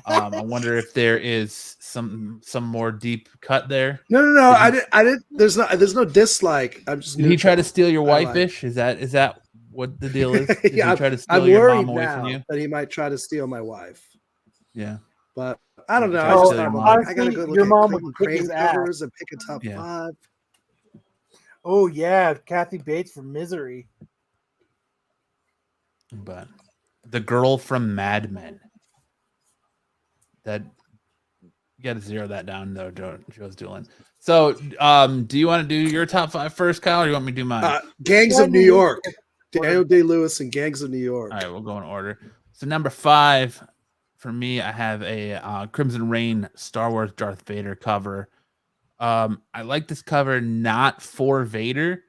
I wonder if there is some more deep cut there. No. I didn't. There's no dislike. I'm just. Did he try to steal your wife, like- Ish? Is that what the deal is? Did Yeah, he try to I'm steal your worried mom away now from you? that he might try to steal my wife. Yeah. But I don't know. Try I, to just, steal your I, mom. I gotta go look Your at mom Clayton would kick Crane his ass. covers and pick a top Yeah. 5. Oh yeah, Kathy Bates from Misery. But the girl from Mad Men. That you got to zero that down though, Joe's doing. So, do you want to do your top 5 first, Kyle, or do you want me to do mine? Gangs of New York. Daniel Day-Lewis and Gangs of New York. All right, we'll go in order. So number 5 for me, I have a Crimson Reign Star Wars Darth Vader cover. I like this cover not for Vader,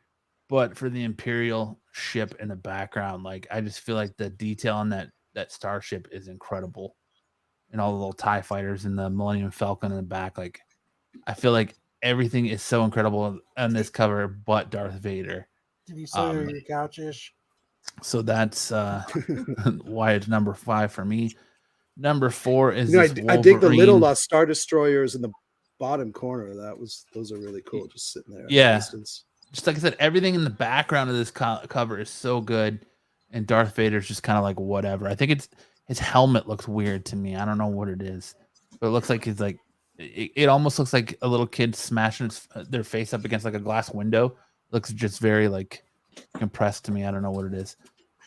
but for the Imperial ship in the background. Like, I just feel like the detail on that starship is incredible, and all the little TIE fighters and the Millennium Falcon in the back. Like, I feel like everything is so incredible on this cover, but Darth Vader. Did you say your couch-ish? So that's why it's number 5 for me. Number 4 is I this dig the little Wolverine. Star Destroyers in the bottom corner. Those are really cool, just sitting there. at a Yeah. distance. Just like I said, everything in the background of this cover is so good, and Darth Vader's just kind of like whatever. I think his helmet looks weird to me. I don't know what it is, but it looks like he's like it almost looks like a little kid smashing their face up against like a glass window. Looks just very like compressed to me. I don't know what it is.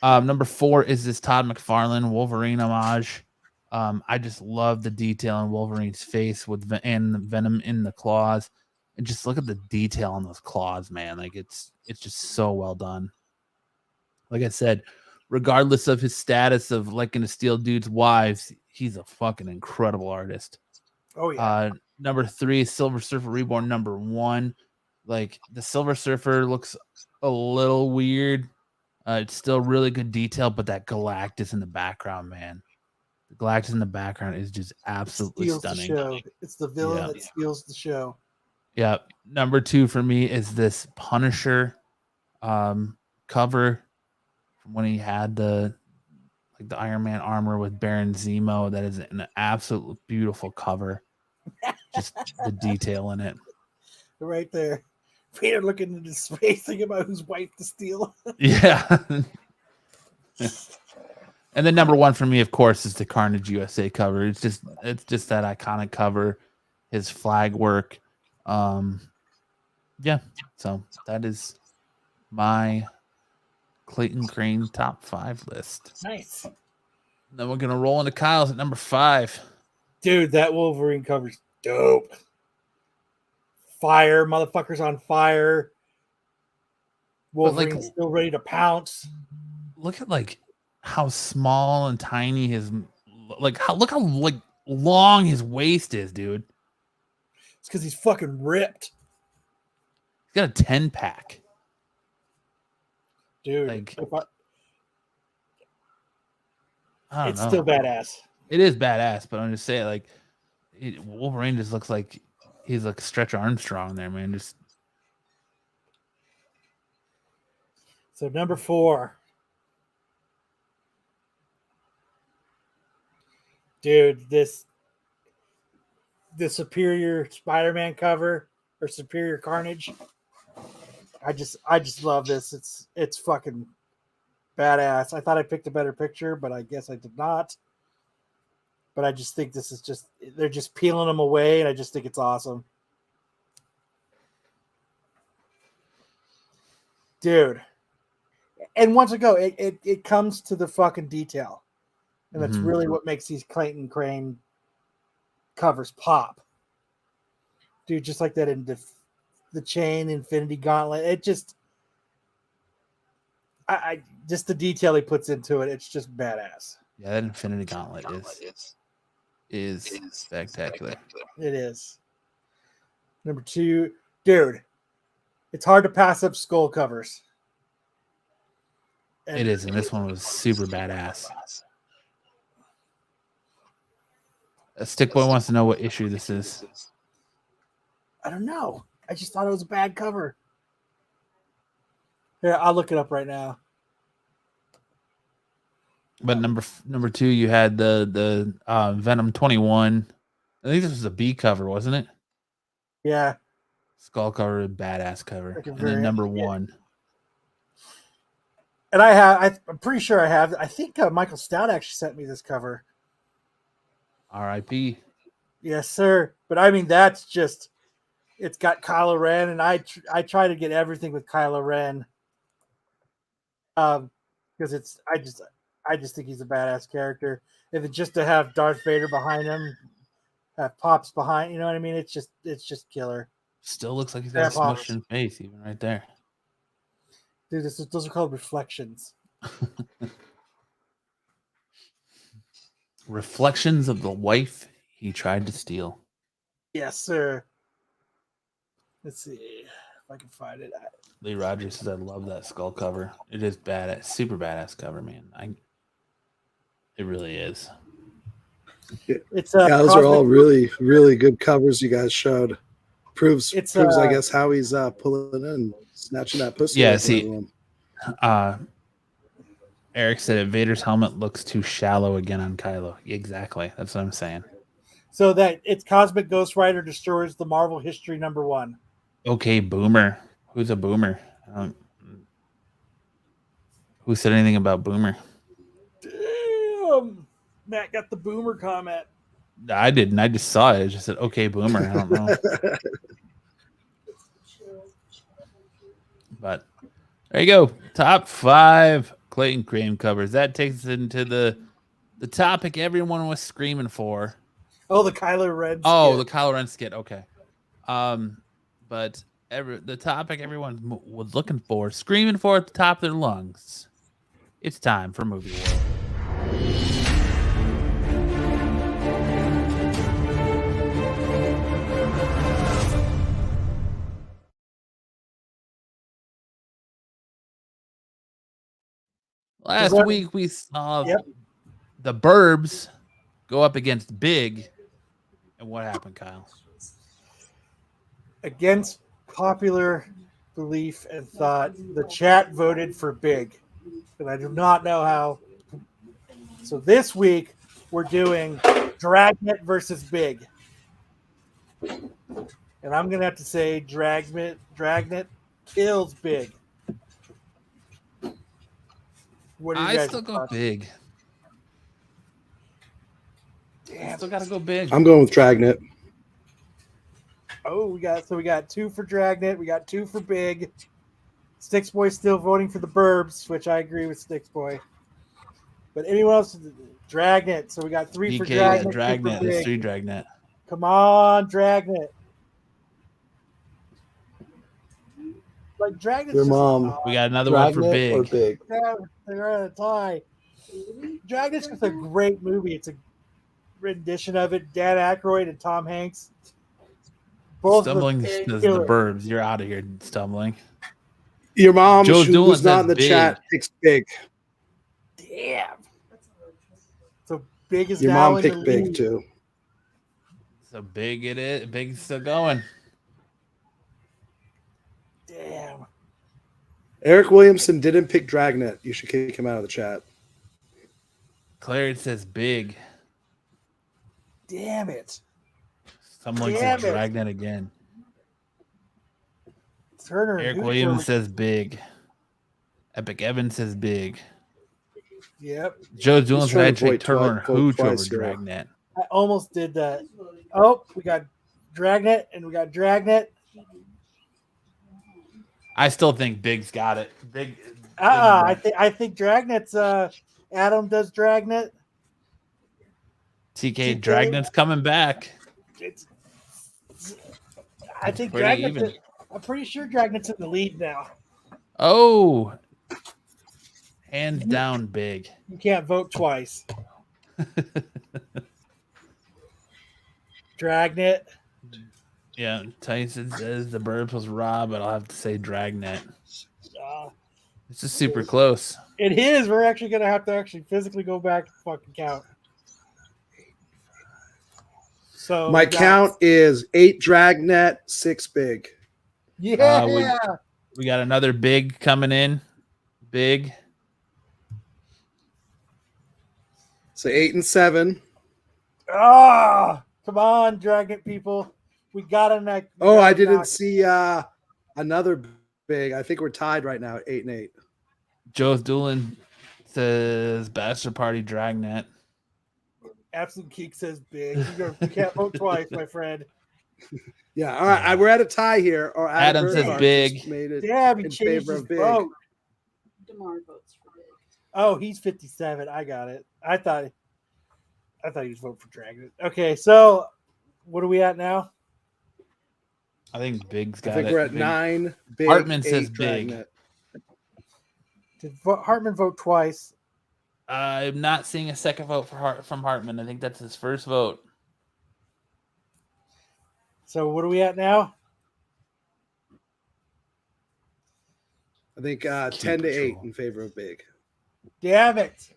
Number 4 is this Todd McFarlane Wolverine homage. I just love the detail on Wolverine's face and the venom in the claws. And just look at the detail on those claws, man. Like it's just so well done. Like I said, regardless of his status of liking to steal dudes' wives, he's a fucking incredible artist. Oh yeah. Number 3 is Silver Surfer Reborn #1. Like the Silver Surfer looks a little weird. It's still really good detail, but that Galactus in the background, man. The Galactus in the background is just absolutely Steals stunning. the show. It's the villain Yeah. that steals the show. Yeah. Number 2 for me is this Punisher cover from when he had the Iron Man armor with Baron Zemo. That is an absolute beautiful cover. Just the detail in it. Right there. Vader looking into space, thinking about whose wife to steal. Yeah. And then number 1 for me, of course, is the Carnage USA cover. It's just that iconic cover, his flag work. Yeah. So that is my Clayton Crane top 5 list. Nice. Then we're gonna roll into Kyle's at number 5. Dude, that Wolverine cover's dope. Fire, motherfuckers on fire. Wolverine's still ready to pounce. Look at how small and tiny his look how long his waist is, dude. It's because he's fucking ripped. He's got a 10-pack. Dude, I don't it's know. still badass. It is badass, but I'm just saying, Wolverine just looks like he's like Stretch Armstrong there, man. Just So number 4. Dude, the Superior Spider-Man cover or Superior Carnage. I just love this. It's fucking badass. I thought I picked a better picture, but I guess I did not. But I just think this is just they're just peeling them away, and I just think it's awesome. Dude. And once ago, it comes to the fucking detail. And that's really what makes these Clayton Crane covers pop. Dude, just like that in the Chain, Infinity Gauntlet. It just I just the detail he puts into it, it's just badass. Yeah, that Infinity Gauntlet is spectacular. It is. Number 2, dude, it's hard to pass up Skull covers. It is, and this one was super badass. Stick Boy wants to know what issue this is. I don't know. I just thought it was a bad cover. Here, I'll look it up right now. But number 2, you had the Venom 21. I think this was a B cover, wasn't it? Yeah. Skull cover, badass cover. Like a And then variant, number yeah. 1. And I'm pretty sure I have. I think Michael Stout actually sent me this cover. R.I.P. Yes, sir. But I mean, that's just, it's got Kylo Ren, and I try to get everything with Kylo Ren. Because I just think he's a badass character. If it's just to have Darth Vader behind him, have Pops behind, you know what I mean? It's just killer. Still looks like he's got a smush in face, even right there. Dude, those are called reflections. Reflections of the wife he tried to steal. Yes, sir. Let's see if I can find it. Lee Rogers says, I love that skull cover. It is badass, super badass cover, man. It really is. It's those are all really, really good covers you guys showed. Proves I guess how he's pulling in, snatching that pussy. Yeah, see, Eric said it, Vader's helmet looks too shallow again on Kylo. Exactly. That's what I'm saying. So that it's Cosmic Ghost Rider destroys the Marvel history #1. Okay, Boomer. Who's a Boomer? Who said anything about Boomer? Damn. Matt got the Boomer comment. I didn't. I just saw it. I just said, okay, Boomer. I don't know. But there you go. Top 5 Clayton Crane covers. That takes us into the topic everyone was screaming for. Oh, the Kylo Ren skit. Oh, the Kylo Ren skit. Okay. But the topic everyone was looking for, screaming for at the top of their lungs. It's time for Movie World. Last week we saw the Burbs go up against Big. And what happened, Kyle? Against popular belief and thought, the chat voted for Big. And I do not know how. So this week we're doing Dragnet versus Big. And I'm going to have to say Dragnet kills Big. What do you guys still go Big. Damn. Still got to go Big. I'm going with Dragnet. Oh, we got 2 for Dragnet. We got 2 for Big. Sticks Boy still voting for the Burbs, which I agree with Sticks Boy. But anyone else? Dragnet. So we got 3 for Dragnet. Dragnet. There's 3 Dragnet. Come on, Dragnet. Like Dragnet's Your mom. We got another Dragnet one for Big. Or Big. They're at a tie. Dragnet's just a great movie. It's a rendition of it. Dan Aykroyd and Tom Hanks. Both Stumbling says the Burbs. You're out of here, Stumbling. Your mom, Joe who's not in the Big. chat, picks Big. Damn. So Big is Your now mom in picked the Big lead. too. So Big it is. Big's still going. Damn. Eric Williamson didn't pick Dragnet. You should kick him out of the chat. Claire says Big. Damn it. Someone Damn said it. Dragnet again. Turner. Eric Hoover. Williams says big. Epic Evans says big. Yep. Joe Doolin said trying I'd to vote take Turner twi- vote Hooch over twice here. Dragnet. I almost did that. Oh, we got Dragnet and we got Dragnet. I still think Big's got it. Big. I think Dragnet's Adam does Dragnet. TK TK. Dragnet's coming back. I think Pretty Dragnet's even. I'm pretty sure Dragnet's in the lead now. Oh, hands down, Big. You can't vote twice. Dragnet. Yeah, Tyson says the Burbs was Rob, but I'll have to say Dragnet. This is super close. It is. We're actually going to have to actually physically go back and fucking count. So My count is 8 Dragnet, 6 Big. Yeah. We got another Big coming in. Big. So 8 and 7. Come on, Dragnet people. We got a Oh, I didn't see another Big. I think we're tied right now at 8 and 8. Joe Doolin says Bachelor Party Dragnet. Absolute Geek says big. You can't vote twice, my friend. Yeah, all right. We're at a tie here. Or Adam says Big. Made it Damn, he in changed favor his of Big. vote. DeMar votes for big. Oh, he's 57. I got it. I thought he was voting for Dragon. Okay, so what are we at now? I think Big's I got think it. we're at Big. 9. Big, Hartman says 8 Big. Dragnet. Did Hartman vote twice? I'm not seeing a second vote from Hartman. I think that's his first vote. So what are we at now? I think 10 to 8 in favor of Big. Damn it.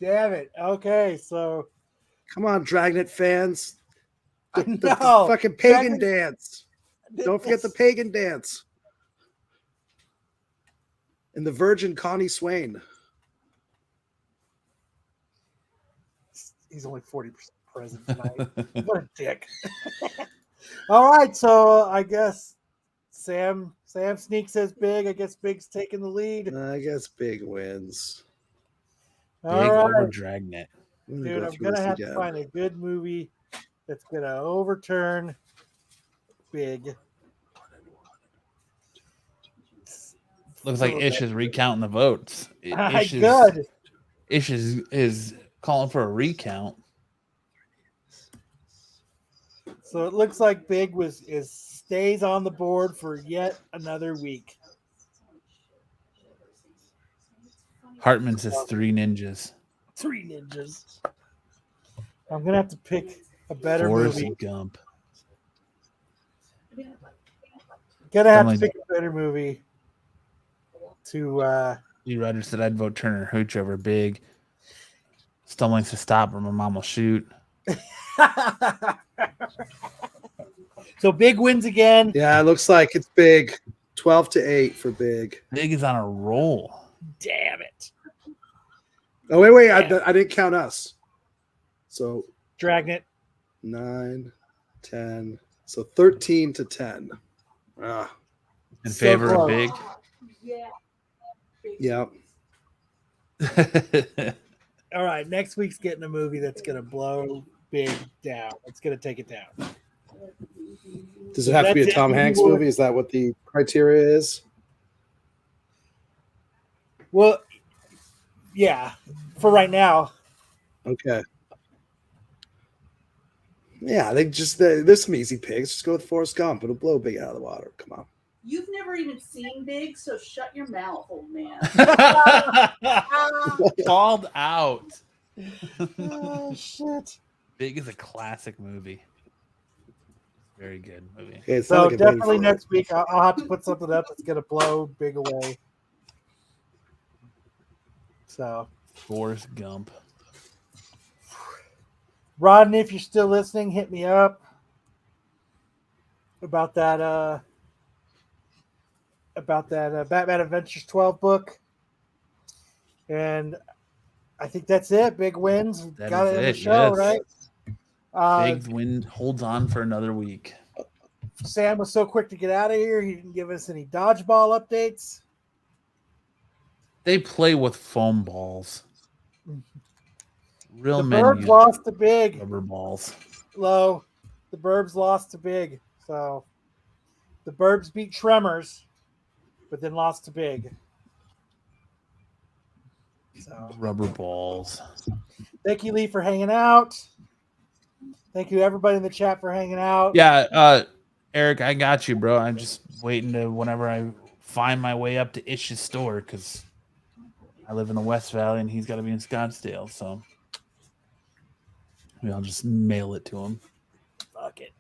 Okay, so Come on, Dragnet fans. The no, fucking pagan Dragnet- dance. Don't forget the pagan dance. And the Virgin Connie Swain. He's only 40% present tonight. What a dick. All right, so I guess Sam Sneak says Big. I guess Big's taking the lead. I guess Big wins. Big All over right, Dragnet. dude, I'm gonna have to find a good movie that's gonna overturn Big. Looks like Ish is recounting the votes. Good. Ish is calling for a recount. So it looks like Big stays on the board for yet another week. Hartman says 3 ninjas. 3 ninjas. I'm gonna have to pick a better Forrest movie. Gump. Gonna have to Something pick a better movie to Lee Rogers said I'd vote Turner Hooch over Big. Stumbling to stop or my mom will shoot. So Big wins again. Yeah, it looks like it's Big. 12 to 8 for Big. Big is on a roll. Damn it. Oh, wait. I didn't count us. So Dragnet. 9, 10. So 13 to 10. In So favor of close. Big. Yeah. Yeah. All right, next week's getting a movie that's gonna blow Big down. It's gonna take it down. Does it have to be a That's Tom it. Hanks movie? Is that what the criteria is? Well, yeah, for right now. Okay. Yeah, there's some easy picks. Just go with Forrest Gump. It'll blow Big out of the water. Come on. You've never even seen Big, so shut your mouth, old man. Called out. Oh shit. Big is a classic movie. Very good movie. Okay, it's So not like a big definitely for it. next week I'll have to put something up that's gonna blow Big away. So Forrest Gump. Rodney, if you're still listening, hit me up about that Batman Adventures 12 book. And I think that's it. Big wins. That Got is it in the it, show, yes. right? Big win holds on for another week. Sam was so quick to get out of here. He didn't give us any dodgeball updates. They play with foam balls. Real The men Burbs use lost to big. rubber balls. Low. The Burbs lost to big. So the Burbs beat Tremors, but then lost to big. So Rubber balls. thank you, Lee, for hanging out. Thank you, everybody in the chat, for hanging out. Yeah, Eric, I got you, bro. I'm just waiting to whenever I find my way up to Ish's store because I live in the West Valley and he's got to be in Scottsdale. So maybe I'll just mail it to him. Fuck it.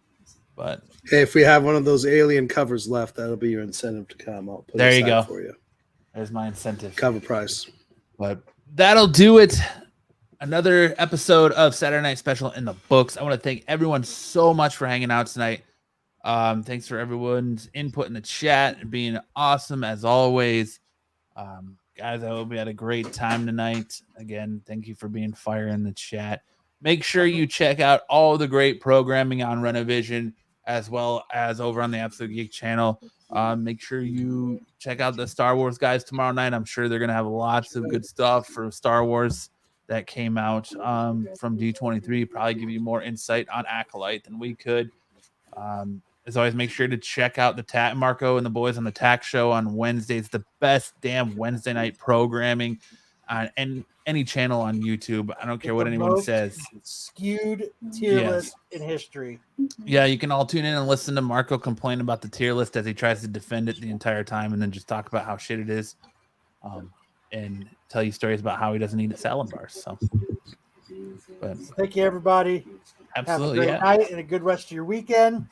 But Hey, if we have one of those alien covers left, that'll be your incentive to come. I'll put there it you go. aside for you. There's my incentive. Cover price. But that'll do it. Another episode of Saturday Night Special in the books. I want to thank everyone so much for hanging out tonight. Thanks for everyone's input in the chat and being awesome as always. Guys, I hope we had a great time tonight. Again, thank you for being fire in the chat. Make sure you check out all the great programming on Rennavision as well as over on the Absolute Geek channel. Make sure you check out the Star Wars guys tomorrow night. I'm sure they're going to have lots of good stuff for Star Wars that came out from D23. Probably give you more insight on Acolyte than we could. As always, make sure to check out the Marco and the boys on the Tack Show on Wednesdays. The best damn Wednesday night programming on any channel on YouTube. I don't care what anyone says. Skewed tier list in history. Yeah, you can all tune in and listen to Marco complain about the tier list as he tries to defend it the entire time and then just talk about how shit it is. And tell you stories about how he doesn't eat at salad bars. So, but thank you, everybody. Absolutely, have a great night and a good rest of your weekend.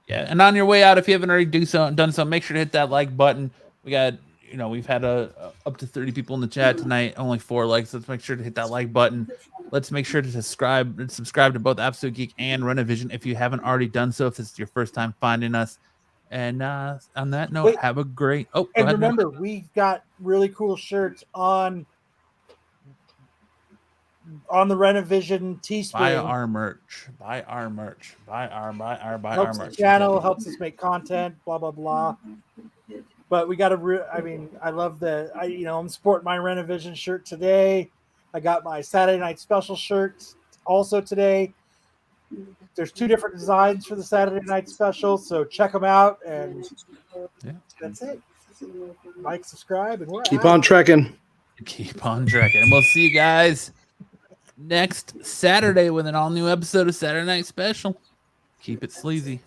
Yeah, and on your way out, if you haven't already done so, make sure to hit that like button. We got, we've had up to 30 people in the chat tonight, only 4 likes. Let's make sure to hit that like button. Let's make sure to subscribe to both Absolute Geek and Rennavision if you haven't already done so. If this is your first time finding us. And on that note, have a great. Oh, and remember, we've got really cool shirts on the Rennavision Teespring. Buy our merch. Buy our merch. Helps the channel, helps us make content. Blah blah blah. But we got to. I love I'm sporting my Rennavision shirt today. I got my Saturday Night Special shirt also today. There's 2 different designs for the Saturday Night Special, so check them out. And that's it. Like, subscribe, and we're Keep on trekking. Keep on trekking. And we'll see you guys next Saturday with an all-new episode of Saturday Night Special. Keep it sleazy.